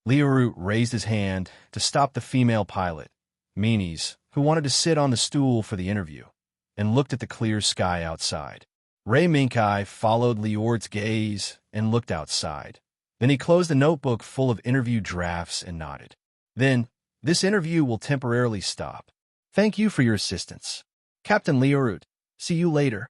Liorut raised his hand to stop the female pilot, Meanies, who wanted to sit on the stool for the interview, and looked at the clear sky outside. Ray Minkai followed Liort's gaze and looked outside. Then he closed the notebook full of interview drafts and nodded. Then, this interview will temporarily stop. Thank you for your assistance. Captain Liorut, see you later.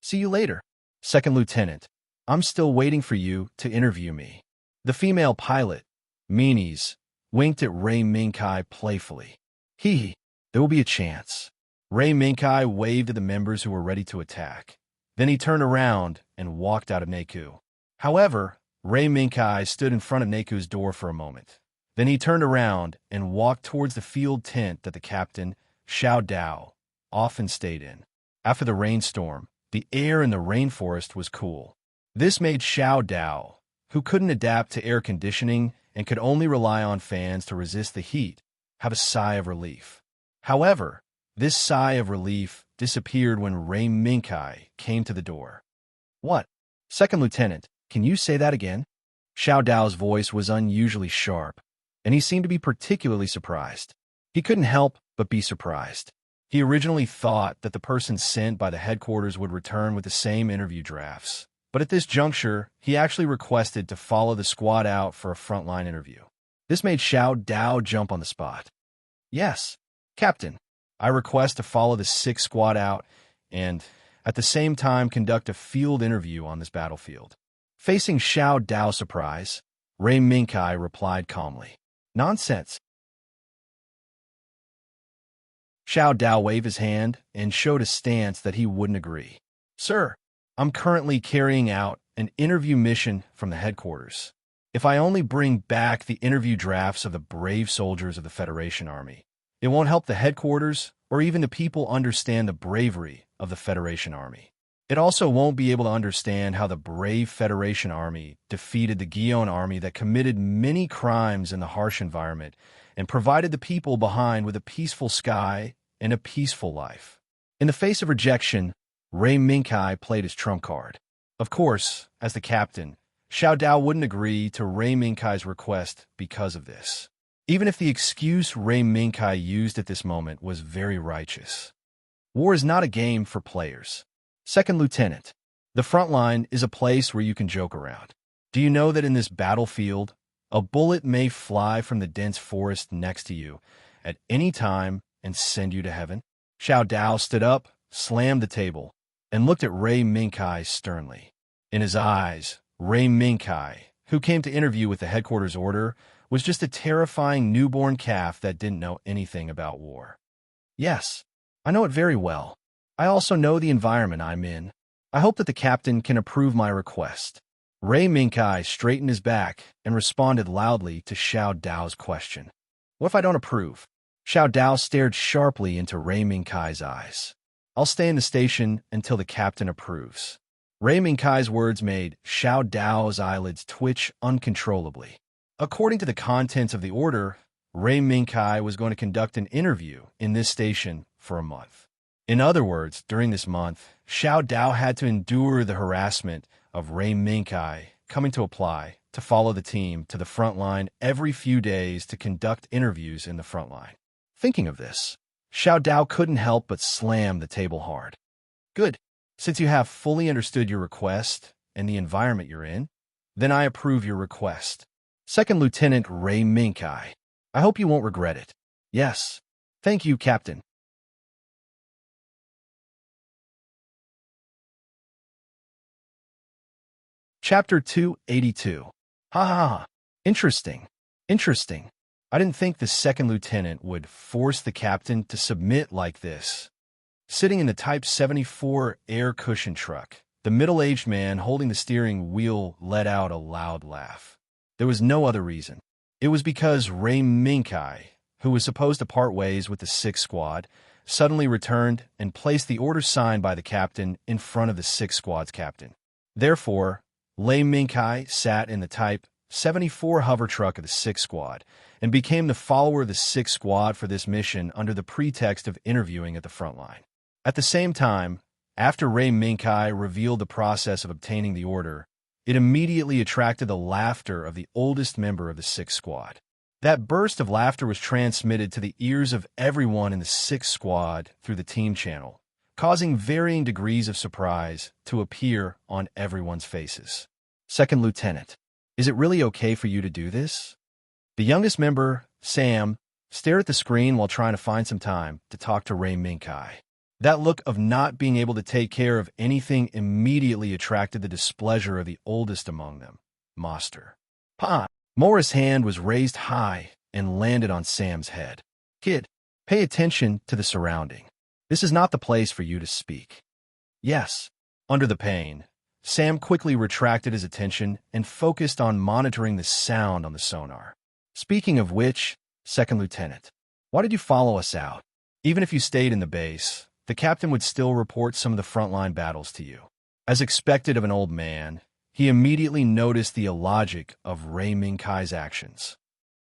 See you later. Second Lieutenant, I'm still waiting for you to interview me. The female pilot, Meanies, winked at Ray Minkai playfully. There will be a chance. Ray Minkai waved at the members who were ready to attack. Then he turned around and walked out of Neku. However, Ray Minkai stood in front of Neku's door for a moment. Then he turned around and walked towards the field tent that the captain, Xiao Dao, often stayed in. After the rainstorm, the air in the rainforest was cool. This made Xiao Dao, who couldn't adapt to air conditioning and could only rely on fans to resist the heat, have a sigh of relief. However, this sigh of relief disappeared when Ray Minkai came to the door. What? Second Lieutenant, can you say that again? Xiao Dao's voice was unusually sharp, and he seemed to be particularly surprised. He couldn't help but be surprised. He originally thought that the person sent by the headquarters would return with the same interview drafts, but at this juncture, he actually requested to follow the squad out for a frontline interview. This made Xiao Dao jump on the spot. Yes, Captain, I request to follow the sixth squad out and, at the same time, conduct a field interview on this battlefield. Facing Xiao Dao's surprise, Ray Minkai replied calmly. Nonsense. Xiao Dao waved his hand and showed a stance that he wouldn't agree. Sir, I'm currently carrying out an interview mission from the headquarters. If I only bring back the interview drafts of the brave soldiers of the Federation Army, it won't help the headquarters or even the people understand the bravery of the Federation Army. It also won't be able to understand how the brave Federation Army defeated the Guion Army that committed many crimes in the harsh environment and provided the people behind with a peaceful sky and a peaceful life. In the face of rejection, Ray Minkai played his trump card. Of course, as the captain, Xiao Dao wouldn't agree to Ray Minkai's request because of this, even if the excuse Ray Minkai used at this moment was very righteous. War is not a game for players. Second Lieutenant, the front line is a place where you can joke around. Do you know that in this battlefield, a bullet may fly from the dense forest next to you at any time and send you to heaven? Xiao Dao stood up, slammed the table, and looked at Ray Minkai sternly. In his eyes, Ray Minkai, who came to interview with the headquarters order, was just a terrifying newborn calf that didn't know anything about war. Yes, I know it very well. I also know the environment I'm in. I hope that the captain can approve my request. Ray Minkai straightened his back and responded loudly to Xiao Dao's question. What if I don't approve? Xiao Dao stared sharply into Ray Minkai's eyes. I'll stay in the station until the captain approves. Ray Minkai's words made Xiao Dao's eyelids twitch uncontrollably. According to the contents of the order, Ray Minkai was going to conduct an interview in this station for a month. In other words, during this month, Xiao Dao had to endure the harassment of Ray Minkai coming to apply to follow the team to the front line every few days to conduct interviews in the front line. Thinking of this, Xiao Dao couldn't help but slam the table hard. Good. Since you have fully understood your request and the environment you're in, then I approve your request. Second Lieutenant Ray Minkai. I hope you won't regret it. Yes. Thank you, Captain. Chapter 282. Ha ha ha. Interesting. Interesting. I didn't think the second lieutenant would force the captain to submit like this. Sitting in the Type 74 air cushion truck, the middle-aged man holding the steering wheel let out a loud laugh. There was no other reason. It was because Ray Minkai, who was supposed to part ways with the 6th Squad, suddenly returned and placed the order signed by the captain in front of the 6th Squad's captain. Therefore, Ray Minkai sat in the Type 74 hover truck of the 6th Squad and became the follower of the 6th Squad for this mission under the pretext of interviewing at the front line. At the same time, after Ray Minkai revealed the process of obtaining the order, it immediately attracted the laughter of the oldest member of the 6th Squad. That burst of laughter was transmitted to the ears of everyone in the 6th Squad through the team channel, causing varying degrees of surprise to appear on everyone's faces. Second Lieutenant, is it really okay for you to do this? The youngest member, Sam, stared at the screen while trying to find some time to talk to Ray Minkai. That look of not being able to take care of anything immediately attracted the displeasure of the oldest among them, Master. Pa! Morris' hand was raised high and landed on Sam's head. Kid, pay attention to the surrounding. This is not the place for you to speak. Yes. Under the pain, Sam quickly retracted his attention and focused on monitoring the sound on the sonar. Speaking of which, Second Lieutenant, why did you follow us out? Even if you stayed in the base, the captain would still report some of the frontline battles to you. As expected of an old man, he immediately noticed the illogic of Ray Minkai's actions.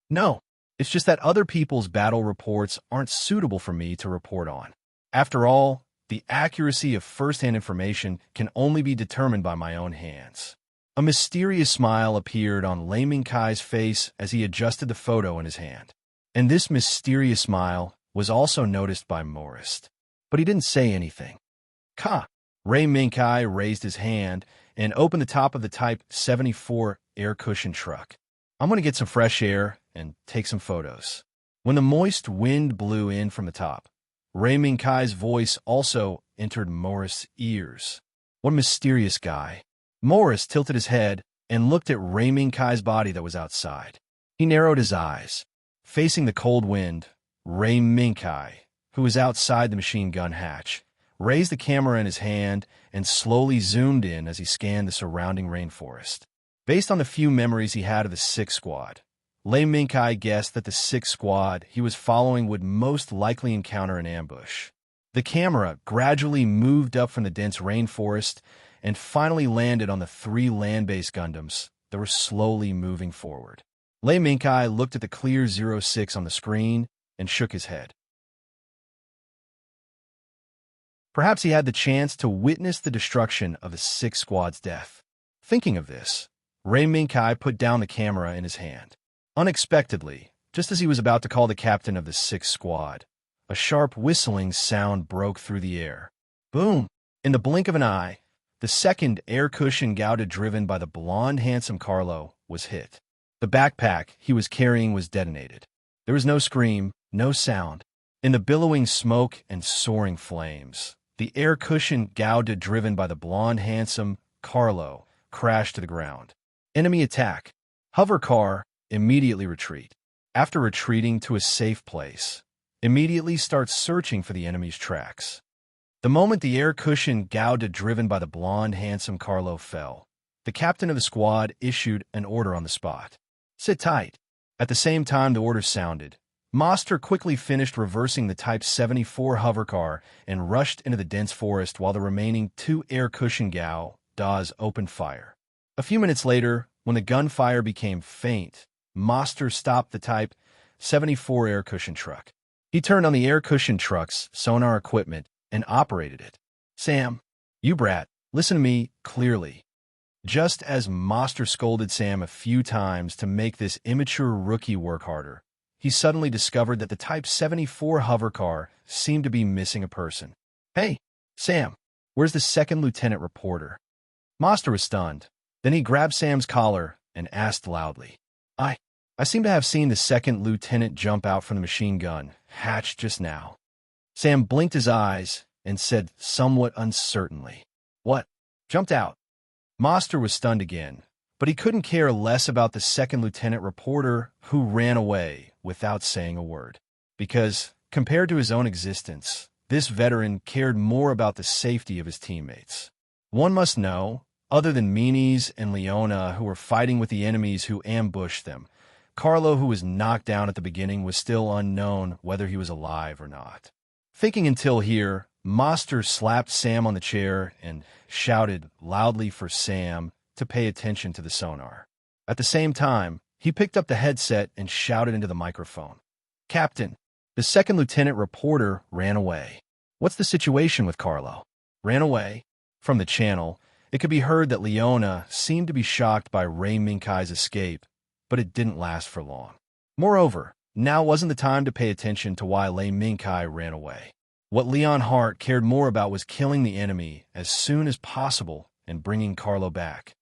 No, it's just that other people's battle reports aren't suitable for me to report on. After all, the accuracy of first-hand information can only be determined by my own hands. A mysterious smile appeared on Ray Minkai's face as he adjusted the photo in his hand. And this mysterious smile was also noticed by Morris. But he didn't say anything. Ka! Ray Minkai raised his hand and opened the top of the Type 74 air cushion truck. I'm going to get some fresh air and take some photos. When the moist wind blew in from the top, Ray Minkai's voice also entered Morris' ears. What a mysterious guy. Morris tilted his head and looked at Ray Minkai's body that was outside. He narrowed his eyes. Facing the cold wind, Ray Minkai, who was outside the machine gun hatch, raised the camera in his hand and slowly zoomed in as he scanned the surrounding rainforest. Based on the few memories he had of the 6th Squad, Ray Minkai guessed that the 6th Squad he was following would most likely encounter an ambush. The camera gradually moved up from the dense rainforest and finally landed on the 3 land-based Gundams that were slowly moving forward. Ray Minkai looked at the clear 06 on the screen and shook his head. Perhaps he had the chance to witness the destruction of the 6th Squad's death. Thinking of this, Ray Minkai put down the camera in his hand. Unexpectedly, just as he was about to call the captain of the 6th Squad, a sharp whistling sound broke through the air. Boom! In the blink of an eye, the second air cushion Gauda driven by the blonde handsome Carlo was hit. The backpack he was carrying was detonated. There was no scream, no sound. In the billowing smoke and soaring flames, the air cushion Gauda driven by the blonde handsome Carlo crashed to the ground. Enemy attack. Hover car, immediately retreat. After retreating to a safe place, immediately start searching for the enemy's tracks. The moment the air cushion Gauda driven by the blonde handsome Carlo fell, the captain of the squad issued an order on the spot. Sit tight. At the same time the order sounded, Master quickly finished reversing the Type 74 hover car and rushed into the dense forest while the remaining 2 air cushion Gaudas opened fire. A few minutes later, when the gunfire became faint, Master stopped the Type 74 air cushion truck. He turned on the air cushion truck's sonar equipment and operated it. Sam, you brat, listen to me clearly. Just as Master scolded Sam a few times to make this immature rookie work harder, he suddenly discovered that the Type 74 hover car seemed to be missing a person. Hey, Sam, where's the second lieutenant reporter? Master was stunned. Then he grabbed Sam's collar and asked loudly, I seem to have seen the second lieutenant jump out from the machine gun hatch just now. Sam blinked his eyes and said somewhat uncertainly, What? Jumped out? Master was stunned again, but he couldn't care less about the second lieutenant reporter who ran away without saying a word. Because, compared to his own existence, this veteran cared more about the safety of his teammates. One must know, other than Meanies and Leona, who were fighting with the enemies who ambushed them, Carlo, who was knocked down at the beginning, was still unknown whether he was alive or not. Thinking until here, Master slapped Sam on the chair and shouted loudly for Sam to pay attention to the sonar. At the same time, he picked up the headset and shouted into the microphone. Captain, the second lieutenant reporter ran away. What's the situation with Carlo? Ran away? From the channel, it could be heard that Leona seemed to be shocked by Ray Minkai's escape, but it didn't last for long. Moreover, now wasn't the time to pay attention to why Ray Minkai ran away. What Leon Hart cared more about was killing the enemy as soon as possible and bringing Carlo back.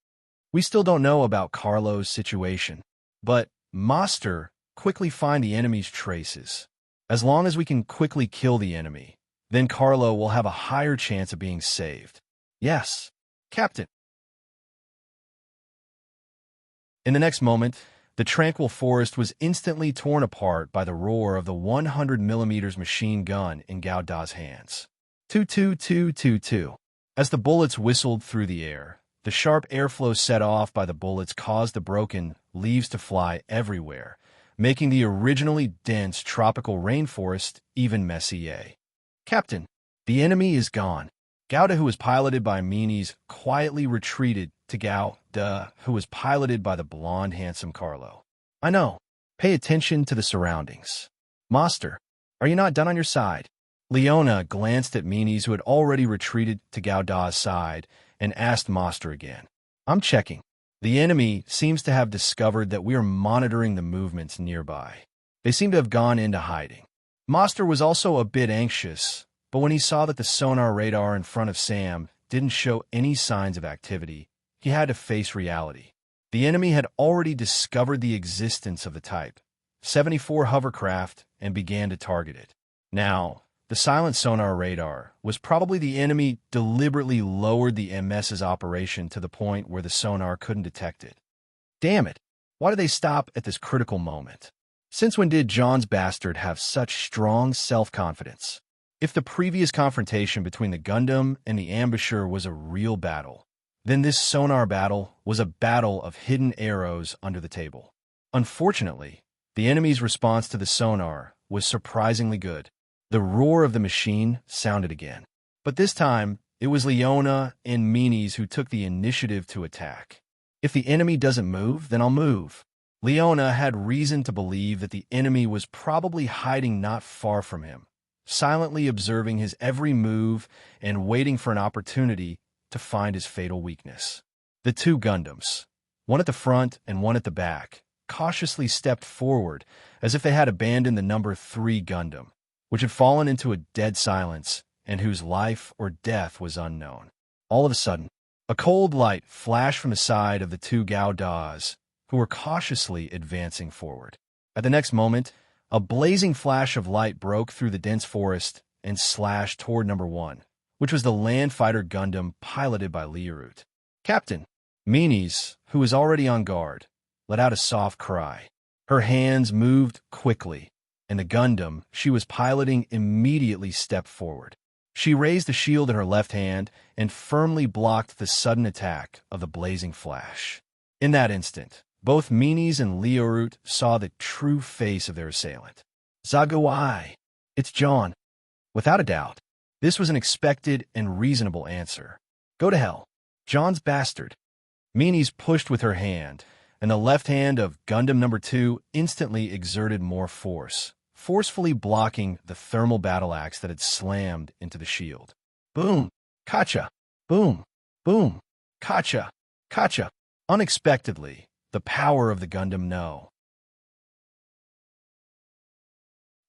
We still don't know about Carlo's situation, but Master quickly find the enemy's traces. As long as we can quickly kill the enemy, then Carlo will have a higher chance of being saved. Yes, Captain. In the next moment, the tranquil forest was instantly torn apart by the roar of the 100mm machine gun in Gao Da's hands. 22222. As the bullets whistled through the air, the sharp airflow set off by the bullets caused the broken leaves to fly everywhere, making the originally dense tropical rainforest even messier. Captain, the enemy is gone. Gauda, who was piloted by Meanies, quietly retreated to Gauda, who was piloted by the blonde, handsome Carlo. I know. Pay attention to the surroundings. Master, are you not done on your side? Leona glanced at Meanies, who had already retreated to Gauda's side, and asked Master again. I'm checking. The enemy seems to have discovered that we are monitoring the movements nearby. They seem to have gone into hiding. Master was also a bit anxious, but when he saw that the sonar radar in front of Sam didn't show any signs of activity, he had to face reality. The enemy had already discovered the existence of the Type 74 hovercraft and began to target it. Now, the silent sonar radar was probably the enemy deliberately lowered the MS's operation to the point where the sonar couldn't detect it. Damn it! Why did they stop at this critical moment? Since when did John's bastard have such strong self-confidence? If the previous confrontation between the Gundam and the ambusher was a real battle, then this sonar battle was a battle of hidden arrows under the table. Unfortunately, the enemy's response to the sonar was surprisingly good. The roar of the machine sounded again. But this time, it was Leona and Meanies who took the initiative to attack. If the enemy doesn't move, then I'll move. Leona had reason to believe that the enemy was probably hiding not far from him, silently observing his every move and waiting for an opportunity to find his fatal weakness. The two Gundams, one at the front and one at the back, cautiously stepped forward as if they had abandoned the number 3 Gundam, which had fallen into a dead silence and whose life or death was unknown. All of a sudden, a cold light flashed from the side of the two Gaudas, who were cautiously advancing forward. At the next moment, a blazing flash of light broke through the dense forest and slashed toward number 1, which was the land fighter Gundam piloted by Leerut. Captain, Meanies, who was already on guard, let out a soft cry. Her hands moved quickly, and the Gundam she was piloting immediately stepped forward. She raised the shield in her left hand and firmly blocked the sudden attack of the blazing flash. In that instant, both Meanies and Leerut saw the true face of their assailant. Zaguai, it's John. Without a doubt, this was an expected and reasonable answer. Go to hell. John's bastard. Meanies pushed with her hand, and the left hand of Gundam number 2 instantly exerted more force, forcefully blocking the thermal battle axe that had slammed into the shield. Boom! Kacha! Boom! Boom! Kacha! Kacha! Unexpectedly, the power of the Gundam No.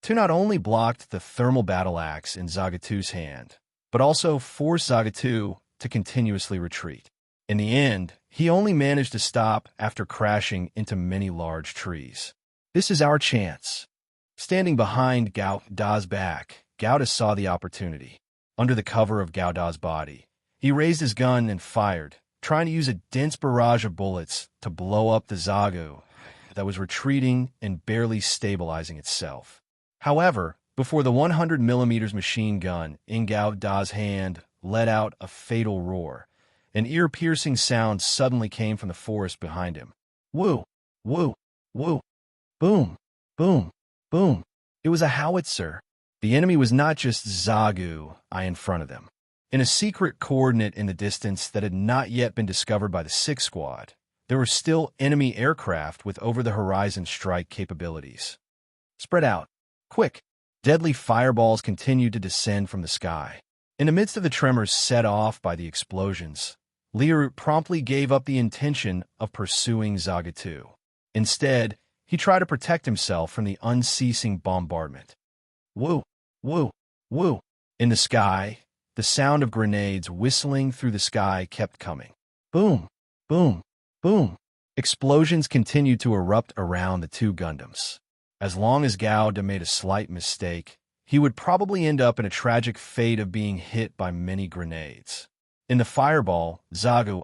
2 not only blocked the thermal battle axe in Zagatu's hand, but also forced Zagatu to continuously retreat. In the end, he only managed to stop after crashing into many large trees. This is our chance. Standing behind Gao Da's back, Gao Da saw the opportunity. Under the cover of Gao Da's body, he raised his gun and fired, trying to use a dense barrage of bullets to blow up the Zagu that was retreating and barely stabilizing itself. However, before the 100mm machine gun in Gao Da's hand let out a fatal roar, an ear-piercing sound suddenly came from the forest behind him. Woo! Woo! Woo! Boom! Boom! Boom! It was a howitzer. The enemy was not just Zagu in front of them. In a secret coordinate in the distance that had not yet been discovered by the 6th Squad, there were still enemy aircraft with over-the-horizon strike capabilities. Spread out. Quick! Deadly fireballs continued to descend from the sky. In the midst of the tremors set off by the explosions, Liu promptly gave up the intention of pursuing Zagatu. Instead, he tried to protect himself from the unceasing bombardment. Woo! Woo! Woo! In the sky, the sound of grenades whistling through the sky kept coming. Boom! Boom! Boom! Explosions continued to erupt around the 2 Gundams. As long as Gao Da made a slight mistake, he would probably end up in a tragic fate of being hit by many grenades. In the fireball, Zagu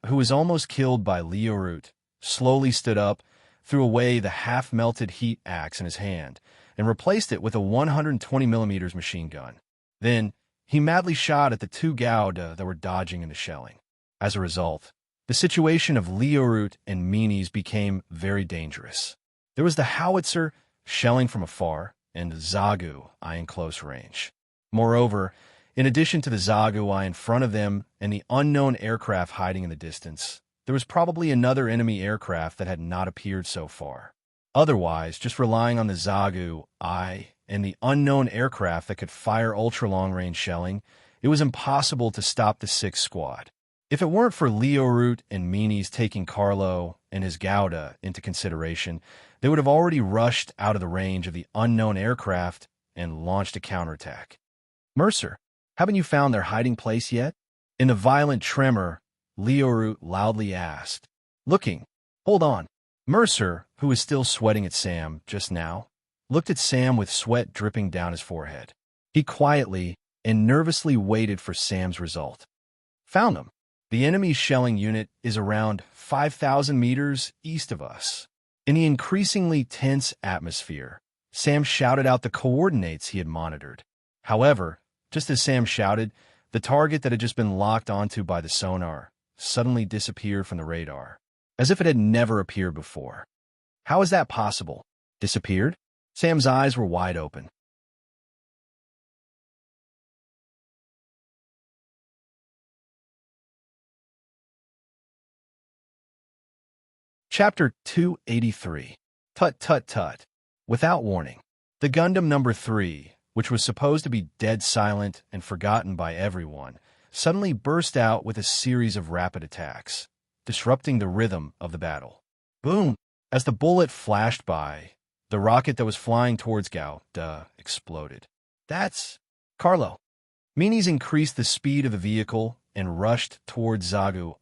who was almost killed by Liu, slowly stood up, threw away the half-melted heat axe in his hand, and replaced it with a 120mm machine gun. Then, he madly shot at the 2 Gao Da that were dodging into shelling. As a result, the situation of Liu and Meanies became very dangerous. There was the howitzer shelling from afar, and Zagu in close range. Moreover, in addition to the Zagu in front of them and the unknown aircraft hiding in the distance, there was probably another enemy aircraft that had not appeared so far. Otherwise, just relying on the Zagu and the unknown aircraft that could fire ultra-long-range shelling, it was impossible to stop the 6th Squad. If it weren't for Liu and Meanies taking Carlo and his Gao Da into consideration, they would have already rushed out of the range of the unknown aircraft and launched a counterattack. Mercer, haven't you found their hiding place yet? In a violent tremor, Liu loudly asked. Looking. Hold on. Mercer, who was still sweating at Sam just now, looked at Sam with sweat dripping down his forehead. He quietly and nervously waited for Sam's result. Found them. The enemy's shelling unit is around 5,000 meters east of us. In the increasingly tense atmosphere, Sam shouted out the coordinates he had monitored. However, just as Sam shouted, the target that had just been locked onto by the sonar suddenly disappeared from the radar, as if it had never appeared before. How is that possible? Disappeared? Sam's eyes were wide open. Chapter 283. Tut tut tut. Without warning, the Gundam number 3, which was supposed to be dead silent and forgotten by everyone, suddenly burst out with a series of rapid attacks, disrupting the rhythm of the battle. Boom! As the bullet flashed by, the rocket that was flying towards Gao Da exploded. That's Carlo. Meanies increased the speed of the vehicle and rushed towards Zagu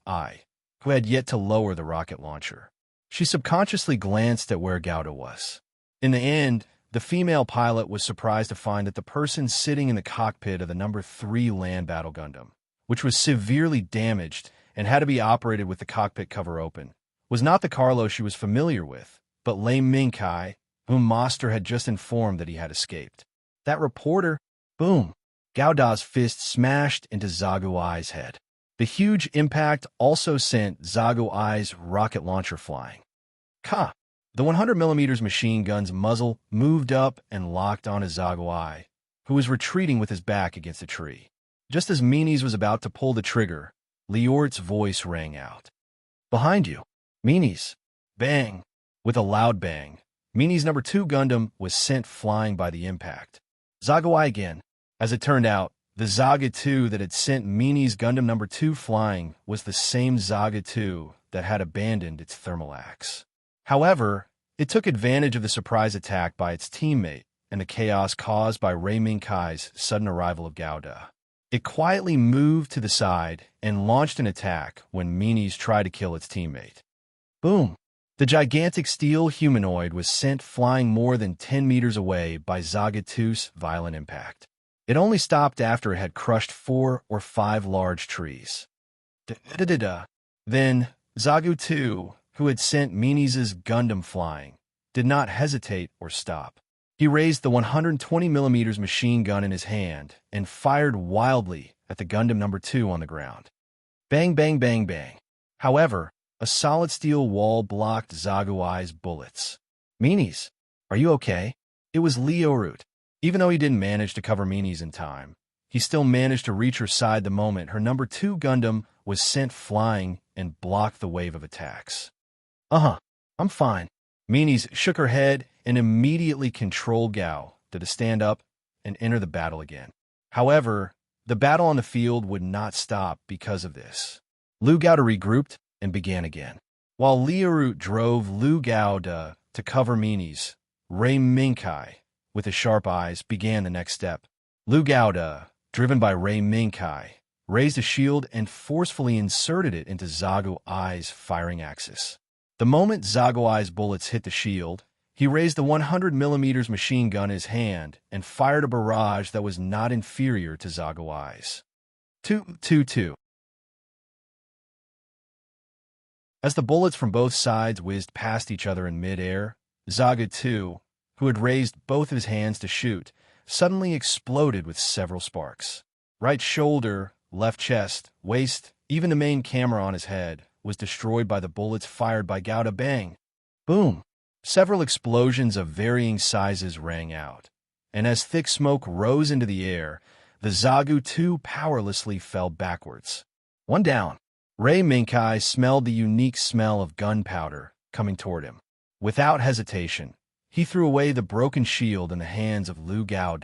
who had yet to lower the rocket launcher. She subconsciously glanced at where Gao Da was. In the end, the female pilot was surprised to find that the person sitting in the cockpit of the number 3 land battle Gundam, which was severely damaged and had to be operated with the cockpit cover open, was not the Carlo she was familiar with, but Lei Mingkai, whom Master had just informed that he had escaped. That reporter, boom! Gao Da's fist smashed into Zagu head. The huge impact also sent Zagu rocket launcher flying. Ka! The 100mm machine gun's muzzle moved up and locked onto Zagu who was retreating with his back against a tree. Just as Meanies was about to pull the trigger, Liort's voice rang out. Behind you. Meanies. Bang. With a loud bang, Meanie's number 2 Gundam was sent flying by the impact. Zagawai again. As it turned out, the Zaga 2 that had sent Meanie's Gundam number 2 flying was the same Zaga 2 that had abandoned its thermal axe. However, it took advantage of the surprise attack by its teammate and the chaos caused by Rei Minkai's sudden arrival of Gouda. It quietly moved to the side and launched an attack when Meanies tried to kill its teammate. Boom! The gigantic steel humanoid was sent flying more than 10 meters away by Zaga 2's violent impact. It only stopped after it had crushed 4 or 5 large trees. Then, Zagu 2, who had sent Meanies' Gundam flying, did not hesitate or stop. He raised the 120mm machine gun in his hand and fired wildly at the Gundam number 2 on the ground. Bang, bang, bang, bang. However, a solid steel wall blocked Zaguai's bullets. Meanies, are you okay? It was Leorut. Even though he didn't manage to cover Meanies in time, he still managed to reach her side the moment her number 2 Gundam was sent flying and blocked the wave of attacks. I'm fine. Meanies shook her head and immediately controlled Gao to stand up and enter the battle again. However, the battle on the field would not stop because of this. Lu Gao regrouped and began again. While Leorut drove Lu Gao to cover Meanies, Rei Minkai, with his sharp eyes, began the next step. Lu Gao, driven by Rei Minkai, raised a shield and forcefully inserted it into Zagu Ai's firing axis. The moment Zagu Ai's bullets hit the shield, he raised the 100mm machine gun in his hand and fired a barrage that was not inferior to Zagu Ai's. 2-2-2. As the bullets from both sides whizzed past each other in mid-air, Zaga 2, who had raised both of his hands to shoot, suddenly exploded with several sparks. Right shoulder, left chest, waist, even the main camera on his head was destroyed by the bullets fired by Gouda. Bang! Boom! Several explosions of varying sizes rang out, and as thick smoke rose into the air, the Zagu 2 powerlessly fell backwards. One down. Rei Minkai smelled the unique smell of gunpowder coming toward him. Without hesitation, he threw away the broken shield in the hands of Lu Gao.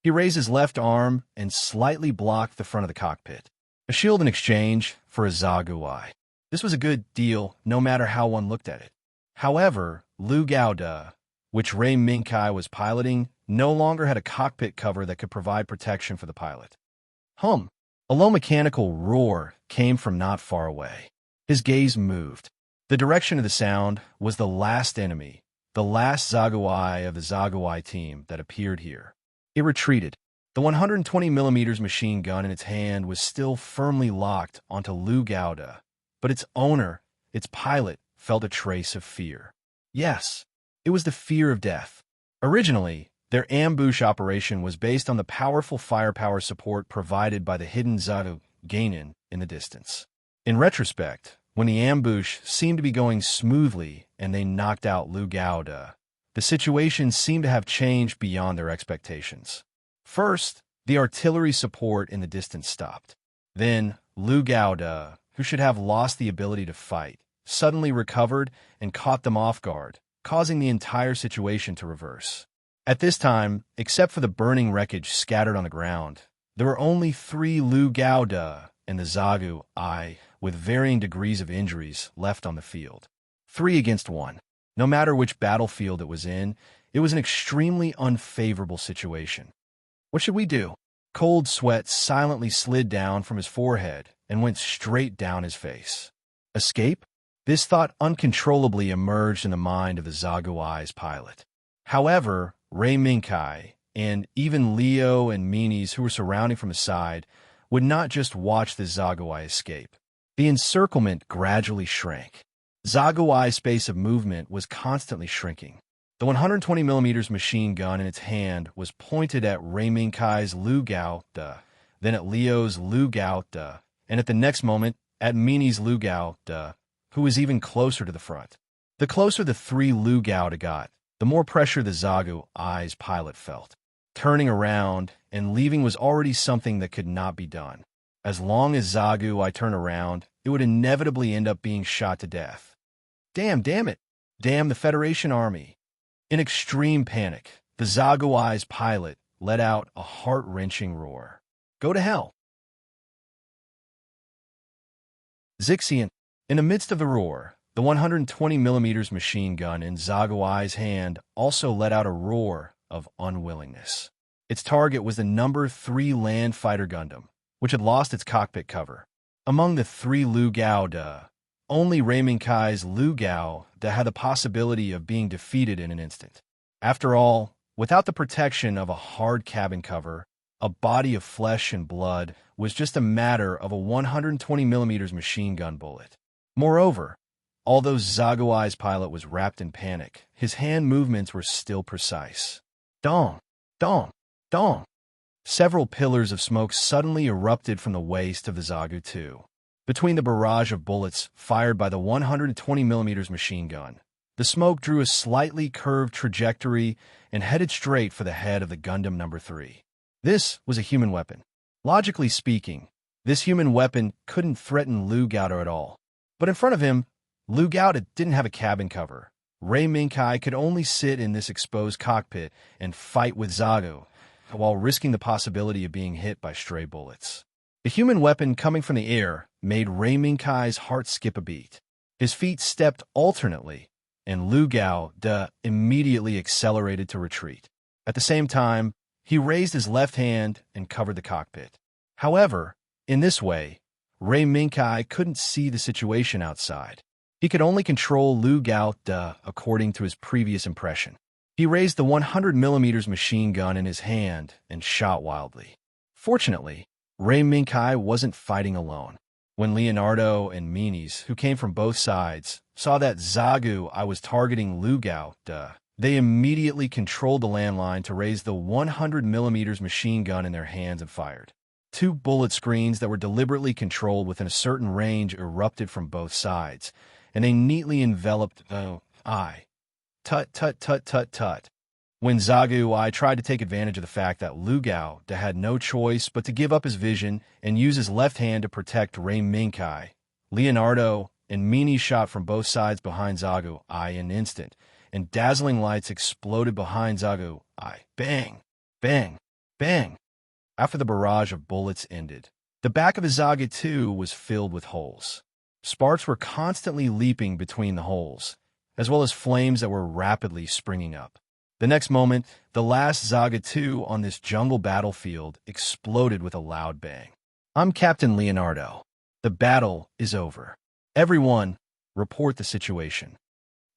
He raised his left arm and slightly blocked the front of the cockpit. A shield in exchange for a Zagu Ai. This was a good deal, no matter how one looked at it. However, Lu Gao, which Rei Minkai was piloting, no longer had a cockpit cover that could provide protection for the pilot. A low mechanical roar came from not far away. His gaze moved. The direction of the sound was the last enemy, the last Zagu Ai of the Zagu Ai team that appeared here. It retreated. The 120mm machine gun in its hand was still firmly locked onto Lu Gao, but its owner, its pilot, felt a trace of fear. Yes, it was the fear of death. Originally, their ambush operation was based on the powerful firepower support provided by the hidden Zagu Gainin in the distance. In retrospect, when the ambush seemed to be going smoothly and they knocked out Lu Gao, the situation seemed to have changed beyond their expectations. First, the artillery support in the distance stopped. Then, Lu Gao, who should have lost the ability to fight, suddenly recovered and caught them off guard, causing the entire situation to reverse. At this time, except for the burning wreckage scattered on the ground, there were only 3 Lu Gao and the Zagu Ai with varying degrees of injuries left on the field. 3 against 1. No matter which battlefield it was in, it was an extremely unfavorable situation. What should we do? Cold sweat silently slid down from his forehead and went straight down his face. Escape? This thought uncontrollably emerged in the mind of the Zagu Ai's pilot. However, Rei Minkai, and even Leo and Meanies, who were surrounding from his side, would not just watch the Zagu Ai escape. The encirclement gradually shrank. Zagu Ai's space of movement was constantly shrinking. The 120mm machine gun in its hand was pointed at Rei Minkai's Lu Gao, then at Leo's Lu Gao, and at the next moment at Meanies' Lu Gao, who was even closer to the front. The closer the 3 Lu Gao got, the more pressure the Zagu Ai's pilot felt. Turning around and leaving was already something that could not be done. As long as Zagu Ai turned around, it would inevitably end up being shot to death. Damn it! Damn the Federation Army! In extreme panic, the Zaguai's pilot let out a heart-wrenching roar. Go to hell! Zixian, in the midst of the roar, the 120mm machine gun in Zaguai's hand also let out a roar of unwillingness. Its target was the number 3 land fighter Gundam, which had lost its cockpit cover. Among the 3 Lu Gao Da, only Raymond Kai's Lu Gao Da had the possibility of being defeated in an instant. After all, without the protection of a hard cabin cover, a body of flesh and blood was just a matter of a 120mm machine gun bullet. Moreover, although Zaguai's pilot was wrapped in panic, his hand movements were still precise. Dong! Dong! Dong! Several pillars of smoke suddenly erupted from the waist of the Zagu 2. Between the barrage of bullets fired by the 120mm machine gun, the smoke drew a slightly curved trajectory and headed straight for the head of the Gundam number 3. This was a human weapon. Logically speaking, this human weapon couldn't threaten Lu Gao at all. But in front of him, Lu Gao didn't have a cabin cover. Ray Minkai could only sit in this exposed cockpit and fight with Zagu, while risking the possibility of being hit by stray bullets. The human weapon coming from the air made Ray Minkai's heart skip a beat. His feet stepped alternately, and Lu Gao immediately accelerated to retreat. At the same time, he raised his left hand and covered the cockpit. However, in this way, Ray Minkai couldn't see the situation outside. He could only control Lu Gao according to his previous impression. He raised the 100mm machine gun in his hand and shot wildly. Fortunately, Ray Minkai wasn't fighting alone. When Leonardo and Meanies, who came from both sides, saw that Zagu was targeting Lu Gao, they immediately controlled the landline to raise the 100mm machine gun in their hands and fired. 2 bullet screens that were deliberately controlled within a certain range erupted from both sides, and they neatly enveloped I. Tut, tut, tut, tut, tut. When Zagu tried to take advantage of the fact that Lu Gao had no choice but to give up his vision and use his left hand to protect Ray Minkai, Leonardo and Meanie shot from both sides behind Zagu in an instant, and dazzling lights exploded behind Zagu Bang! Bang! Bang! After the barrage of bullets ended, the back of his Zagu 2 was filled with holes. Sparks were constantly leaping between the holes, as well as flames that were rapidly springing up. The next moment, the last Zagu 2 on this jungle battlefield exploded with a loud bang. I'm Captain Leonardo. The battle is over. Everyone, report the situation.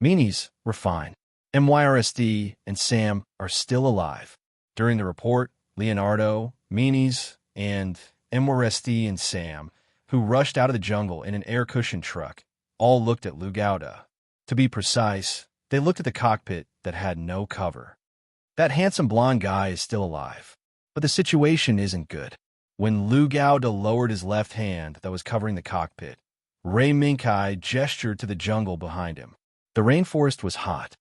Meanies, we're fine. MYRSD and Sam are still alive. During the report, Leonardo, Meanies, and MYRSD and Sam, who rushed out of the jungle in an air-cushioned truck, all looked at Lu Gao. To be precise, they looked at the cockpit that had no cover. That handsome blonde guy is still alive, but the situation isn't good. When Lu Gao lowered his left hand that was covering the cockpit, Ray Minkai gestured to the jungle behind him. The rainforest was hot.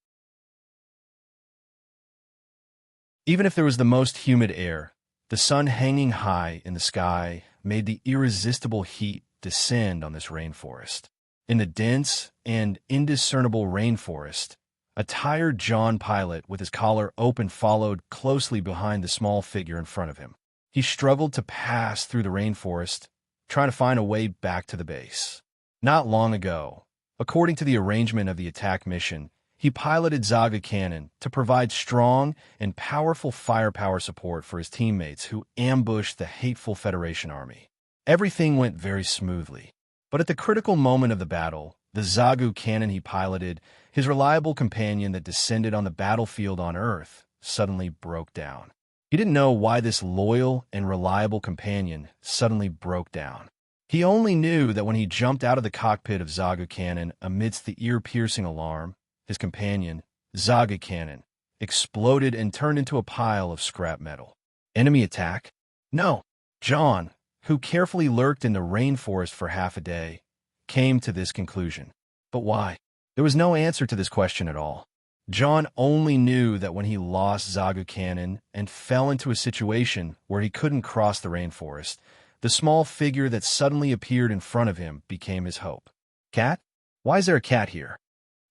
Even if there was the most humid air, the sun hanging high in the sky made the irresistible heat descend on this rainforest. In the dense and indiscernible rainforest, a tired John pilot with his collar open followed closely behind the small figure in front of him. He struggled to pass through the rainforest, trying to find a way back to the base. Not long ago, according to the arrangement of the attack mission, he piloted Zagu Cannon to provide strong and powerful firepower support for his teammates who ambushed the hateful Federation army. Everything went very smoothly. But at the critical moment of the battle, the Zagu Cannon he piloted, his reliable companion that descended on the battlefield on Earth, suddenly broke down. He didn't know why this loyal and reliable companion suddenly broke down. He only knew that when he jumped out of the cockpit of Zagu Cannon amidst the ear-piercing alarm, his companion, Zagu Cannon, exploded and turned into a pile of scrap metal. Enemy attack? No. John, who carefully lurked in the rainforest for half a day, came to this conclusion. But why? There was no answer to this question at all. John only knew that when he lost Zagu Cannon and fell into a situation where he couldn't cross the rainforest, the small figure that suddenly appeared in front of him became his hope. Cat? Why is there a cat here?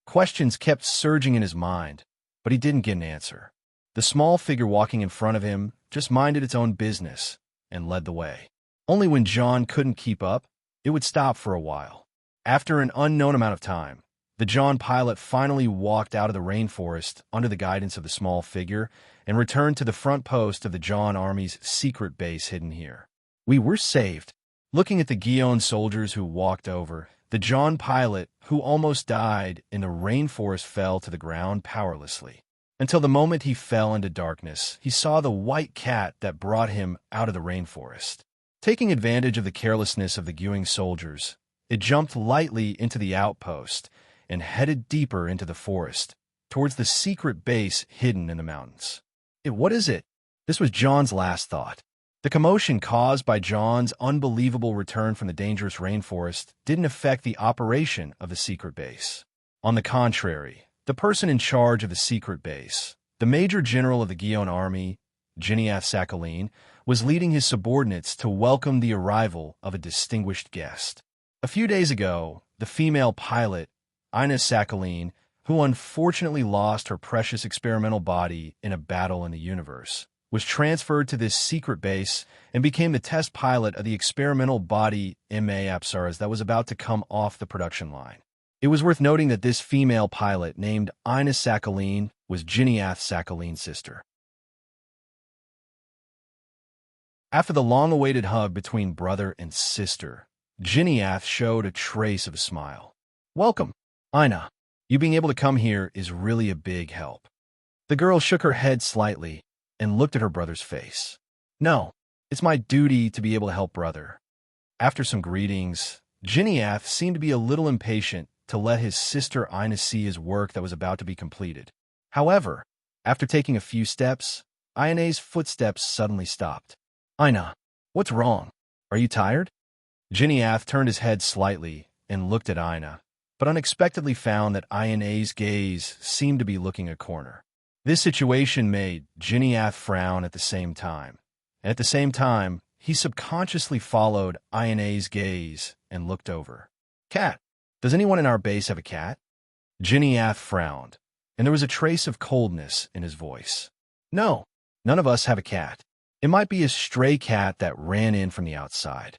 Questions kept surging in his mind, but he didn't get an answer. The small figure walking in front of him just minded its own business and led the way. Only when John couldn't keep up, it would stop for a while. After an unknown amount of time, the John pilot finally walked out of the rainforest under the guidance of the small figure and returned to the front post of the John Army's secret base hidden here. We were saved. Looking at the Guion soldiers who walked over, the John pilot, who almost died in the rainforest, fell to the ground powerlessly. Until the moment he fell into darkness, he saw the white cat that brought him out of the rainforest. Taking advantage of the carelessness of the Guion soldiers, it jumped lightly into the outpost and headed deeper into the forest, towards the secret base hidden in the mountains. What is it? This was John's last thought. The commotion caused by John's unbelievable return from the dangerous rainforest didn't affect the operation of the secret base. On the contrary, the person in charge of the secret base, the Major General of the Guion Army, Geniath Sakhaline, was leading his subordinates to welcome the arrival of a distinguished guest. A few days ago, the female pilot, Ina Sakhaline, who unfortunately lost her precious experimental body in a battle in the universe, was transferred to this secret base and became the test pilot of the experimental body MA Apsaras that was about to come off the production line. It was worth noting that this female pilot, named Ina Sakhaline, was Geniath Sakhaline's sister. After the long-awaited hug between brother and sister, Geniath showed a trace of a smile. "Welcome, Ina. You being able to come here is really a big help." The girl shook her head slightly and looked at her brother's face. "No, it's my duty to be able to help brother." After some greetings, Geniath seemed to be a little impatient to let his sister Ina see his work that was about to be completed. However, after taking a few steps, Ina's footsteps suddenly stopped. "Ina, what's wrong? Are you tired?" Geniath turned his head slightly and looked at Ina, but unexpectedly found that Ina's gaze seemed to be looking a corner. This situation made Geniath frown at the same time. And at the same time, he subconsciously followed Ina's gaze and looked over. "Cat. Does anyone in our base have a cat?" Geniath frowned, and there was a trace of coldness in his voice. "No, none of us have a cat. It might be a stray cat that ran in from the outside."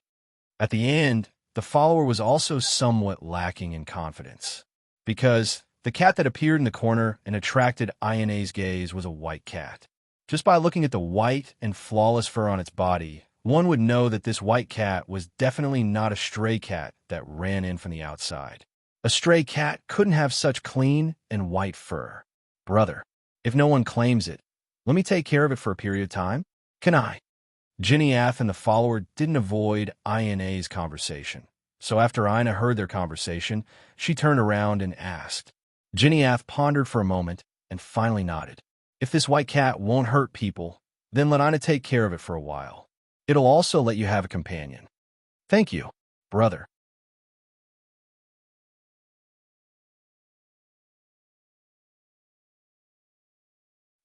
At the end, the follower was also somewhat lacking in confidence, because the cat that appeared in the corner and attracted Ina's gaze was a white cat. Just by looking at the white and flawless fur on its body, one would know that this white cat was definitely not a stray cat that ran in from the outside. A stray cat couldn't have such clean and white fur. "Brother, if no one claims it, let me take care of it for a period of time. Can I?" Geniath and the follower didn't avoid Ina's conversation. So after Ina heard their conversation, she turned around and asked. Geniath pondered for a moment and finally nodded. "If this white cat won't hurt people, then let Ina take care of it for a while. It'll also let you have a companion." "Thank you, brother."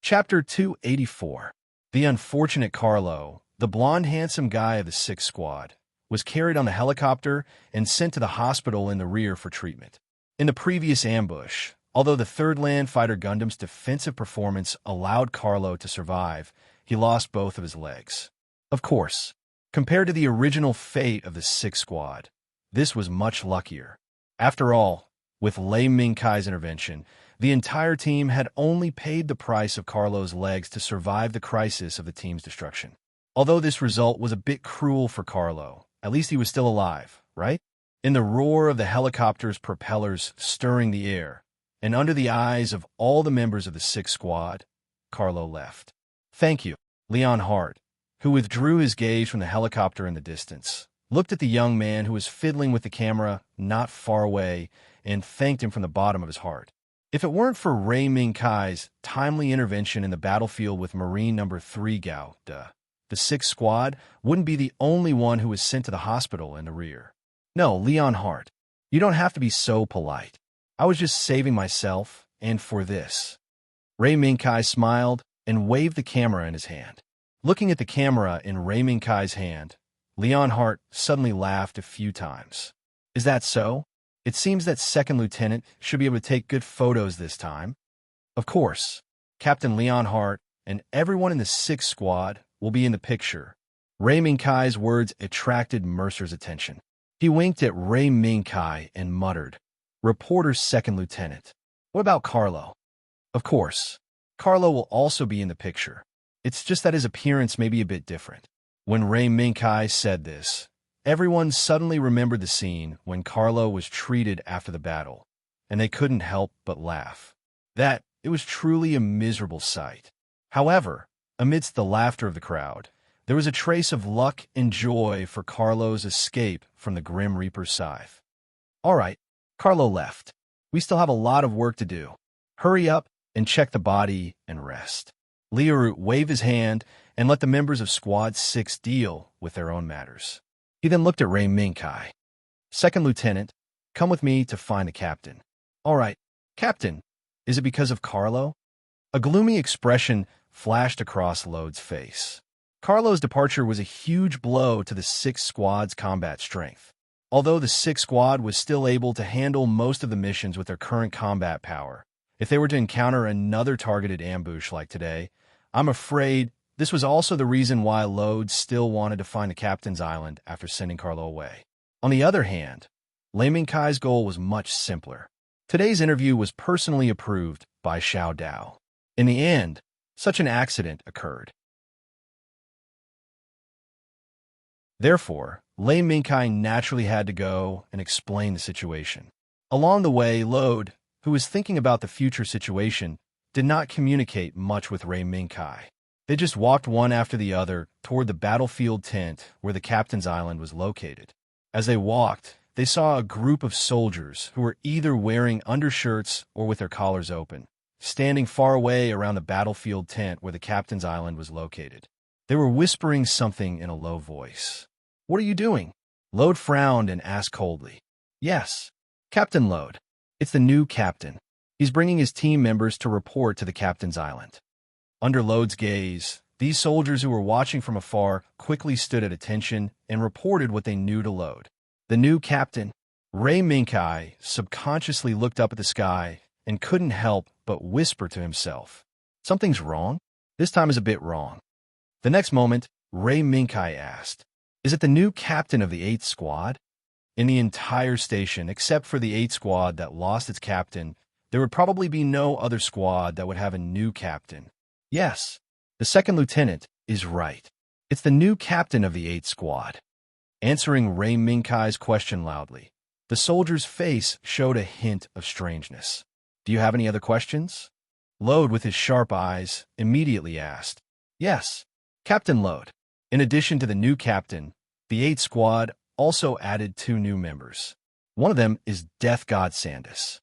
Chapter 284. The unfortunate Carlo, the blonde handsome guy of the 6th Squad, was carried on the helicopter and sent to the hospital in the rear for treatment. In the previous ambush, although the 3rd Land Fighter Gundam's defensive performance allowed Carlo to survive, he lost both of his legs. Of course, compared to the original fate of the 6th Squad, this was much luckier. After all, with Lei Mingkai's intervention, the entire team had only paid the price of Carlo's legs to survive the crisis of the team's destruction. Although this result was a bit cruel for Carlo, at least he was still alive, right? In the roar of the helicopter's propellers stirring the air, and under the eyes of all the members of the 6th Squad, Carlo left. "Thank you." Leon Hart, who withdrew his gaze from the helicopter in the distance, looked at the young man who was fiddling with the camera not far away and thanked him from the bottom of his heart. If it weren't for Ray Ming-Kai's timely intervention in the battlefield with Marine No. 3 Gao, the 6th Squad wouldn't be the only one who was sent to the hospital in the rear. "No, Leon Hart, you don't have to be so polite. I was just saving myself, and for this." Ray Ming-Kai smiled and waved the camera in his hand. Looking at the camera in Ray Ming-Kai's hand, Leon Hart suddenly laughed a few times. "Is that so? It seems that second lieutenant should be able to take good photos this time. Of course, Captain Leon Hart and everyone in the 6th squad will be in the picture. Ray Ming-Kai's words attracted Mercer's attention. He winked at Ray Ming-Kai and muttered, "Reporter second lieutenant. What about Carlo?" Of course, Carlo will also be in the picture. It's just that his appearance may be a bit different. When Ray Ming-Kai said this, everyone suddenly remembered the scene when Carlo was treated after the battle, and they couldn't help but laugh. It was truly a miserable sight. However, amidst the laughter of the crowd, there was a trace of luck and joy for Carlo's escape from the Grim Reaper's scythe. All right, Carlo left. We still have a lot of work to do. Hurry up and check the body and rest. Leoroot waved his hand and let the members of Squad 6 deal with their own matters. He then looked at Ray Ming-Kai. "Second lieutenant, come with me to find the captain." "All right, Captain. Is it because of Carlo?" A gloomy expression flashed across Lode's face. Carlo's departure was a huge blow to the 6th squad's combat strength. Although the 6th squad was still able to handle most of the missions with their current combat power, if they were to encounter another targeted ambush like today, I'm afraid this was also the reason why Lode still wanted to find the captain's island after sending Carlo away. On the other hand, Lei Ming-Kai's goal was much simpler. Today's interview was personally approved by Xiao Dao. In the end, such an accident occurred. Therefore, Lei Ming-Kai naturally had to go and explain the situation. Along the way, Lode, who was thinking about the future situation, did not communicate much with Ray Ming-Kai. They just walked one after the other toward the battlefield tent where the captain's island was located. As they walked, they saw a group of soldiers who were either wearing undershirts or with their collars open, standing far away around the battlefield tent where the captain's island was located. They were whispering something in a low voice. "What are you doing?" Lode frowned and asked coldly. "Yes, Captain Lode. It's the new captain. He's bringing his team members to report to the captain's island." Under Lode's gaze, these soldiers who were watching from afar quickly stood at attention and reported what they knew to Lode. The new captain, Ray Ming-Kai, subconsciously looked up at the sky and couldn't help but whisper to himself, "Something's wrong? This time is a bit wrong." The next moment, Ray Ming-Kai asked, "Is it the new captain of the 8th squad?" In the entire station, except for the 8th squad that lost its captain, there would probably be no other squad that would have a new captain. Yes, the second lieutenant is right. It's the new captain of the 8th squad. Answering Ray Ming-Kai's question loudly, the soldier's face showed a hint of strangeness. "Do you have any other questions?" Lode, with his sharp eyes, immediately asked. "Yes, Captain Lode. In addition to the new captain, the 8th squad also added 2 new members. One of them is Death God Sandus."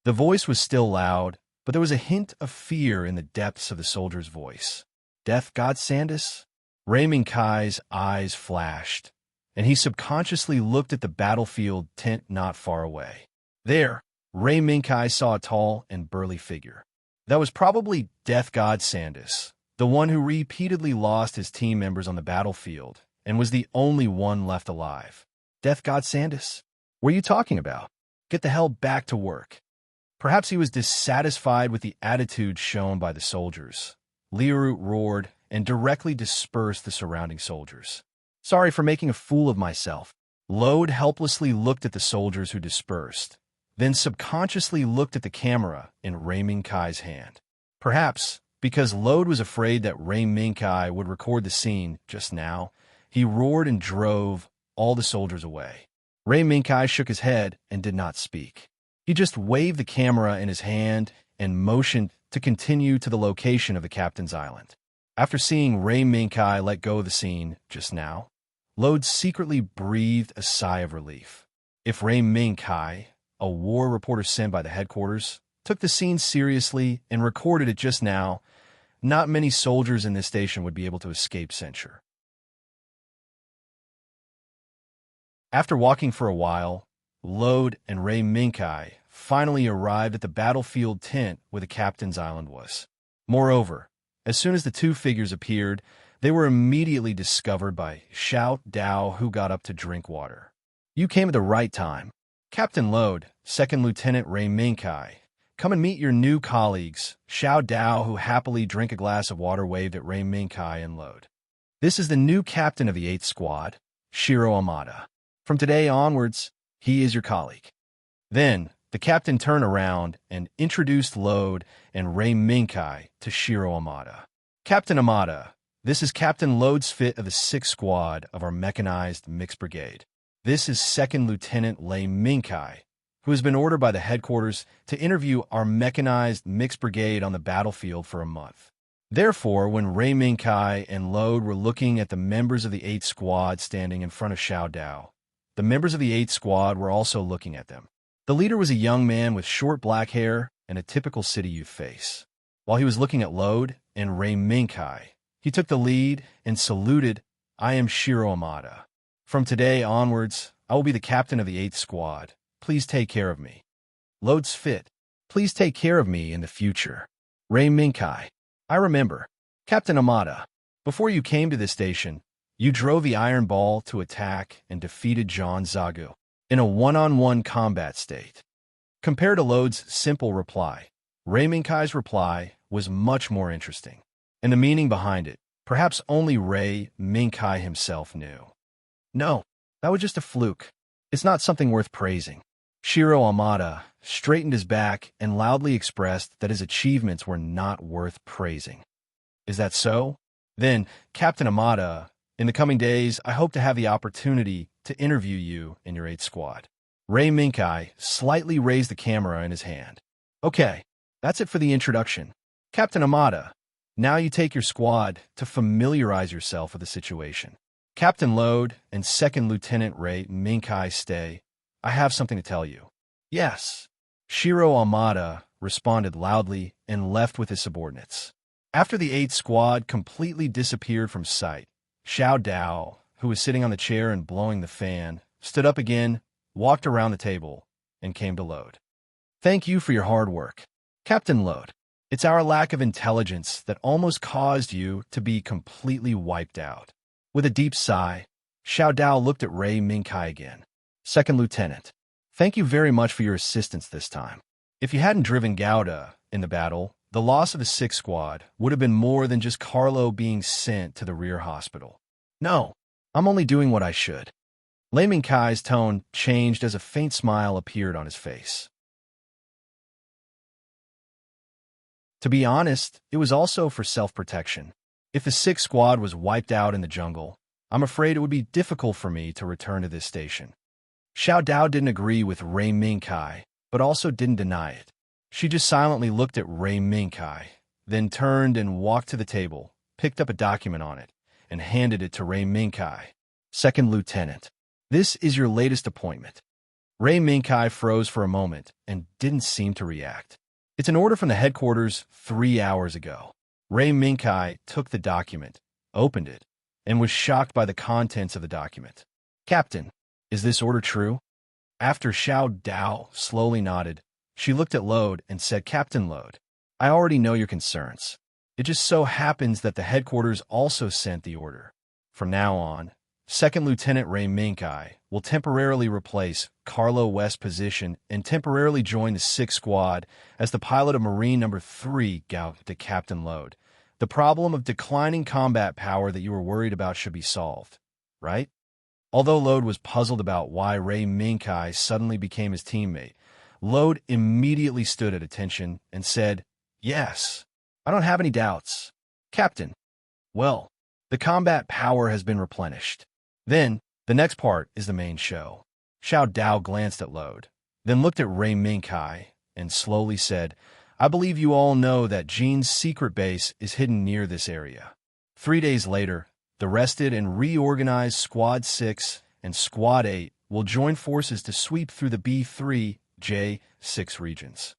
The voice was still loud, but there was a hint of fear in the depths of the soldier's voice. "Death God Sandus?" Ray Ming-Kai's eyes flashed, and he subconsciously looked at the battlefield tent not far away. There, Ray Ming-Kai saw a tall and burly figure. That was probably Death God Sandus, the one who repeatedly lost his team members on the battlefield and was the only one left alive. "Death God Sandus? What are you talking about? Get the hell back to work." Perhaps he was dissatisfied with the attitude shown by the soldiers. Leoroot roared and directly dispersed the surrounding soldiers. "Sorry for making a fool of myself." Lode helplessly looked at the soldiers who dispersed, then subconsciously looked at the camera in Ray Ming-Kai's hand. Perhaps because Lode was afraid that Ray Ming-Kai would record the scene just now, he roared and drove all the soldiers away. Ray Ming-Kai shook his head and did not speak. He just waved the camera in his hand and motioned to continue to the location of the captain's island. After seeing Ray Ming-Kai let go of the scene just now, Lode secretly breathed a sigh of relief. If Ray Ming-Kai, a war reporter sent by the headquarters, took the scene seriously and recorded it just now, not many soldiers in this station would be able to escape censure. After walking for a while, Lode and Ray Ming-Kai finally arrived at the battlefield tent where the captain's island was. Moreover, as soon as the 2 figures appeared, they were immediately discovered by Xiao Dao, who got up to drink water. "You came at the right time. Captain Lode, Second Lieutenant Ray Minkai. Come and meet your new colleagues, Xiao Dao, who happily drink a glass of water, waved at Ray Minkai and Lode. This is the new captain of the 8th Squad, Shiro Amada. From today onwards, he is your colleague. Then, the captain turned around and introduced Lode and Ray Minkai to Shiro Amada. Captain Amada, this is Captain Lode's fit of the 6th Squad of our mechanized mixed brigade. This is Second Lieutenant Ray Minkai, who has been ordered by the headquarters to interview our mechanized mixed brigade on the battlefield for a month. Therefore, when Ray Minkai and Lode were looking at the members of the 8th Squad standing in front of Xiao Dao, the members of the 8th Squad were also looking at them. The leader was a young man with short black hair and a typical city youth face. While he was looking at Lode and Ray Minkai, he took the lead and saluted, "I am Shiro Amada. From today onwards, I will be the captain of the 8th Squad. Please take care of me." Lode's fit. "Please take care of me in the future." Ray Minkai. "I remember. Captain Amada, before you came to this station, you drove the Iron Ball to attack and defeated John Zagu in a one-on-one combat state." Compared to Lode's simple reply, Ray Minkai's reply was much more interesting, and the meaning behind it, perhaps only Ray Minkai himself knew. "No, that was just a fluke. It's not something worth praising." Shiro Amada straightened his back and loudly expressed that his achievements were not worth praising. "Is that so? Then, Captain Amada, in the coming days, I hope to have the opportunity to interview you in your 8th Squad." Ray Minkai slightly raised the camera in his hand. "Okay, that's it for the introduction. Captain Amada, now you take your squad to familiarize yourself with the situation. Captain Lode and Second Lieutenant Ray Minkai stay. I have something to tell you." "Yes." Shiro Amada responded loudly and left with his subordinates. After the 8th Squad completely disappeared from sight, Xiao Dao, who was sitting on the chair and blowing the fan, stood up again, walked around the table, and came to Lode. "Thank you for your hard work. Captain Lode, it's our lack of intelligence that almost caused you to be completely wiped out." With a deep sigh, Xiao Dao looked at Ray Minkai again. "Second Lieutenant, thank you very much for your assistance this time. If you hadn't driven Gouda in the battle, the loss of the 6th Squad would have been more than just Carlo being sent to the rear hospital." "No, I'm only doing what I should." Ray Minkai's tone changed as a faint smile appeared on his face. To be honest, it was also for self-protection. If the 6th Squad was wiped out in the jungle, I'm afraid it would be difficult for me to return to this station. Xiao Dao didn't agree with Ray Minkai, but also didn't deny it. She just silently looked at Ray Minkai, then turned and walked to the table, picked up a document on it, and handed it to Ray Minkai. "Second Lieutenant, this is your latest appointment." Ray Minkai froze for a moment and didn't seem to react. "It's an order from the headquarters 3 hours ago." Ray Minkai took the document, opened it, and was shocked by the contents of the document. "Captain, is this order true?" After Xiao Dao slowly nodded, she looked at Lode and said, "Captain Lode, I already know your concerns. It just so happens that the headquarters also sent the order. From now on, Second Lieutenant Ray Minkai will temporarily replace Carlo West's position and temporarily join the 6th Squad as the pilot of Marine No. 3 to Captain Lode. The problem of declining combat power that you were worried about should be solved, right?" Although Lode was puzzled about why Ray Minkai suddenly became his teammate, Lode immediately stood at attention and said, "Yes, I don't have any doubts. Captain, well, the combat power has been replenished. Then, the next part is the main show." Xiao Dao glanced at Lode, then looked at Ray Minkai, and slowly said, "I believe you all know that Jean's secret base is hidden near this area." 3 days later, the rested and reorganized Squad 6 and Squad 8 will join forces to sweep through the B3J6 regions.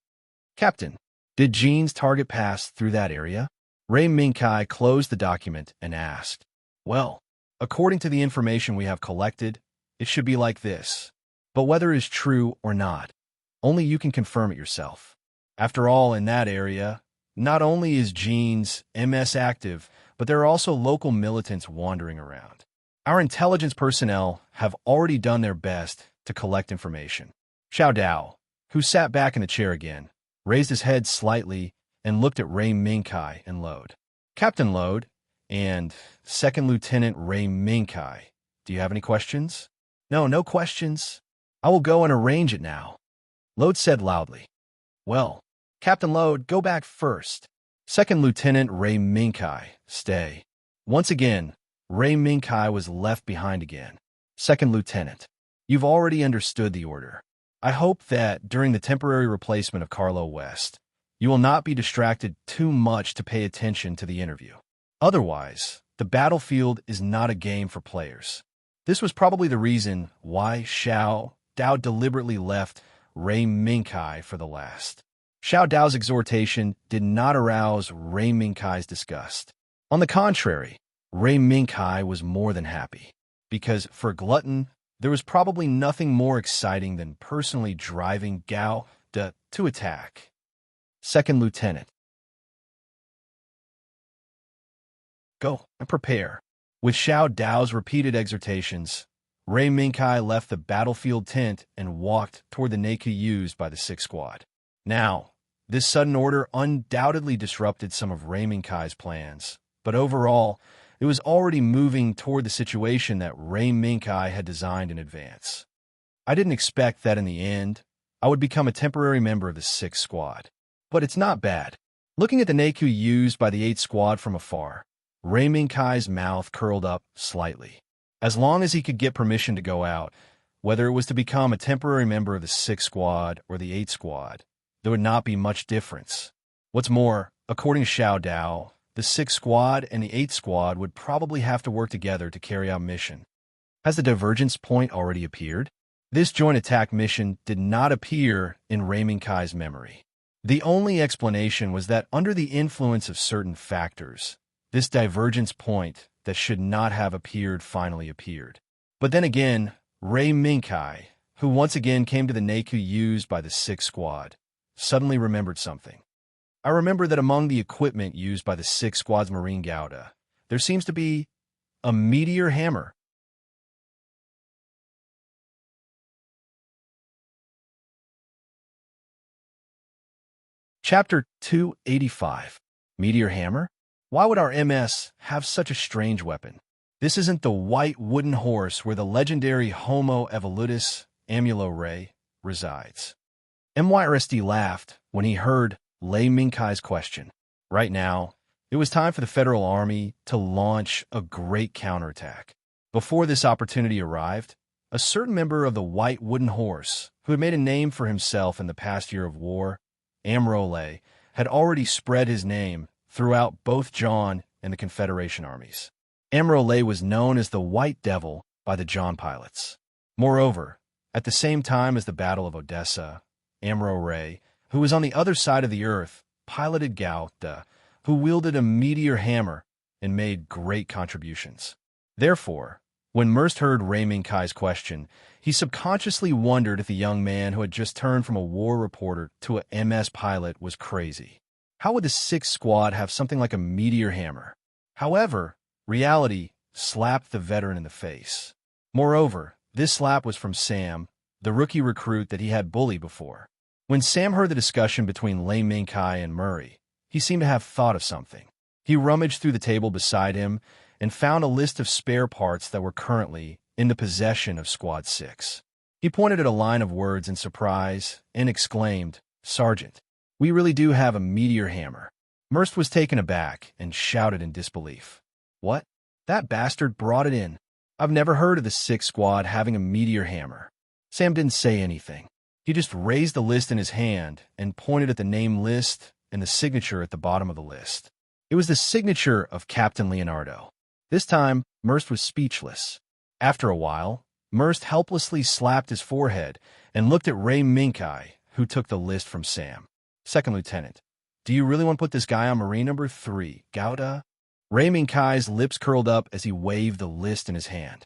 "Captain, did Jean's target pass through that area?" Ray Minkai closed the document and asked. "Well, according to the information we have collected, it should be like this. But whether it is true or not, only you can confirm it yourself. After all, in that area, not only is Jean's MS active, but there are also local militants wandering around. Our intelligence personnel have already done their best to collect information. Xiao Dao, who sat back in the chair again, raised his head slightly and looked at Ray Mingkai and Lode. Captain Lode and Second Lieutenant Ray Mingkai, do you have any questions? No, no questions. I will go and arrange it now, Lode said loudly. Well, Captain Lode, go back first. Second Lieutenant Ray Mingkai, stay. Once again, Ray Mingkai was left behind again. Second Lieutenant, you've already understood the order. I hope that during the temporary replacement of Carlo West, you will not be distracted too much to pay attention to the interview. Otherwise, the battlefield is not a game for players. This was probably the reason why Xiao Dao deliberately left Ray Mingkai for the last. Xiao Dao's exhortation did not arouse Ray Mingkai's disgust. On the contrary, Ray Mingkai was more than happy, because for Glutton, there was probably nothing more exciting than personally driving Gao De to attack. Second Lieutenant, go and prepare. With Xiao Dao's repeated exhortations, Ray Mingkai left the battlefield tent and walked toward the NACU used by the 6th Squad. Now, this sudden order undoubtedly disrupted some of Ray Mingkai's plans, but overall, it was already moving toward the situation that Ray Mingkai had designed in advance. I didn't expect that in the end, I would become a temporary member of the 6th Squad. But it's not bad. Looking at the NACU used by the 8th Squad from afar, Ray Mingkai's mouth curled up slightly. As long as he could get permission to go out, whether it was to become a temporary member of the 6th Squad or the 8th Squad, there would not be much difference. What's more, according to Xiao Dao, the 6th Squad and the 8th Squad would probably have to work together to carry out mission. Has the divergence point already appeared? This joint attack mission did not appear in Ray Mingkai's memory. The only explanation was that under the influence of certain factors, this divergence point that should not have appeared finally appeared. But then again, Ray Mingkai, who once again came to the NACU used by the 6th Squad, suddenly remembered something. I remember that among the equipment used by the 6th Squad's Marine Gauda, there seems to be a meteor hammer. Chapter 285. Meteor Hammer? Why would our MS have such a strange weapon? This isn't the white wooden horse where the legendary Homo evolutus Amulo Ray resides. MYRSD laughed when he heard Lei Mingkai's question. Right now, it was time for the Federal Army to launch a great counterattack. Before this opportunity arrived, a certain member of the white wooden horse, who had made a name for himself in the past year of war, Amrole, had already spread his name throughout both John and the Confederation armies. Amrole was known as the White Devil by the John pilots. Moreover, at the same time as the Battle of Odessa, Amrole, who was on the other side of the earth, piloted Gao De, who wielded a meteor hammer and made great contributions. Therefore, when Merst heard Ray Mingkai's question, he subconsciously wondered if the young man who had just turned from a war reporter to a MS pilot was crazy. How would the 6th Squad have something like a meteor hammer? However, reality slapped the veteran in the face. Moreover, this slap was from Sam, the rookie recruit that he had bullied before. When Sam heard the discussion between Lei Mingkai and Murray, he seemed to have thought of something. He rummaged through the table beside him and found a list of spare parts that were currently in the possession of Squad 6. He pointed at a line of words in surprise and exclaimed, "Sergeant, we really do have a meteor hammer." Merst was taken aback and shouted in disbelief. "What? That bastard brought it in. I've never heard of the 6th Squad having a meteor hammer." Sam didn't say anything. He just raised the list in his hand and pointed at the name list and the signature at the bottom of the list. It was the signature of Captain Leonardo. This time, Merst was speechless. After a while, Merst helplessly slapped his forehead and looked at Ray Mingkai, who took the list from Sam. "Second Lieutenant, do you really want to put this guy on Marine number 3, Gauda?" Ray Mingkai's lips curled up as he waved the list in his hand.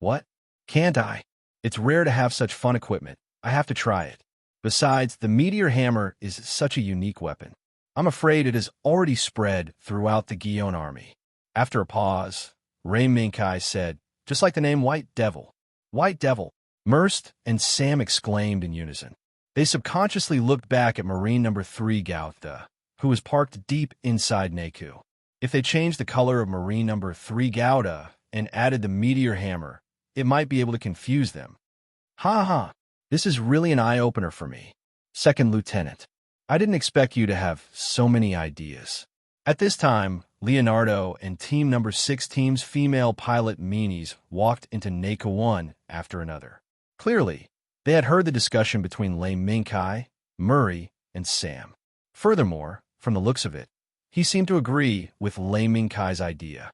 "What? Can't I? It's rare to have such fun equipment. I have to try it. Besides, the meteor hammer is such a unique weapon. I'm afraid it has already spread throughout the Guion army." After a pause, Ray Mingkai said, "Just like the name White Devil." "White Devil. Merst and Sam exclaimed in unison. They subconsciously looked back at Marine number 3 Gautha, who was parked deep inside Neku. If they changed the color of Marine number 3 Gouda and added the meteor hammer, it might be able to confuse them. Ha ha, this is really an eye-opener for me. Second Lieutenant, I didn't expect you to have so many ideas. At this time, Leonardo and team number 6 team's female pilot meanies walked into Neku one after another. Clearly, they had heard the discussion between Lei Minkai, Murray, and Sam. Furthermore, from the looks of it, he seemed to agree with Lei Minkai's idea.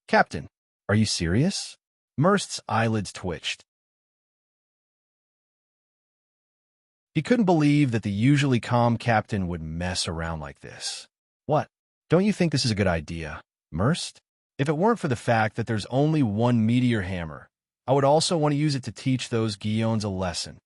Captain, are you serious? Merst's eyelids twitched. He couldn't believe that the usually calm captain would mess around like this. What? Don't you think this is a good idea, Merst? If it weren't for the fact that there's only one meteor hammer, I would also want to use it to teach those Guillons a lesson.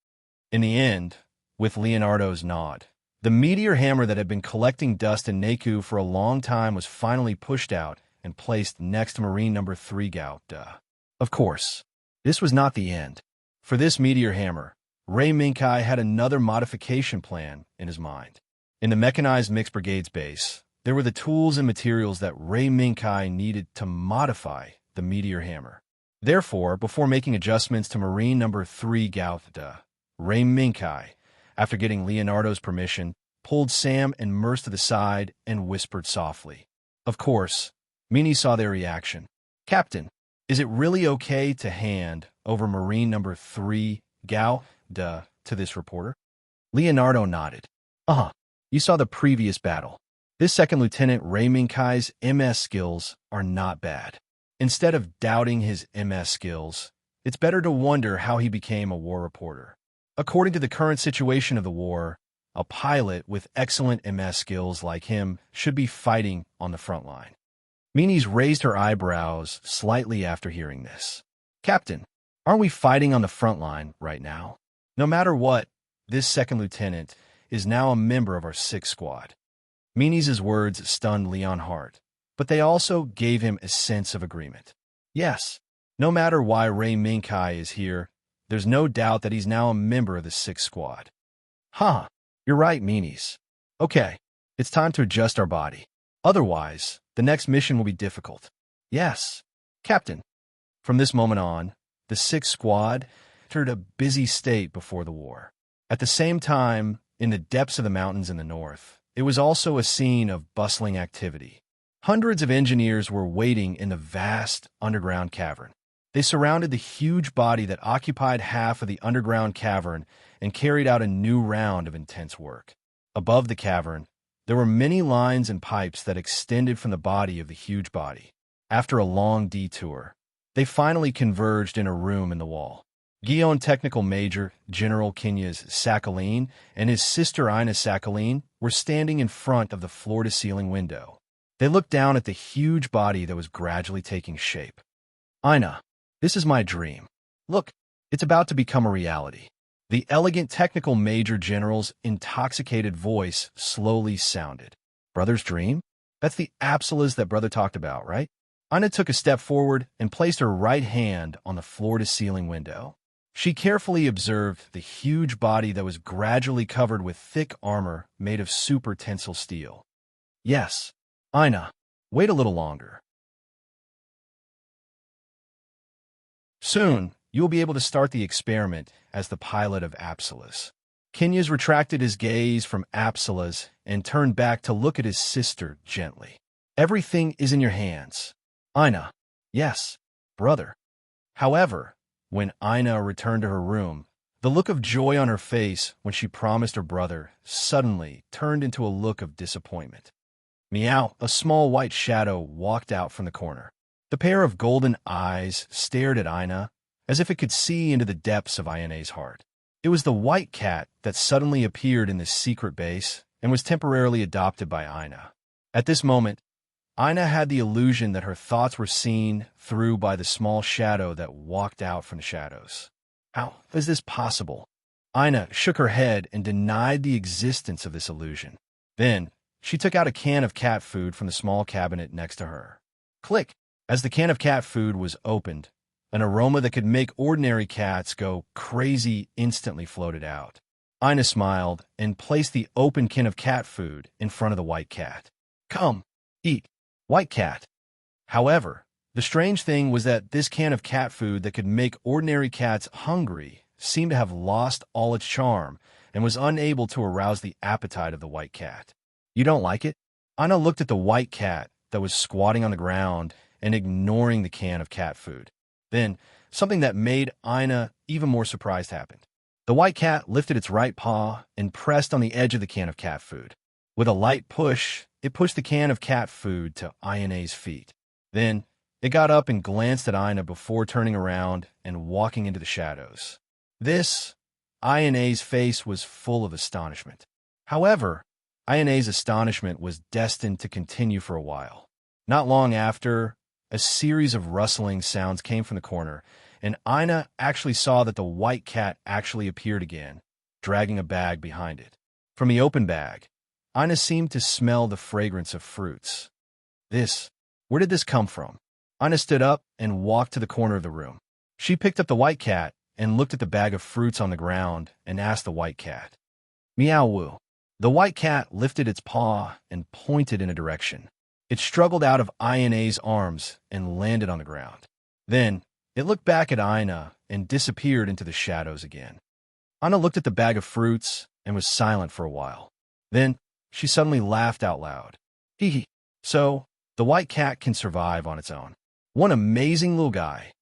In the end, with Leonardo's nod, the meteor hammer that had been collecting dust in Neku for a long time was finally pushed out and placed next to Marine number 3 Gouda. Of course, this was not the end. For this meteor hammer, Ray Minkai had another modification plan in his mind. In the mechanized mixed brigade's base, there were the tools and materials that Ray Minkai needed to modify the meteor hammer. Therefore, before making adjustments to Marine number 3 Gouda, Ray Minkai, after getting Leonardo's permission, pulled Sam and Merst to the side and whispered softly. Of course, Meanie saw their reaction. Captain, is it really okay to hand over Marine number 3 Gouda to this reporter? Leonardo nodded. You saw the previous battle. This second Lieutenant Ray Minkai's MS skills are not bad. Instead of doubting his MS skills, it's better to wonder how he became a war reporter. According to the current situation of the war, a pilot with excellent MS skills like him should be fighting on the front line. Meanies raised her eyebrows slightly after hearing this. Captain, aren't we fighting on the front line right now? No matter what, this second lieutenant is now a member of our 6th squad. Meanies' words stunned Leon Hart, but they also gave him a sense of agreement. Yes, no matter why Ray Minkai is here, there's no doubt that he's now a member of the 6th squad. You're right, Meanies. Okay, it's time to adjust our body. Otherwise, the next mission will be difficult. Yes, Captain. From this moment on, the 6th squad entered a busy state before the war. At the same time, in the depths of the mountains in the north, it was also a scene of bustling activity. Hundreds of engineers were waiting in the vast underground cavern. They surrounded the huge body that occupied half of the underground cavern and carried out a new round of intense work. Above the cavern, there were many lines and pipes that extended from the body of the huge body. After a long detour, they finally converged in a room in the wall. Guillon Technical Major General Kenya's Sakhaline and his sister Ina Sakhaline were standing in front of the floor-to-ceiling window. They looked down at the huge body that was gradually taking shape. Ina, this is my dream. Look, it's about to become a reality. The elegant technical major general's intoxicated voice slowly sounded. Brother's dream? That's the Apsalas that brother talked about, right? Ina took a step forward and placed her right hand on the floor-to-ceiling window. She carefully observed the huge body that was gradually covered with thick armor made of super tensile steel. Yes, Ina, wait a little longer. Soon, you will be able to start the experiment as the pilot of Apsalas. Kenya's retracted his gaze from Apsalas and turned back to look at his sister gently. Everything is in your hands. Ina, yes, brother. However, when Ina returned to her room, the look of joy on her face when she promised her brother suddenly turned into a look of disappointment. Meow, a small white shadow walked out from the corner. The pair of golden eyes stared at Ina as if it could see into the depths of Ina's heart. It was the white cat that suddenly appeared in this secret base and was temporarily adopted by Ina. At this moment, Ina had the illusion that her thoughts were seen through by the small shadow that walked out from the shadows. How is this possible? Ina shook her head and denied the existence of this illusion. Then, she took out a can of cat food from the small cabinet next to her. Click! As the can of cat food was opened, An aroma that could make ordinary cats go crazy instantly floated out. Ina smiled and placed the open can of cat food in front of the white cat. "Come, eat, white cat." However, the strange thing was that this can of cat food that could make ordinary cats hungry seemed to have lost all its charm and was unable to arouse the appetite of the white cat. "You don't like it?" Ina looked at the white cat that was squatting on the ground and ignoring the can of cat food. Then, something that made Ina even more surprised happened. The white cat lifted its right paw and pressed on the edge of the can of cat food. With a light push, it pushed the can of cat food to Ina's feet. Then, it got up and glanced at Ina before turning around and walking into the shadows. Ina's face was full of astonishment. However, Ina's astonishment was destined to continue for a while. Not long after, a series of rustling sounds came from the corner, and Ina actually saw that the white cat actually appeared again, dragging a bag behind it. From the open bag, Ina seemed to smell the fragrance of fruits. Where did this come from? Ina stood up and walked to the corner of the room. She picked up the white cat and looked at the bag of fruits on the ground and asked the white cat, "Meow woo." The white cat lifted its paw and pointed in a direction. It struggled out of Ina's arms and landed on the ground. Then, it looked back at Ina and disappeared into the shadows again. Ina looked at the bag of fruits and was silent for a while. Then, she suddenly laughed out loud. "Hee hee. So, the white cat can survive on its own. One amazing little guy."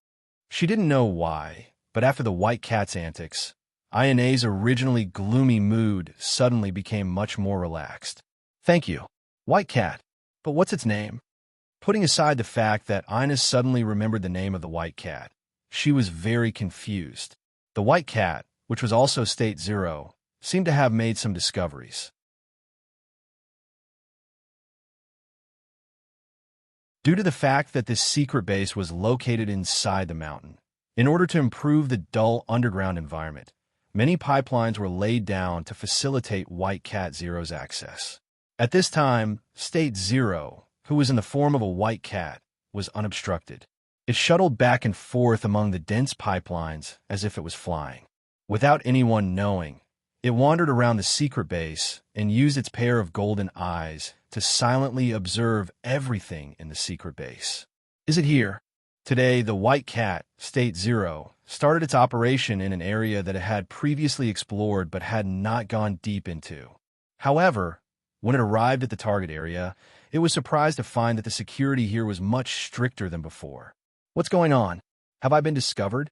She didn't know why, but after the white cat's antics, Ina's originally gloomy mood suddenly became much more relaxed. "Thank you, white cat. But what's its name?" Putting aside the fact that Ina suddenly remembered the name of the white cat, she was very confused. The white cat, which was also State Zero, seemed to have made some discoveries. Due to the fact that this secret base was located inside the mountain, in order to improve the dull underground environment, many pipelines were laid down to facilitate White Cat Zero's access. At this time, State Zero, who was in the form of a white cat, was unobstructed. It shuttled back and forth among the dense pipelines as if it was flying. Without anyone knowing, it wandered around the secret base and used its pair of golden eyes to silently observe everything in the secret base. "Is it here?" Today, the white cat, State Zero, started its operation in an area that it had previously explored but had not gone deep into. However, when it arrived at the target area, it was surprised to find that the security here was much stricter than before. "What's going on? Have I been discovered?"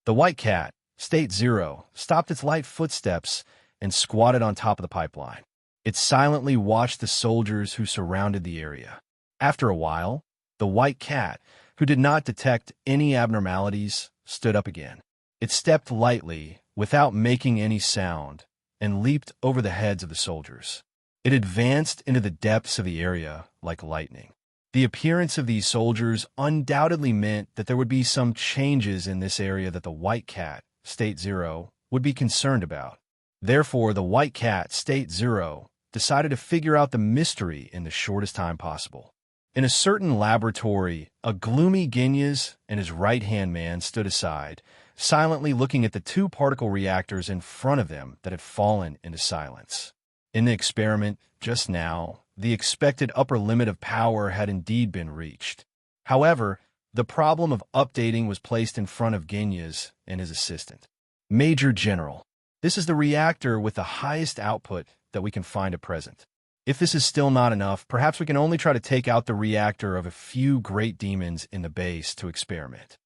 The white cat, State Zero, stopped its light footsteps and squatted on top of the pipeline. It silently watched the soldiers who surrounded the area. After a while, the white cat, who did not detect any abnormalities, stood up again. It stepped lightly, without making any sound, and leaped over the heads of the soldiers. It advanced into the depths of the area like lightning. The appearance of these soldiers undoubtedly meant that there would be some changes in this area that the white cat, State Zero, would be concerned about. Therefore, the white cat, State Zero, decided to figure out the mystery in the shortest time possible. In a certain laboratory, a gloomy Ginyas and his right-hand man stood aside, silently looking at the two particle reactors in front of them that had fallen into silence. In the experiment, just now, the expected upper limit of power had indeed been reached. However, the problem of updating was placed in front of Ginyas and his assistant. "Major General, this is the reactor with the highest output that we can find at present. If this is still not enough, perhaps we can only try to take out the reactor of a few great demons in the base to experiment."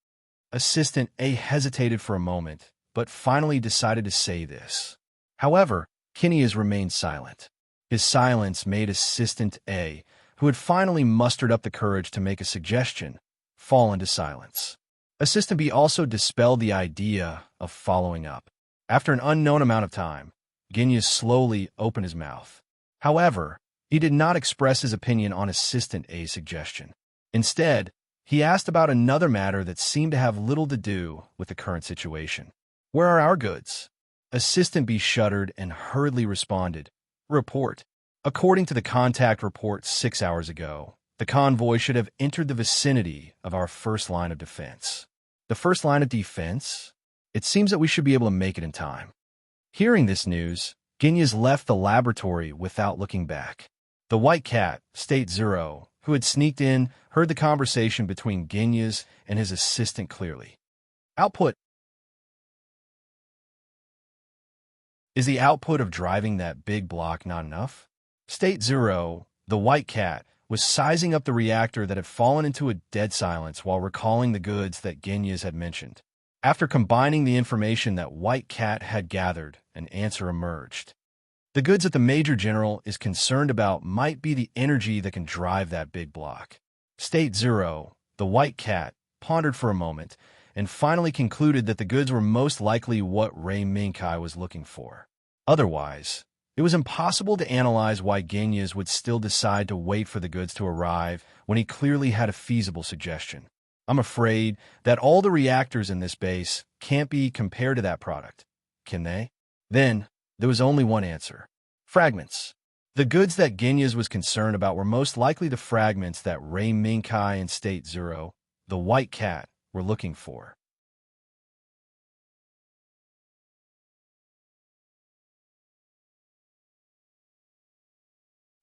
Assistant A hesitated for a moment, but finally decided to say this. However, Ginyas remained silent. His silence made Assistant A, who had finally mustered up the courage to make a suggestion, fall into silence. Assistant B also dispelled the idea of following up. After an unknown amount of time, Ginyas slowly opened his mouth. However, he did not express his opinion on Assistant A's suggestion. Instead, he asked about another matter that seemed to have little to do with the current situation. "Where are our goods?" Assistant B shuddered and hurriedly responded, "Report. According to the contact report 6 hours ago, the convoy should have entered the vicinity of our first line of defense." The first line of defense? It seems that we should be able to make it in time. Hearing this news, Ginyas left the laboratory without looking back. The white cat, State Zero, who had sneaked in, heard the conversation between Ginyas and his assistant clearly. Output. Is the output of driving that big block not enough? State Zero, the white cat, was sizing up the reactor that had fallen into a dead silence while recalling the goods that Ginyas had mentioned. After combining the information that White Cat had gathered, an answer emerged. The goods that the Major General is concerned about might be the energy that can drive that big block. State Zero, the White Cat, pondered for a moment and finally concluded that the goods were most likely what Ray Minkai was looking for. Otherwise, it was impossible to analyze why Ginyas would still decide to wait for the goods to arrive when he clearly had a feasible suggestion. I'm afraid that all the reactors in this base can't be compared to that product. Can they? Then, there was only one answer. Fragments. The goods that Ginyas was concerned about were most likely the fragments that Ray Minkai and State Zero, the White Cat, were looking for.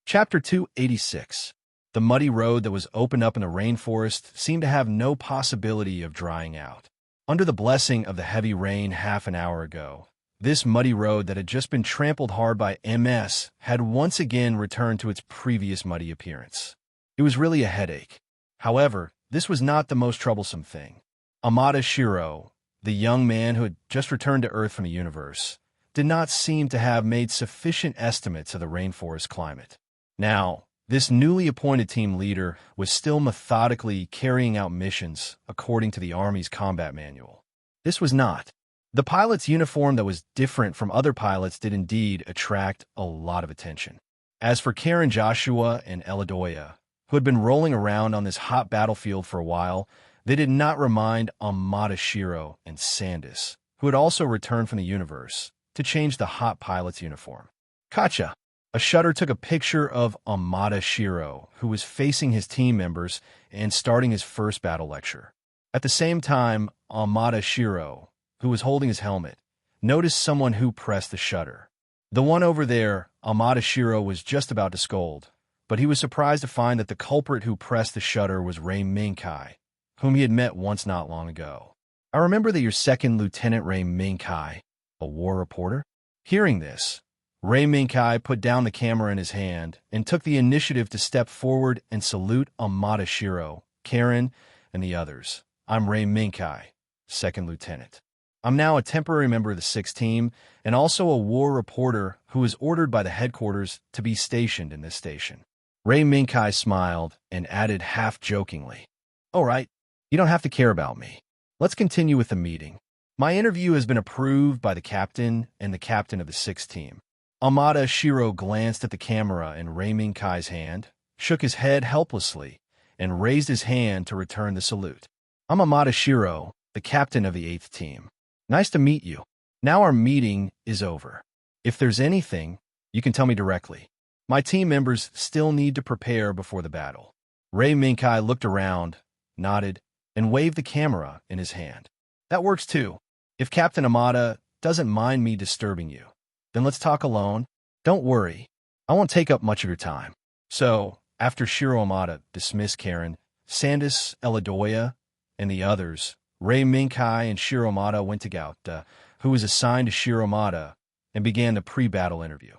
Chapter 286. The muddy road that was opened up in the rainforest seemed to have no possibility of drying out. Under the blessing of the heavy rain half an hour ago, this muddy road that had just been trampled hard by MS had once again returned to its previous muddy appearance. It was really a headache. However, this was not the most troublesome thing. Amada Shiro, the young man who had just returned to Earth from the universe, did not seem to have made sufficient estimates of the rainforest climate. Now, this newly appointed team leader was still methodically carrying out missions according to the Army's combat manual. This was not. The pilot's uniform that was different from other pilots did indeed attract a lot of attention. As for Karen Joshua and Eladoya, who had been rolling around on this hot battlefield for a while, they did not remind Amada Shiro and Sandus, who had also returned from the universe, to change the hot pilot's uniform. Kacha. A shutter took a picture of Amada Shiro, who was facing his team members and starting his first battle lecture. At the same time, Amada Shiro, who was holding his helmet, noticed someone who pressed the shutter. The one over there, Amada Shiro was just about to scold, but he was surprised to find that the culprit who pressed the shutter was Ray Minkai, whom he had met once not long ago. I remember that you're Second Lieutenant Ray Minkai, a war reporter? Hearing this, Ray Minkai put down the camera in his hand and took the initiative to step forward and salute Amada Shiro, Karen, and the others. I'm Ray Minkai, Second Lieutenant. I'm now a temporary member of the 6th Team and also a war reporter who was ordered by the headquarters to be stationed in this station. Ray Minkai smiled and added half-jokingly, "All right, you don't have to care about me. Let's continue with the meeting. My interview has been approved by the captain and the captain of the 6th Team." Amada Shiro glanced at the camera in Ray Minkai's hand, shook his head helplessly, and raised his hand to return the salute. "I'm Amada Shiro, the captain of the 8th Team. Nice to meet you. Now our meeting is over. If there's anything, you can tell me directly. My team members still need to prepare before the battle." Ray Minkai looked around, nodded, and waved the camera in his hand. "That works too. If Captain Amada doesn't mind me disturbing you, then let's talk alone. Don't worry, I won't take up much of your time." So, after Shiro Amada dismissed Karen, Sandus, Eladoya, and the others, Ray Minkai and Shiro Amada went to Gauta, who was assigned to Shiro Amada, and began the pre-battle interview.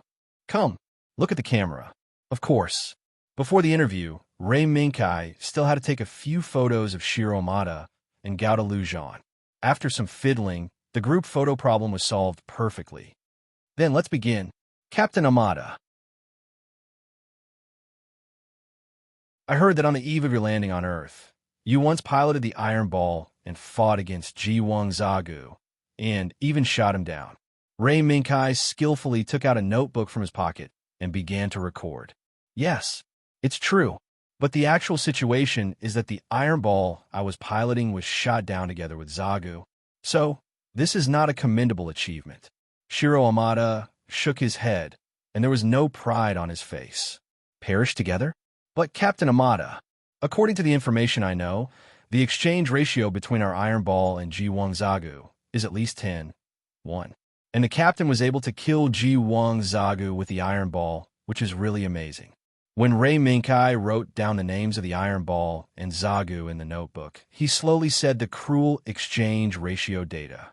"Come, look at the camera." Of course. Before the interview, Ray Minkai still had to take a few photos of Shiro Amada and Gauta Lujan. After some fiddling, the group photo problem was solved perfectly. Then let's begin. Captain Amada. I heard that on the eve of your landing on Earth, you once piloted the Iron Ball and fought against Ji-Wang Zagu, and even shot him down. Ray Minkai skillfully took out a notebook from his pocket and began to record. Yes, it's true, but the actual situation is that the Iron Ball I was piloting was shot down together with Zagu. So, this is not a commendable achievement. Shiro Amada shook his head, and there was no pride on his face. Perished together? But Captain Amada, according to the information I know, The exchange ratio between our iron ball and Ji Wang Zagu is at least 10-1. And the captain was able to kill Ji Wang Zagu with the iron ball, which is really amazing. When Ray Minkai wrote down the names of the iron ball and Zagu in the notebook, he slowly said the cruel exchange ratio data.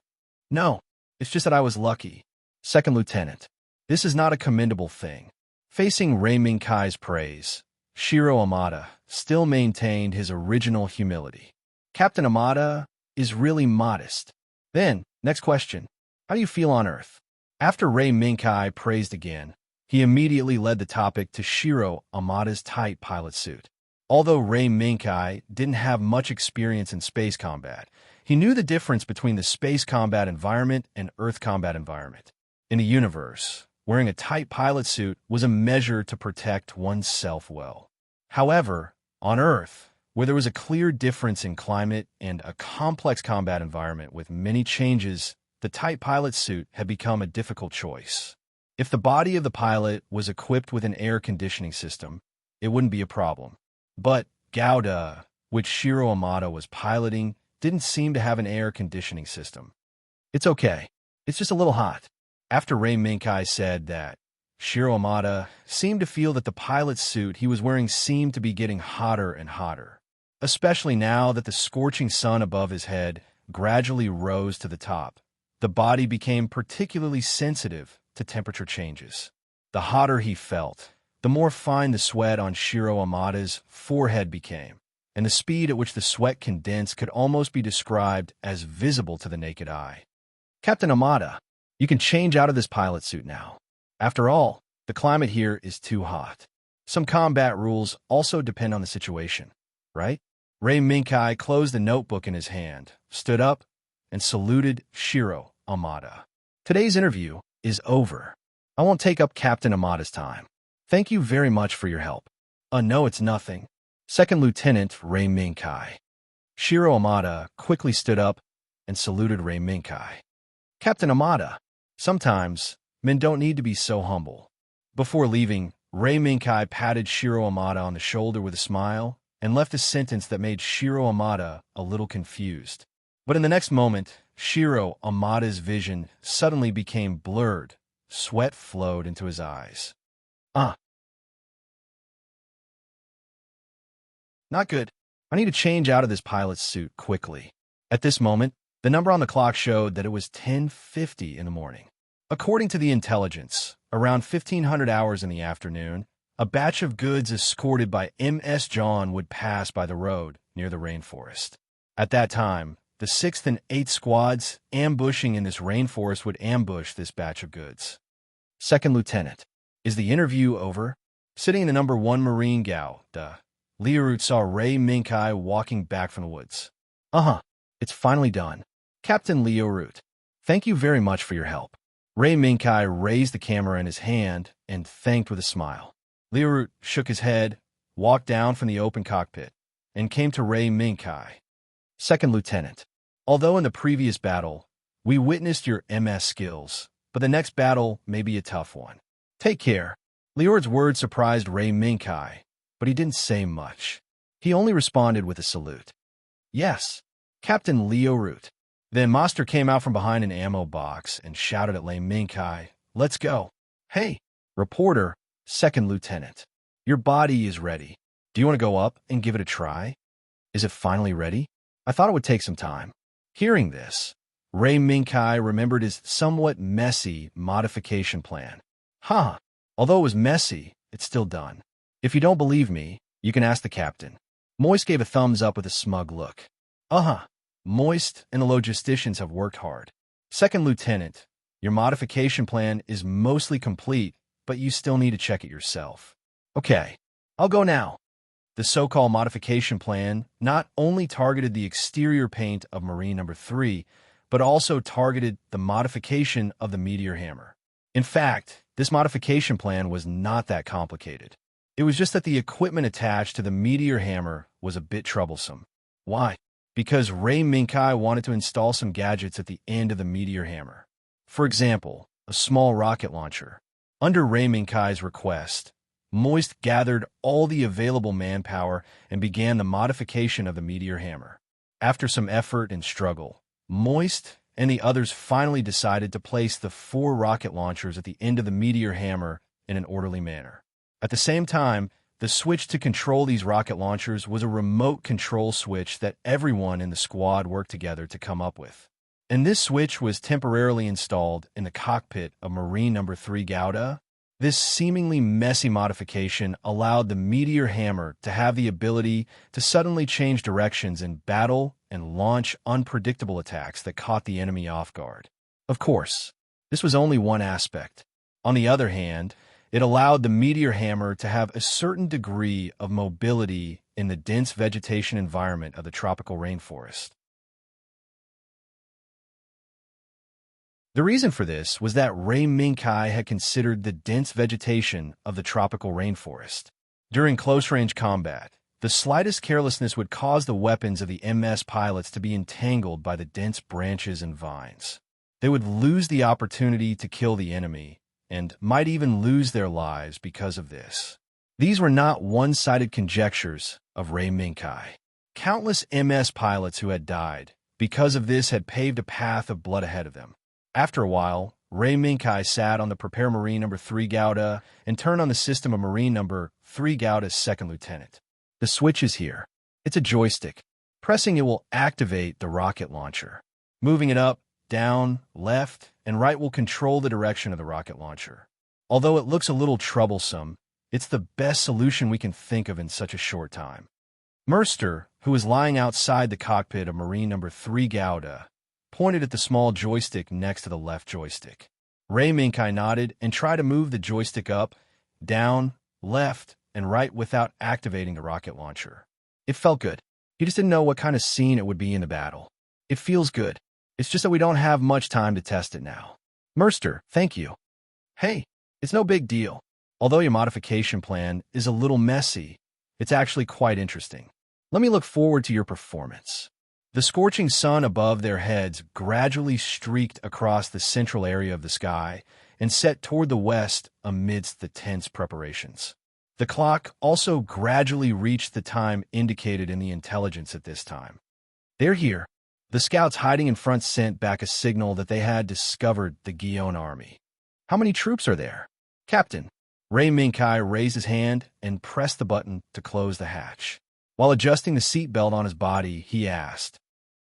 No, it's just that I was lucky. Second Lieutenant, this is not a commendable thing. Facing Ray Minkai's praise, Shiro Amada still maintained his original humility. Captain Amada is really modest. Then, next question. How do you feel on Earth? After Ray Minkai praised again, he immediately led the topic to Shiro Amada's tight pilot suit. Although Ray Minkai didn't have much experience in space combat, he knew the difference between the space combat environment and Earth combat environment. In the universe, wearing a tight pilot suit was a measure to protect oneself well. However, on Earth, where there was a clear difference in climate and a complex combat environment with many changes, the tight pilot suit had become a difficult choice. If the body of the pilot was equipped with an air conditioning system, it wouldn't be a problem. But Gouda, which Shiro Amada was piloting, didn't seem to have an air conditioning system. It's okay. It's just a little hot. After Ray Minkai said that, Shiro Amada seemed to feel that the pilot suit he was wearing seemed to be getting hotter and hotter, especially now that the scorching sun above his head gradually rose to the top. The body became particularly sensitive to temperature changes. The hotter he felt, the more fine the sweat on Shiro Amada's forehead became, and the speed at which the sweat condensed could almost be described as visible to the naked eye. Captain Amada, you can change out of this pilot suit now. After all, the climate here is too hot. Some combat rules also depend on the situation, right? Ray Minkai closed the notebook in his hand, stood up, and saluted Shiro Amada. Today's interview is over. I won't take up Captain Amada's time. Thank you very much for your help. No, it's nothing. Second Lieutenant Ray Minkai. Shiro Amada quickly stood up and saluted Ray Minkai. Captain Amada, sometimes men don't need to be so humble. Before leaving, Ray Minkai patted Shiro Amada on the shoulder with a smile and left a sentence that made Shiro Amada a little confused. But in the next moment, Shiro Amada's vision suddenly became blurred. Sweat flowed into his eyes. Not good. I need to change out of this pilot's suit quickly. At this moment, the number on the clock showed that it was 10:50 in the morning. According to the intelligence, around 1500 hours in the afternoon, a batch of goods escorted by MS John would pass by the road near the rainforest. At that time, the 6th and 8th squads ambushing in this rainforest would ambush this batch of goods. Second Lieutenant, is the interview over? Sitting in the number 1 Marine Gao, Liorut saw Ray Minkai walking back from the woods. It's finally done. Captain Liorut, thank you very much for your help. Ray Minkai raised the camera in his hand and thanked with a smile. Liorut shook his head, walked down from the open cockpit, and came to Ray Minkai. Second Lieutenant, although in the previous battle, we witnessed your MS skills, but the next battle may be a tough one. Take care. Liorut's words surprised Ray Minkai, but he didn't say much. He only responded with a salute. Yes, Captain Liorut. Then Master came out from behind an ammo box and shouted at Ray Minkai, "Let's go." Hey, reporter, Second Lieutenant. Your body is ready. Do you want to go up and give it a try? Is it finally ready? I thought it would take some time. Hearing this, Ray Minkai remembered his somewhat messy modification plan. Although it was messy, it's still done. If you don't believe me, you can ask the captain. Moist gave a thumbs up with a smug look. Moist and the logisticians have worked hard. Second Lieutenant, your modification plan is mostly complete, but you still need to check it yourself. Okay, I'll go now. The so-called modification plan not only targeted the exterior paint of Marine Number 3, but also targeted the modification of the meteor hammer. In fact, this modification plan was not that complicated. It was just that the equipment attached to the meteor hammer was a bit troublesome. Why? Because Ray Minkai wanted to install some gadgets at the end of the meteor hammer. For example, a small rocket launcher. Under Ray Minkai's request, Moist gathered all the available manpower and began the modification of the meteor hammer. After some effort and struggle, Moist and the others finally decided to place the 4 rocket launchers at the end of the meteor hammer in an orderly manner. At the same time, the switch to control these rocket launchers was a remote control switch that everyone in the squad worked together to come up with. And this switch was temporarily installed in the cockpit of Marine Number 3 Gouda. This seemingly messy modification allowed the meteor hammer to have the ability to suddenly change directions in battle and launch unpredictable attacks that caught the enemy off guard. Of course, this was only one aspect. On the other hand, it allowed the meteor hammer to have a certain degree of mobility in the dense vegetation environment of the tropical rainforest. The reason for this was that Ray Minkai had considered the dense vegetation of the tropical rainforest. During close-range combat, the slightest carelessness would cause the weapons of the MS pilots to be entangled by the dense branches and vines. They would lose the opportunity to kill the enemy, and might even lose their lives because of this. These were not one-sided conjectures of Ray Minkai. Countless MS pilots who had died because of this had paved a path of blood ahead of them. After a while, Ray Minkai sat on the Prepare Marine Number 3 Gouda and turned on the system of Marine Number 3 Gouda's second lieutenant. The switch is here. It's a joystick. Pressing it will activate the rocket launcher. Moving it up, down, left, and right will control the direction of the rocket launcher. Although it looks a little troublesome, it's the best solution we can think of in such a short time. Merster, who was lying outside the cockpit of Marine Number 3 Gouda, pointed at the small joystick next to the left joystick. Ray Minkai nodded and tried to move the joystick up, down, left, and right without activating the rocket launcher. It felt good. He just didn't know what kind of scene it would be in the battle. It feels good. It's just that we don't have much time to test it now. Merster, thank you. Hey, it's no big deal. Although your modification plan is a little messy, it's actually quite interesting. Let me look forward to your performance. The scorching sun above their heads gradually streaked across the central area of the sky and set toward the west amidst the tense preparations. The clock also gradually reached the time indicated in the intelligence at this time. They're here. The scouts hiding in front sent back a signal that they had discovered the Guion army. How many troops are there? Captain. Ray Minkai raised his hand and pressed the button to close the hatch. While adjusting the seatbelt on his body, he asked,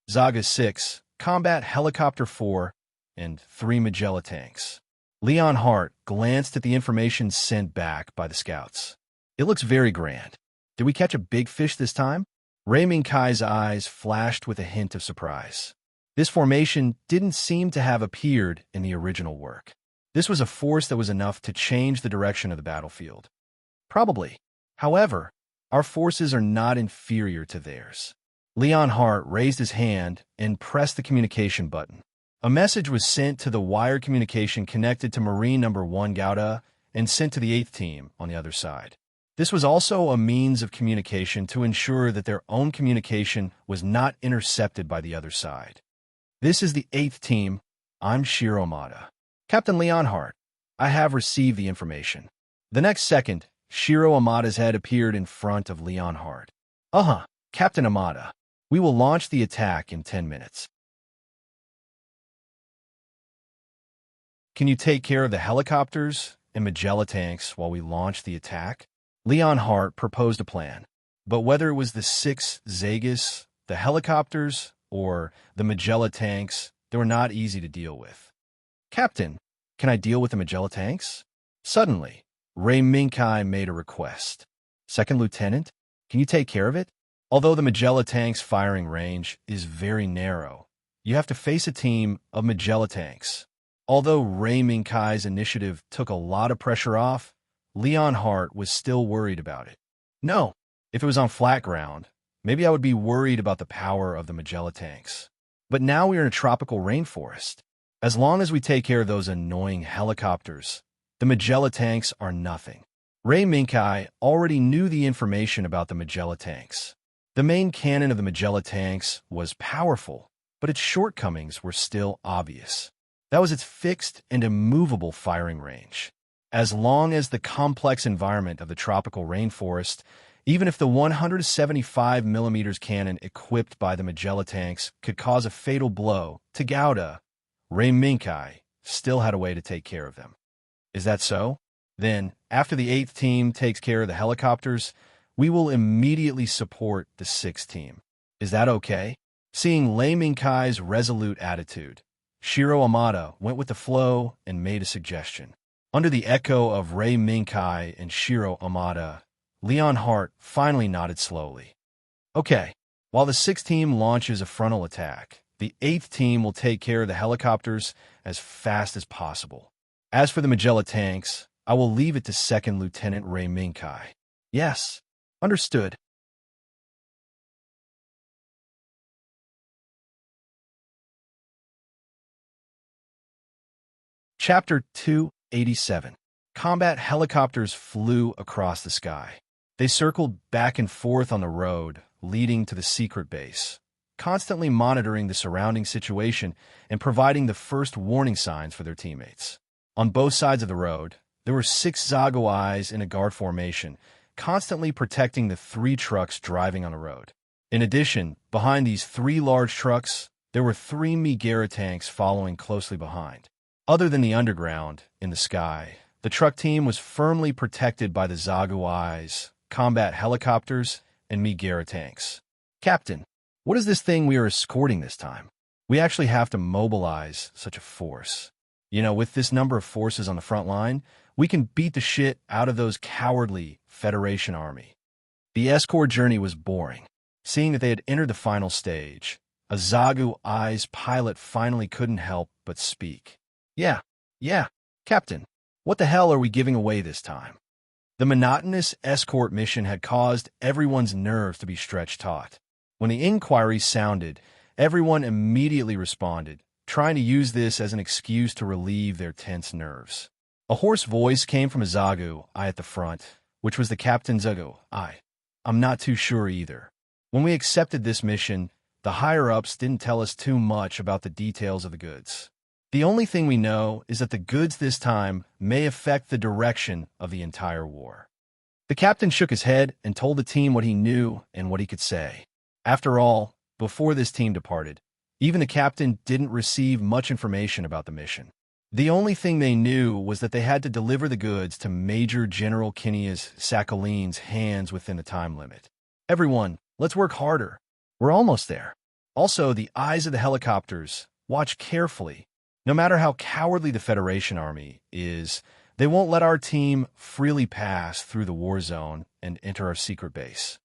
Zaga 6, Combat Helicopter 4, and 3 Magella tanks. Leon Hart glanced at the information sent back by the scouts. It looks very grand. Did we catch a big fish this time? Ray Minkai's eyes flashed with a hint of surprise. This formation didn't seem to have appeared in the original work. This was a force that was enough to change the direction of the battlefield. Probably. However, our forces are not inferior to theirs. Leon Hart raised his hand and pressed the communication button. A message was sent to the wire communication connected to Marine Number 1 Gouda and sent to the 8th team on the other side. This was also a means of communication to ensure that their own communication was not intercepted by the other side. This is the 8th team. I'm Shiro Amada. Captain Leon Hart, I have received the information. The next second, Shiro Amada's head appeared in front of Leon Hart. Captain Amada. We will launch the attack in 10 minutes. Can you take care of the helicopters and Magella tanks while we launch the attack? Leon Hart proposed a plan, but whether it was the 6 Zagas, the helicopters, or the Magella tanks, they were not easy to deal with. Captain, can I deal with the Magella tanks? Suddenly, Ray Minkai made a request. Second Lieutenant, can you take care of it? Although the Magella tank's firing range is very narrow, you have to face a team of Magella tanks. Although Ray Minkai's initiative took a lot of pressure off, Leon Hart was still worried about it. No, if it was on flat ground, maybe I would be worried about the power of the Magella tanks. But now we are in a tropical rainforest. As long as we take care of those annoying helicopters, the Magella tanks are nothing. Ray Minkai already knew the information about the Magella tanks. The main cannon of the Magella tanks was powerful, but its shortcomings were still obvious. That was its fixed and immovable firing range. As long as the complex environment of the tropical rainforest Even if the 175mm cannon equipped by the Magella tanks could cause a fatal blow to Gouda, Ray Minkai still had a way to take care of them. Is that so? Then, after the 8th team takes care of the helicopters, we will immediately support the 6th team. Is that okay? Seeing Lei Minkai's resolute attitude, Shiro Amada went with the flow and made a suggestion. Under the echo of Ray Minkai and Shiro Amada, Leon Hart finally nodded slowly. Okay, while the 6th team launches a frontal attack, the 8th team will take care of the helicopters as fast as possible. As for the Magella tanks, I will leave it to 2nd Lieutenant Ray Minkai. Yes, understood. Chapter 287. Combat helicopters flew across the sky. They circled back and forth on the road leading to the secret base, constantly monitoring the surrounding situation and providing the first warning signs for their teammates. On both sides of the road, there were 6 Zago eyes in a guard formation, constantly protecting the 3 trucks driving on the road. In addition, behind these 3 large trucks, there were 3 Megara tanks following closely behind. Other than the underground, in the sky, the truck team was firmly protected by the Zago eyes, combat helicopters, and Megara tanks. Captain, what is this thing we are escorting this time? We actually have to mobilize such a force. With this number of forces on the front line, we can beat the shit out of those cowardly Federation army. The escort journey was boring. Seeing that they had entered the final stage, a Zagu Eyes pilot finally couldn't help but speak. Yeah, Captain, what the hell are we giving away this time? The monotonous escort mission had caused everyone's nerves to be stretched taut. When the inquiry sounded, everyone immediately responded, trying to use this as an excuse to relieve their tense nerves. A hoarse voice came from a Zagu Eye at the front, which was the Captain Zagu Eye. I'm not too sure either. When we accepted this mission, the higher-ups didn't tell us too much about the details of the goods. The only thing we know is that the goods this time may affect the direction of the entire war. The captain shook his head and told the team what he knew and what he could say. After all, before this team departed, even the captain didn't receive much information about the mission. The only thing they knew was that they had to deliver the goods to Major General Kinias Sakhalin's hands within the time limit. Everyone, let's work harder. We're almost there. Also, the eyes of the helicopters, watch carefully. No matter how cowardly the Federation army is, they won't let our team freely pass through the war zone and enter our secret base.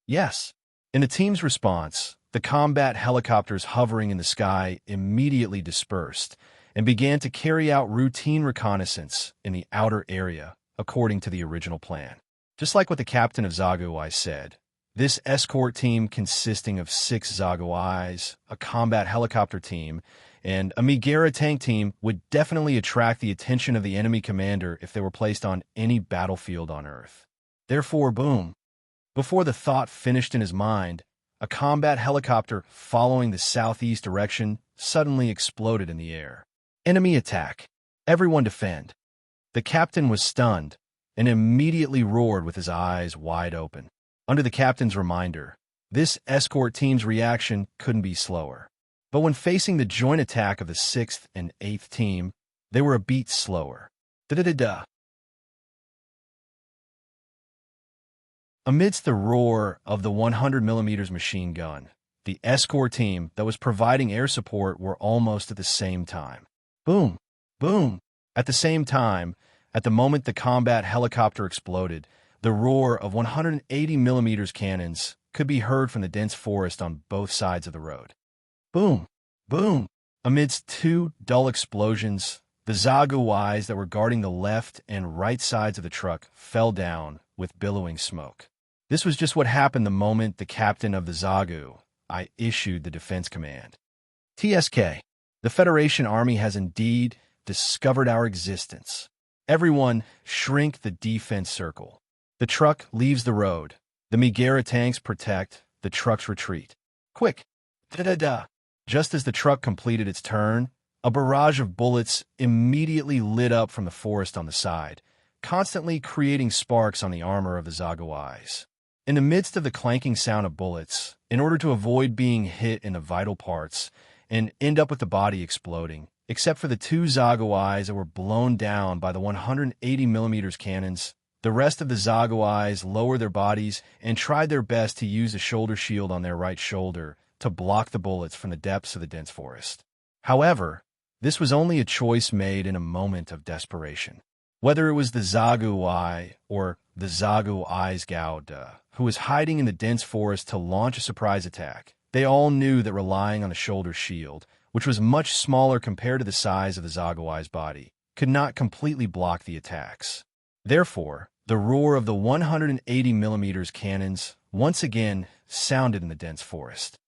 Yes. In the team's response, the combat helicopters hovering in the sky immediately dispersed and began to carry out routine reconnaissance in the outer area, according to the original plan. Just like what the captain of Zagu Eyes said, this escort team consisting of 6 Zagu Eyes, a combat helicopter team, and a Megara tank team would definitely attract the attention of the enemy commander if they were placed on any battlefield on Earth. Therefore, boom. Before the thought finished in his mind, a combat helicopter following the southeast direction suddenly exploded in the air. Enemy attack. Everyone defend. The captain was stunned and immediately roared with his eyes wide open. Under the captain's reminder, this escort team's reaction couldn't be slower. But when facing the joint attack of the 6th and 8th team, they were a beat slower. Da-da-da-da. Amidst the roar of the 100mm machine gun, the escort team that was providing air support were almost at the same time. Boom! Boom! At the same time, at the moment the combat helicopter exploded, the roar of 180mm cannons could be heard from the dense forest on both sides of the road. Boom! Boom! Amidst 2 dull explosions, the Zagu Eyes that were guarding the left and right sides of the truck fell down with billowing smoke. This was just what happened the moment the captain of the Zagu Eye issued the defense command. TSK, the Federation Army has indeed discovered our existence. Everyone, shrink the defense circle. The truck leaves the road. The Megara tanks protect. The trucks retreat. Quick! Da-da-da! Just as the truck completed its turn, a barrage of bullets immediately lit up from the forest on the side, constantly creating sparks on the armor of the Zagu Eyes. In the midst of the clanking sound of bullets, in order to avoid being hit in the vital parts and end up with the body exploding, except for the two Zaguais that were blown down by the 180mm cannons, the rest of the Zaguais lowered their bodies and tried their best to use a shoulder shield on their right shoulder to block the bullets from the depths of the dense forest. However, this was only a choice made in a moment of desperation. Whether it was the Zaguai or the Zaguai's Gauda, who was hiding in the dense forest to launch a surprise attack, they all knew that relying on a shoulder shield, which was much smaller compared to the size of the Zaguai's body, could not completely block the attacks. Therefore, the roar of the 180mm cannons once again sounded in the dense forest.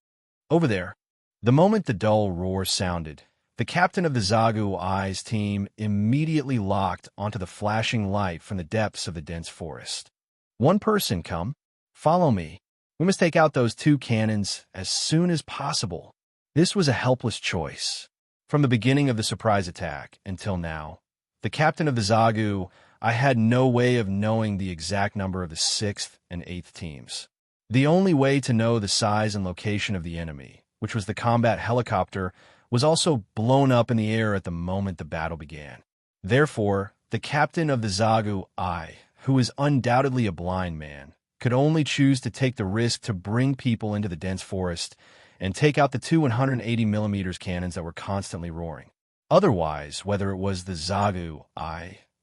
Over there, the moment the dull roar sounded, the captain of the Zaguai's team immediately locked onto the flashing light from the depths of the dense forest. "One person, come. Follow me. We must take out those two cannons as soon as possible." This was a helpless choice. From the beginning of the surprise attack until now, the captain of the Zagu, I had no way of knowing the exact number of the 6th and 8th teams. The only way to know the size and location of the enemy, which was the combat helicopter, was also blown up in the air at the moment the battle began. Therefore, the captain of the Zagu, who was undoubtedly a blind man, could only choose to take the risk to bring people into the dense forest and take out the two 180mm cannons that were constantly roaring. Otherwise, whether it was the Zagu,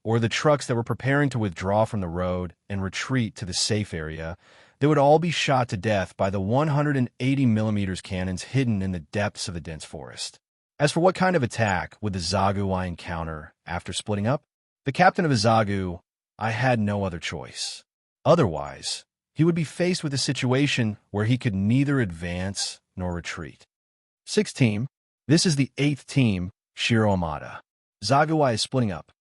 or the trucks that were preparing to withdraw from the road and retreat to the safe area, they would all be shot to death by the 180mm cannons hidden in the depths of the dense forest. As for what kind of attack would the Zagu encounter after splitting up, the captain of the Zagu, I had no other choice. Otherwise, he would be faced with a situation where he could neither advance nor retreat. 6th team, this is the 8th team, Shiro Amada. Zaguai is splitting up.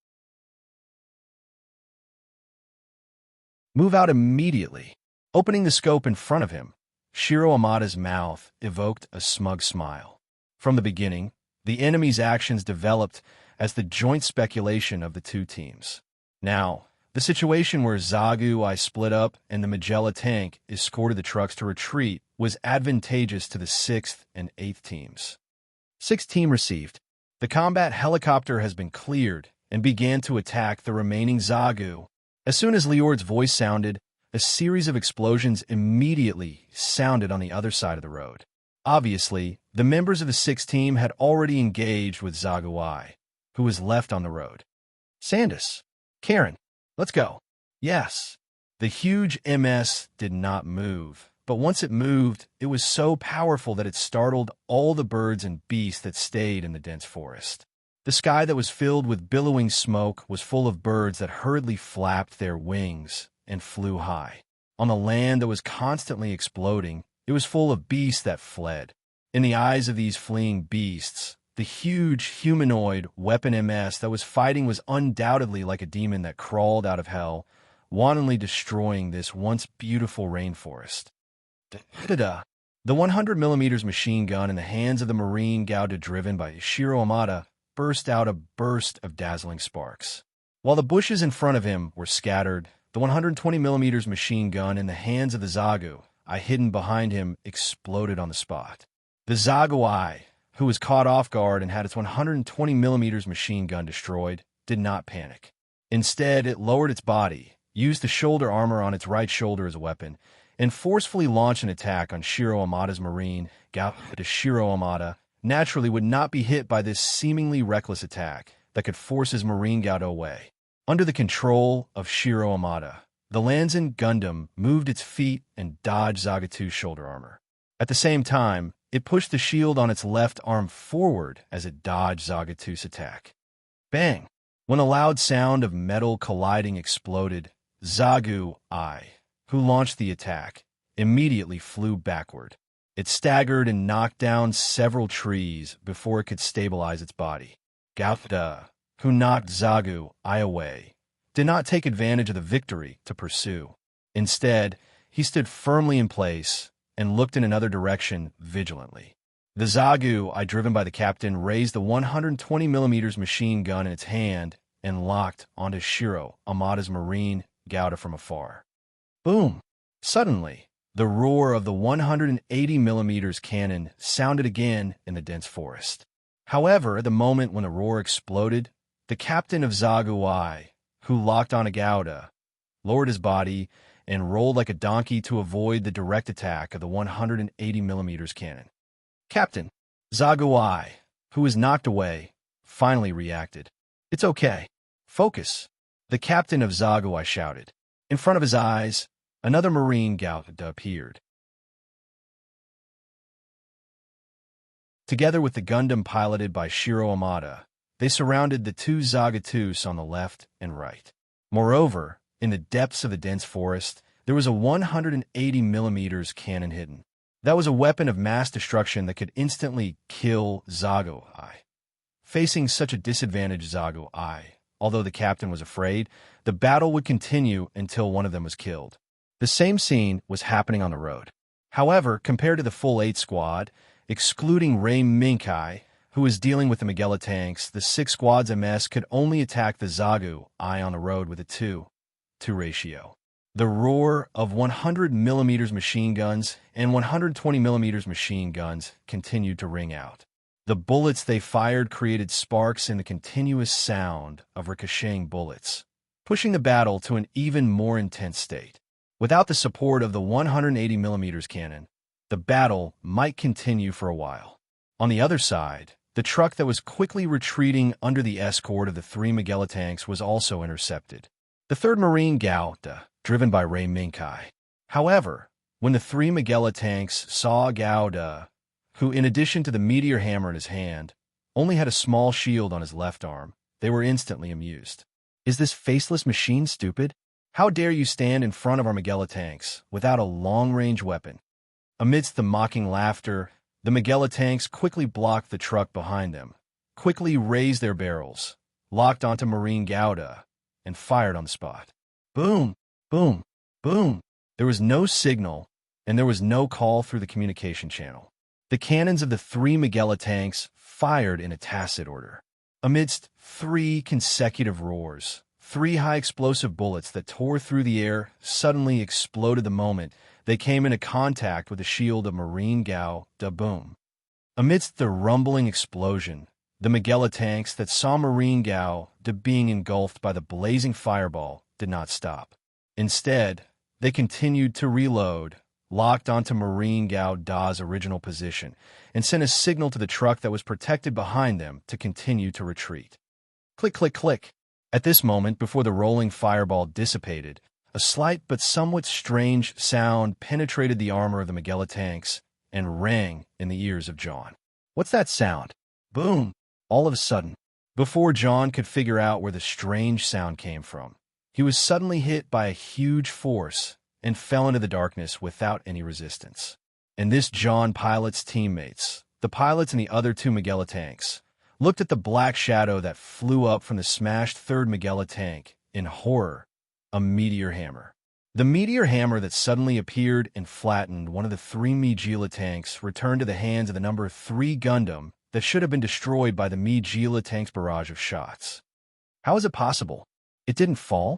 Move out immediately. Opening the scope in front of him, Shiro Amada's mouth evoked a smug smile. From the beginning, the enemy's actions developed as the joint speculation of the two teams. Now, the situation where Zaguai split up and the Magella tank escorted the trucks to retreat was advantageous to the 6th and 8th teams. 6th team received. The combat helicopter has been cleared and began to attack the remaining Zagu. As soon as Liord's voice sounded, a series of explosions immediately sounded on the other side of the road. Obviously, the members of the 6th team had already engaged with Zaguai, who was left on the road. "Sandus, Karen, let's go." Yes. The huge MS did not move, but once it moved, it was so powerful that it startled all the birds and beasts that stayed in the dense forest. The sky that was filled with billowing smoke was full of birds that hurriedly flapped their wings and flew high. On the land that was constantly exploding, it was full of beasts that fled. In the eyes of these fleeing beasts, the huge humanoid weapon MS that was fighting was undoubtedly like a demon that crawled out of hell, wantonly destroying this once beautiful rainforest. The 100mm machine gun in the hands of the Marine Gauda driven by Shiro Amada burst out a burst of dazzling sparks. While the bushes in front of him were scattered, the 120mm machine gun in the hands of the Zagu, hidden behind him, exploded on the spot. The Zaguai, who was caught off guard and had its 120mm machine gun destroyed, did not panic. Instead, it lowered its body, used the shoulder armor on its right shoulder as a weapon, and forcefully launched an attack on Shiro Amada's Marine. Gauda Shiro Amada naturally would not be hit by this seemingly reckless attack that could force his Marine Gauda away. Under the control of Shiro Amada, the Lanzan Gundam moved its feet and dodged Zagatu's shoulder armor. At the same time, it pushed the shield on its left arm forward as it dodged Zagatu's attack. Bang! When a loud sound of metal colliding exploded, Zagu, who launched the attack, immediately flew backward. It staggered and knocked down several trees before it could stabilize its body. Gauda, who knocked Zagu away, did not take advantage of the victory to pursue. Instead, he stood firmly in place and looked in another direction vigilantly. The Zagu, driven by the captain, raised the 120mm machine gun in its hand and locked onto Shiro Amada's Marine Gauda from afar. Boom! Suddenly, the roar of the 180mm cannon sounded again in the dense forest. However, at the moment when the roar exploded, the captain of Zaguai, who locked on a Gouda, lowered his body and rolled like a donkey to avoid the direct attack of the 180mm cannon. Captain Zaguai, who was knocked away, finally reacted. "It's okay. Focus," the captain of Zaguai shouted. In front of his eyes, another marine Gouda appeared. Together with the Gundam piloted by Shiro Amada, they surrounded the two Zagatus on the left and right. Moreover, in the depths of the dense forest, there was a 180mm cannon hidden. That was a weapon of mass destruction that could instantly kill Zaguai. Facing such a disadvantaged Zaguai, although the captain was afraid, the battle would continue until one of them was killed. The same scene was happening on the road. However, compared to the full 8 squad, excluding Ray Minkai, who was dealing with the Magella tanks, the 6 squads MS could only attack the Zaguai on the road with a 2-2 ratio. The roar of 100mm machine guns and 120mm machine guns continued to ring out. The bullets they fired created sparks in the continuous sound of ricocheting bullets, pushing the battle to an even more intense state. Without the support of the 180mm cannon, the battle might continue for a while. On the other side, the truck that was quickly retreating under the escort of the 3 Magella tanks was also intercepted. The 3rd Marine Gouda, driven by Ray Minkai. However, when the 3 Magella tanks saw Gouda, who in addition to the meteor hammer in his hand, only had a small shield on his left arm, they were instantly amused. "Is this faceless machine stupid? How dare you stand in front of our Magella tanks without a long-range weapon?" Amidst the mocking laughter, the Magella tanks quickly blocked the truck behind them, quickly raised their barrels, locked onto Marine Gouda, and fired on the spot. Boom, boom, boom. There was no signal, and there was no call through the communication channel. The cannons of the 3 Magella tanks fired in a tacit order. Amidst 3 consecutive roars, 3 high-explosive bullets that tore through the air suddenly exploded the moment they came into contact with the shield of Marine Gouda. Boom. Amidst the rumbling explosion, the Magella tanks that saw Marine Gouda being engulfed by the blazing fireball did not stop. Instead, they continued to reload, locked onto Marine Gouda's original position, and sent a signal to the truck that was protected behind them to continue to retreat. Click, click, click. At this moment, before the rolling fireball dissipated, a slight but somewhat strange sound penetrated the armor of the Magella tanks and rang in the ears of John. "What's that sound?" Boom! All of a sudden, before John could figure out where the strange sound came from, he was suddenly hit by a huge force and fell into the darkness without any resistance. And this John pilot's teammates, the pilots in the other 2 Magella tanks, looked at the black shadow that flew up from the smashed 3rd Magella tank in horror. A meteor hammer. The meteor hammer that suddenly appeared and flattened one of the 3 Magella tanks returned to the hands of the number 3 Gundam that should have been destroyed by the Magella tank's barrage of shots. How is it possible? It didn't fall?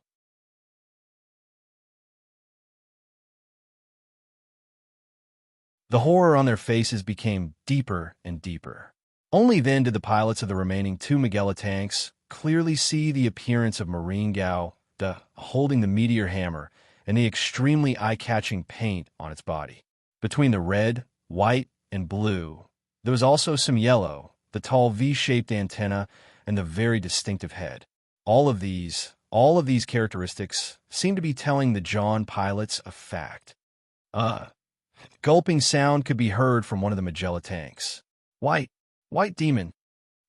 The horror on their faces became deeper and deeper. Only then did the pilots of the remaining 2 Magella tanks clearly see the appearance of Marine Gouda holding the meteor hammer and the extremely eye-catching paint on its body. Between the red, white, and blue, there was also some yellow, the tall V-shaped antenna, and the very distinctive head. All of these characteristics seemed to be telling the John pilots a fact. Gulping sound could be heard from one of the Magella tanks. White demon.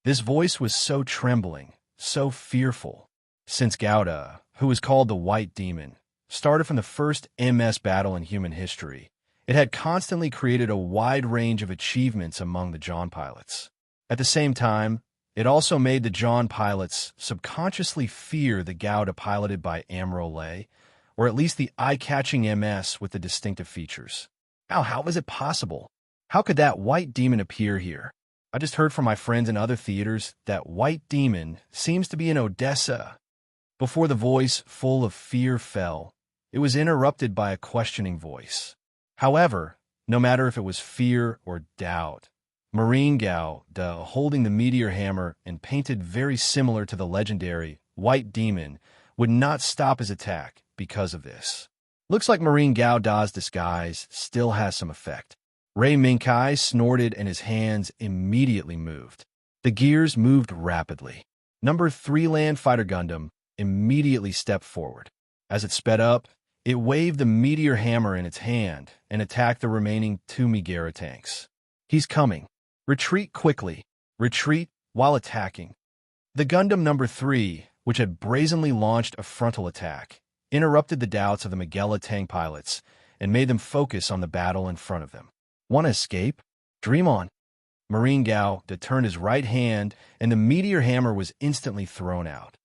This voice was so trembling, so fearful. Since Gouda, who was called the White Demon, started from the first MS battle in human history, it had constantly created a wide range of achievements among the John pilots. At the same time, it also made the John pilots subconsciously fear the Gouda piloted by Amrole, or at least the eye-catching MS with the distinctive features. How was it possible? How could that White Demon appear here? I just heard from my friends in other theaters that White Demon seems to be in Odessa. Before the voice, full of fear, fell, it was interrupted by a questioning voice. However, no matter if it was fear or doubt, Marine Gao, holding the meteor hammer and painted very similar to the legendary White Demon, would not stop his attack because of this. Looks like Marine Gao Da's disguise still has some effect. Ray Minkai snorted and his hands immediately moved. The gears moved rapidly. Number 3 Land Fighter Gundam immediately stepped forward. As it sped up, it waved the meteor hammer in its hand and attacked the remaining 2 Megara tanks. He's coming. Retreat quickly. Retreat while attacking. The Gundam number 3, which had brazenly launched a frontal attack, interrupted the doubts of the Megala tank pilots and made them focus on the battle in front of them. Want to escape? Dream on. Marine Gao turned his right hand, and the meteor hammer was instantly thrown out.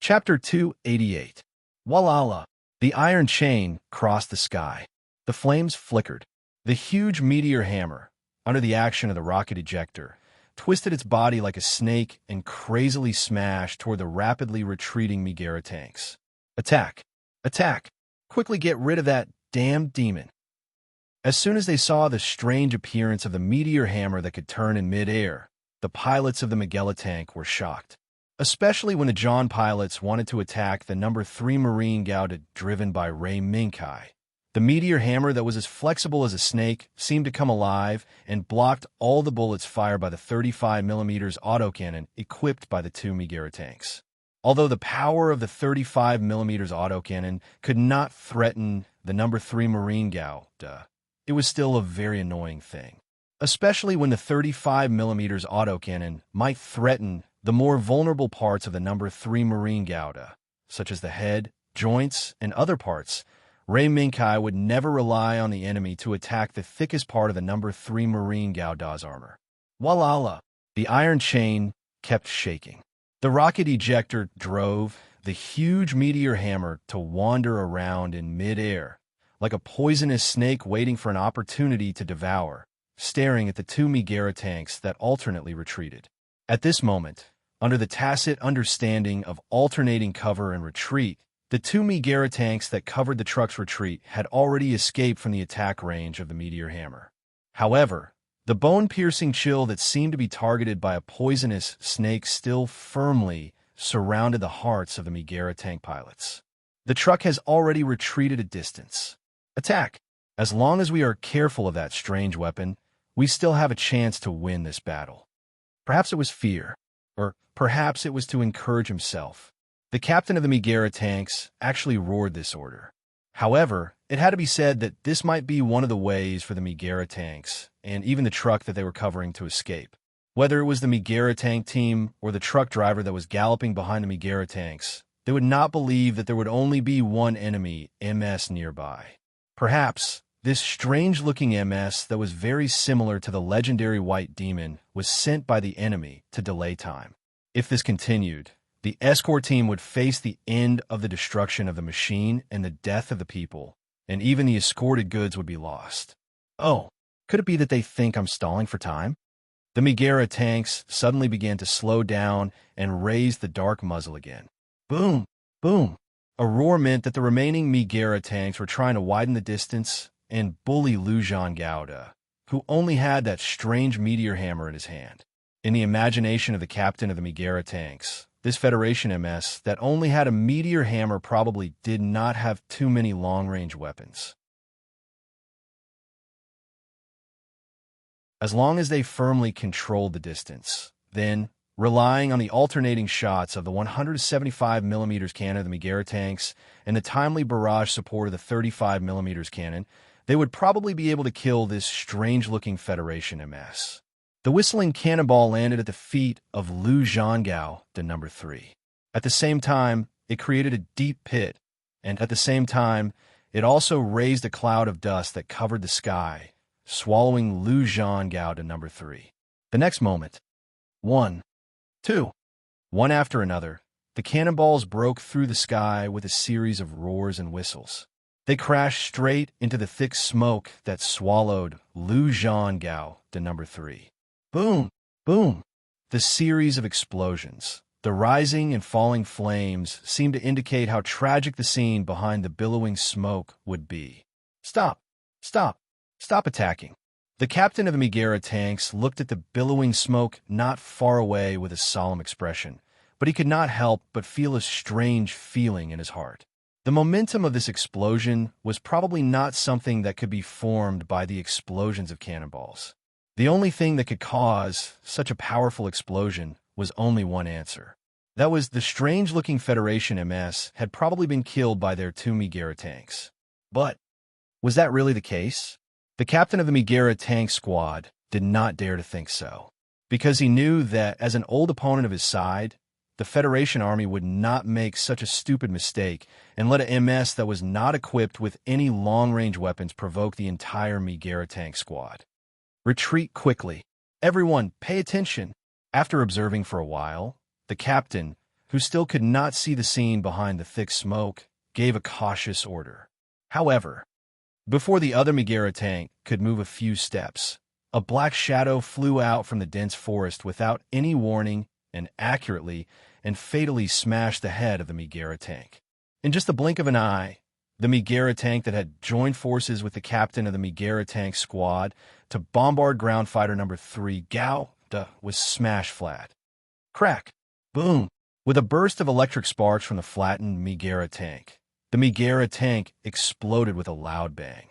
Chapter 288. Walala. The iron chain crossed the sky. The flames flickered. The huge meteor hammer, under the action of the rocket ejector, twisted its body like a snake and crazily smashed toward the rapidly retreating Megara tanks. Attack! Attack! Quickly get rid of that damned demon. As soon as they saw the strange appearance of the meteor hammer that could turn in mid-air, the pilots of the Megala tank were shocked. Especially when the John pilots wanted to attack the number 3 Marine Gauda driven by Ray Minkai. The meteor hammer that was as flexible as a snake seemed to come alive and blocked all the bullets fired by the 35mm autocannon equipped by the 2 Megara tanks. Although the power of the 35mm autocannon could not threaten the number 3 Marine Gauda, it was still a very annoying thing. Especially when the 35mm autocannon might threaten the more vulnerable parts of the number 3 Marine Gauda, such as the head, joints, and other parts. Ray Minkai would never rely on the enemy to attack the thickest part of the number 3 Marine Gauda's armor. Walala! The iron chain kept shaking. The rocket ejector drove the huge meteor hammer to wander around in mid-air, like a poisonous snake waiting for an opportunity to devour, staring at the 2 Megara tanks that alternately retreated. At this moment, under the tacit understanding of alternating cover and retreat, the 2 Megara tanks that covered the truck's retreat had already escaped from the attack range of the meteor hammer. However, the bone-piercing chill that seemed to be targeted by a poisonous snake still firmly surrounded the hearts of the Megara tank pilots. The truck has already retreated a distance. Attack! As long as we are careful of that strange weapon, we still have a chance to win this battle. Perhaps it was fear, or perhaps it was to encourage himself. The captain of the Megara tanks actually roared this order. However, it had to be said that this might be one of the ways for the Megara tanks, and even the truck that they were covering, to escape. Whether it was the Megara tank team or the truck driver that was galloping behind the Megara tanks, they would not believe that there would only be one enemy MS nearby. Perhaps this strange-looking MS that was very similar to the legendary White Demon was sent by the enemy to delay time. If this continued, the escort team would face the end of the destruction of the machine and the death of the people, and even the escorted goods would be lost. Oh, could it be that they think I'm stalling for time? The Megara tanks suddenly began to slow down and raise the dark muzzle again. Boom! Boom! A roar meant that the remaining Megara tanks were trying to widen the distance and bully Lujan Gauda, who only had that strange meteor hammer in his hand. In the imagination of the captain of the Megara tanks, this Federation MS that only had a meteor hammer probably did not have too many long-range weapons. As long as they firmly controlled the distance, then, relying on the alternating shots of the 175mm cannon of the Megara tanks and the timely barrage support of the 35mm cannon, they would probably be able to kill this strange-looking Federation MS. The whistling cannonball landed at the feet of Lu Zhangao, the number 3. At the same time, it created a deep pit, and at the same time, it also raised a cloud of dust that covered the sky, swallowing Lu Zhangao, the number 3. The next moment, 1, 2, one after another, the cannonballs broke through the sky with a series of roars and whistles. They crashed straight into the thick smoke that swallowed Lu Zhangao, the number 3. Boom! Boom! The series of explosions, the rising and falling flames, seemed to indicate how tragic the scene behind the billowing smoke would be. Stop! Stop! Stop attacking! The captain of the Megara tanks looked at the billowing smoke not far away with a solemn expression, but he could not help but feel a strange feeling in his heart. The momentum of this explosion was probably not something that could be formed by the explosions of cannonballs. The only thing that could cause such a powerful explosion was only one answer. That was the strange-looking Federation MS had probably been killed by their 2 Megara tanks. But was that really the case? The captain of the Megara tank squad did not dare to think so, because he knew that as an old opponent of his side, the Federation army would not make such a stupid mistake and let a MS that was not equipped with any long-range weapons provoke the entire Megara tank squad. Retreat quickly. Everyone, pay attention. After observing for a while, the captain, who still could not see the scene behind the thick smoke, gave a cautious order. However, before the other Megara tank could move a few steps, a black shadow flew out from the dense forest without any warning and accurately and fatally smashed the head of the Megara tank. In just the blink of an eye, the Megara tank that had joined forces with the captain of the Megara tank squad to bombard ground fighter number 3 Gao was smashed flat. Crack! Boom! With a burst of electric sparks from the flattened Megara tank, the Megara tank exploded with a loud bang.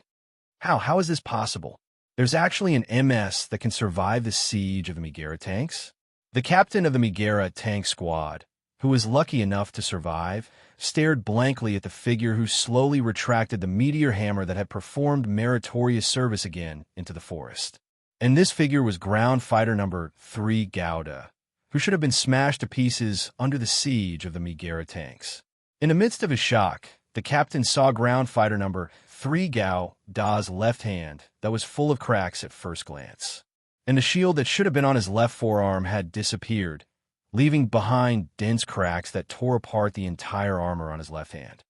How is this possible? There's actually an MS that can survive the siege of the Megara tanks? The captain of the Megara tank squad, who was lucky enough to survive, stared blankly at the figure who slowly retracted the meteor hammer that had performed meritorious service again into the forest. And this figure was ground fighter number 3 Gauda, who should have been smashed to pieces under the siege of the Megara tanks. In the midst of his shock, the captain saw ground fighter number 3 Gauda's left hand that was full of cracks at first glance. And the shield that should have been on his left forearm had disappeared, leaving behind dense cracks that tore apart the entire armor on his left hand.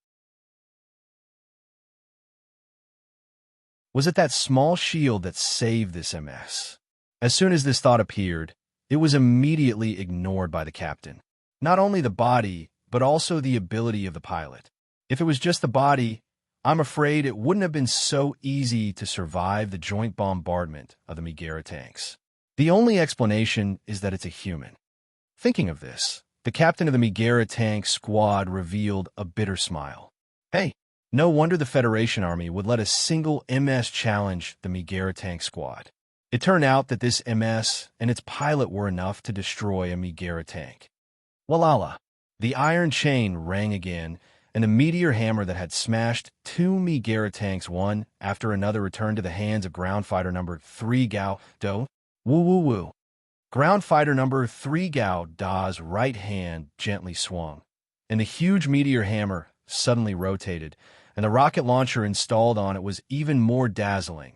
Was it that small shield that saved this MS? As soon as this thought appeared, it was immediately ignored by the captain. Not only the body, but also the ability of the pilot. If it was just the body, I'm afraid it wouldn't have been so easy to survive the joint bombardment of the Megara tanks. The only explanation is that it's a human. Thinking of this, the captain of the Megara tank squad revealed a bitter smile. Hey, no wonder the Federation army would let a single MS challenge the Megara tank squad. It turned out that this MS and its pilot were enough to destroy a Megara tank. Walala! The iron chain rang again, and the meteor hammer that had smashed 2 Megara tanks one after another returned to the hands of ground fighter number 3 Gao Do. Woo woo woo. Ground fighter number 3 Gao Da's right hand gently swung, and the huge meteor hammer suddenly rotated, and the rocket launcher installed on it was even more dazzling,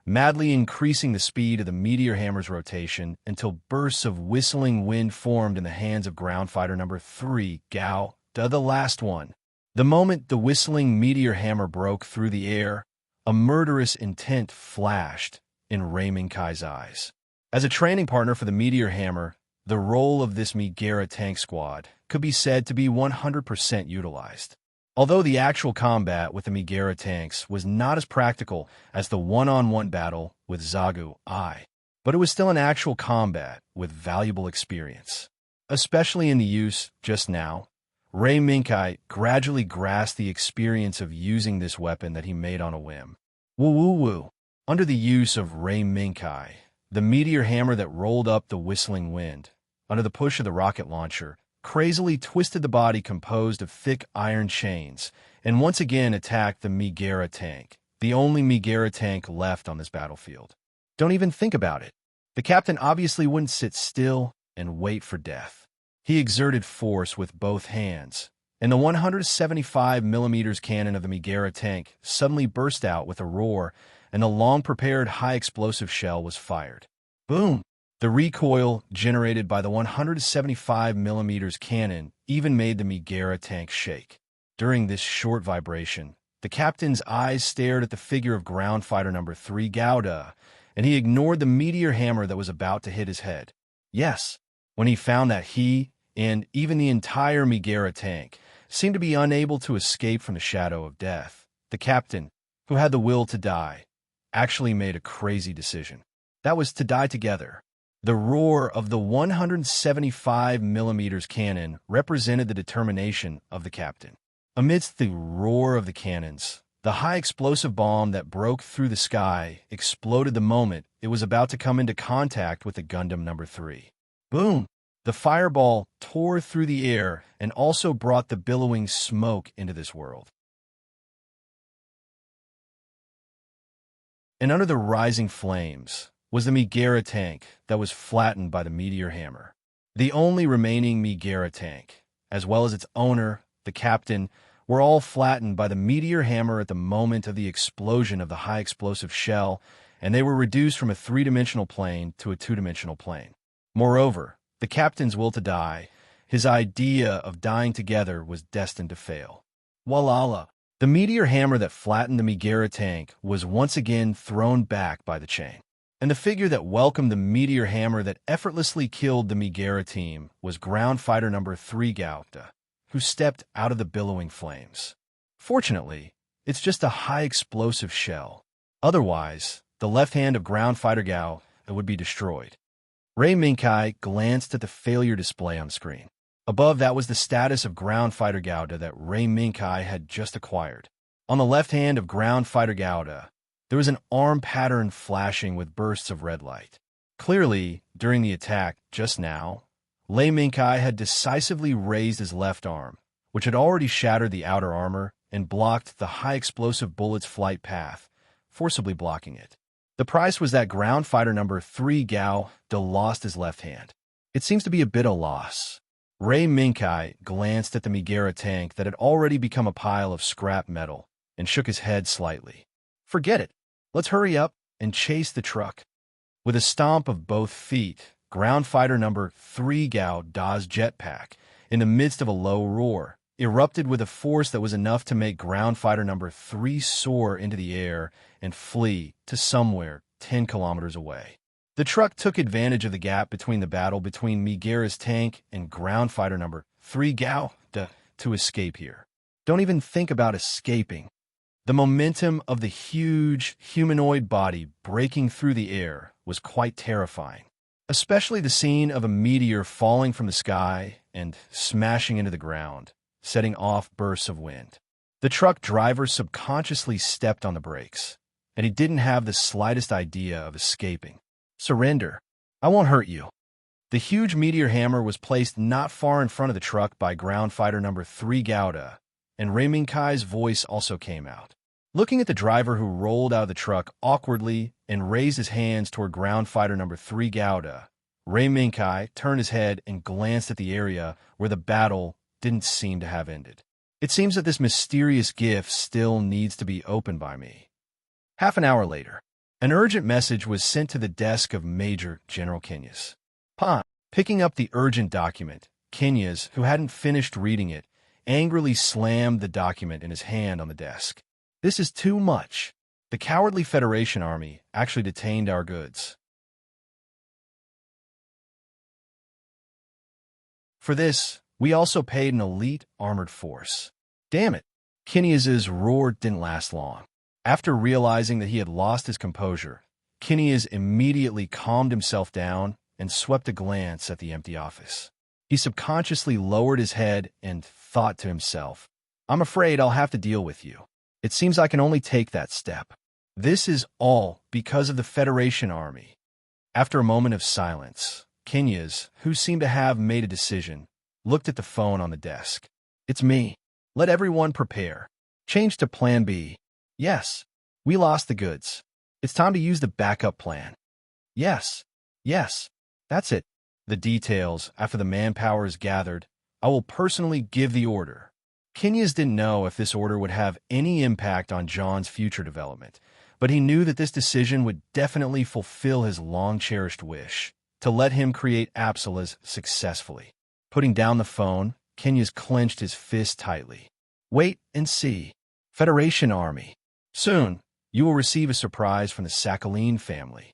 madly increasing the speed of the meteor hammer's rotation until bursts of whistling wind formed in the hands of ground fighter number 3 Gao Da, the last one. The moment the whistling meteor hammer broke through the air, a murderous intent flashed in Ray Minkai's eyes. As a training partner for the meteor hammer, the role of this Megara tank squad could be said to be 100% utilized. Although the actual combat with the Megara tanks was not as practical as the one-on-one battle with Zagu I, but it was still an actual combat with valuable experience. Especially in the use just now, Ray Minkai gradually grasped the experience of using this weapon that he made on a whim. Woo woo woo. Under the use of Ray Minkai, the meteor hammer that rolled up the whistling wind, under the push of the rocket launcher, crazily twisted the body composed of thick iron chains, and once again attacked the Megara tank, the only Megara tank left on this battlefield. Don't even think about it. The captain obviously wouldn't sit still and wait for death. He exerted force with both hands, and the 175mm cannon of the Megara tank suddenly burst out with a roar, and the long-prepared high-explosive shell was fired. Boom! The recoil generated by the 175mm cannon even made the Megara tank shake. During this short vibration, the captain's eyes stared at the figure of ground fighter number 3 Gauda, and he ignored the meteor hammer that was about to hit his head. Yes, when he found that he, and even the entire Megara tank, seemed to be unable to escape from the shadow of death, the captain, who had the will to die, actually made a crazy decision. That was to die together. The roar of the 175mm cannon represented the determination of the captain. Amidst the roar of the cannons, the high explosive bomb that broke through the sky exploded the moment it was about to come into contact with the Gundam number 3. Boom! The fireball tore through the air and also brought the billowing smoke into this world. And under the rising flames was the Megara tank that was flattened by the meteor hammer. The only remaining Megara tank, as well as its owner, the captain, were all flattened by the meteor hammer at the moment of the explosion of the high explosive shell, and they were reduced from a three-dimensional plane to a two-dimensional plane. Moreover, the captain's will to die, his idea of dying together, was destined to fail. Walala! The meteor hammer that flattened the Megara tank was once again thrown back by the chain. And the figure that welcomed the meteor hammer that effortlessly killed the Megara team was ground fighter number 3 Gauta, who stepped out of the billowing flames. Fortunately, it's just a high explosive shell. Otherwise, the left hand of ground fighter Gao would be destroyed. Ray Minkai glanced at the failure display on screen. Above that was the status of ground fighter Gauda that Ray Minkai had just acquired. On the left hand of ground fighter Gauda, there was an arm pattern flashing with bursts of red light. Clearly, during the attack just now, Lei Minkai had decisively raised his left arm, which had already shattered the outer armor and blocked the high explosive bullet's flight path, forcibly blocking it. The price was that ground fighter number 3 Gao De lost his left hand. It seems to be a bit of loss. Ray Minkai glanced at the Megara tank that had already become a pile of scrap metal and shook his head slightly. Forget it. Let's hurry up and chase the truck. With a stomp of both feet, ground fighter number 3 Gao Da's jetpack, in the midst of a low roar, erupted with a force that was enough to make ground fighter number 3 soar into the air and flee to somewhere 10 kilometers away. The truck took advantage of the gap between the battle between Megara's tank and ground fighter number 3 Gao to escape here. Don't even think about escaping. The momentum of the huge humanoid body breaking through the air was quite terrifying, especially the scene of a meteor falling from the sky and smashing into the ground, setting off bursts of wind. The truck driver subconsciously stepped on the brakes, and he didn't have the slightest idea of escaping. Surrender. I won't hurt you. The huge meteor hammer was placed not far in front of the truck by ground fighter number 3 Gauda, and Ray Minkai's voice also came out. Looking at the driver who rolled out of the truck awkwardly and raised his hands toward ground fighter number 3 Gauda, Ray Minkai turned his head and glanced at the area where the battle didn't seem to have ended. It seems that this mysterious gift still needs to be opened by me. Half an hour later, an urgent message was sent to the desk of Major General Kenyas. Picking up the urgent document, Kenyas, who hadn't finished reading it, angrily slammed the document in his hand on the desk. This is too much. The cowardly Federation army actually detained our goods. For this, we also paid an elite armored force. Damn it. Kenyas' roar didn't last long. After realizing that he had lost his composure, Kenyas immediately calmed himself down and swept a glance at the empty office. He subconsciously lowered his head and thought to himself, I'm afraid I'll have to deal with you. It seems I can only take that step. This is all because of the Federation army. After a moment of silence, Kenyas, who seemed to have made a decision, looked at the phone on the desk. It's me. Let everyone prepare. Change to Plan B. Yes, we lost the goods. It's time to use the backup plan. Yes, that's it. The details, after the manpower is gathered, I will personally give the order. Kenyas didn't know if this order would have any impact on John's future development, but he knew that this decision would definitely fulfill his long-cherished wish to let him create Apsalas successfully. Putting down the phone, Kenyas clenched his fist tightly. Wait and see. Federation Army. Soon, you will receive a surprise from the Sakhaline family.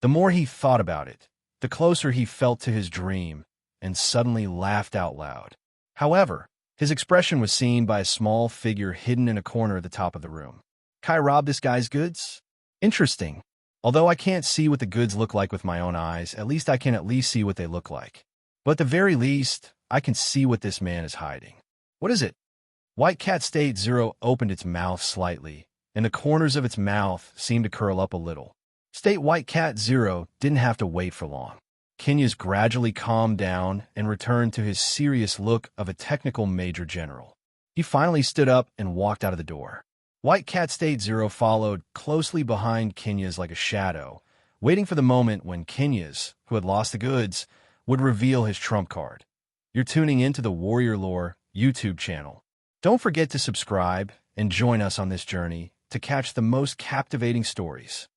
The more he thought about it, the closer he felt to his dream, and suddenly laughed out loud. However, his expression was seen by a small figure hidden in a corner at the top of the room. Kai robbed this guy's goods? Interesting. Although I can't see what the goods look like with my own eyes, at least I can at least see what they look like. But at the very least, I can see what this man is hiding. What is it? White Cat State Zero opened its mouth slightly, and the corners of its mouth seemed to curl up a little. State White Cat Zero didn't have to wait for long. Kenya's gradually calmed down and returned to his serious look of a technical major general. He finally stood up and walked out of the door. White Cat State Zero followed closely behind Kenya's like a shadow, waiting for the moment when Kenya's, who had lost the goods, would reveal his trump card. You're tuning into the Warrior Lore YouTube channel. Don't forget to subscribe and join us on this journey to catch the most captivating stories.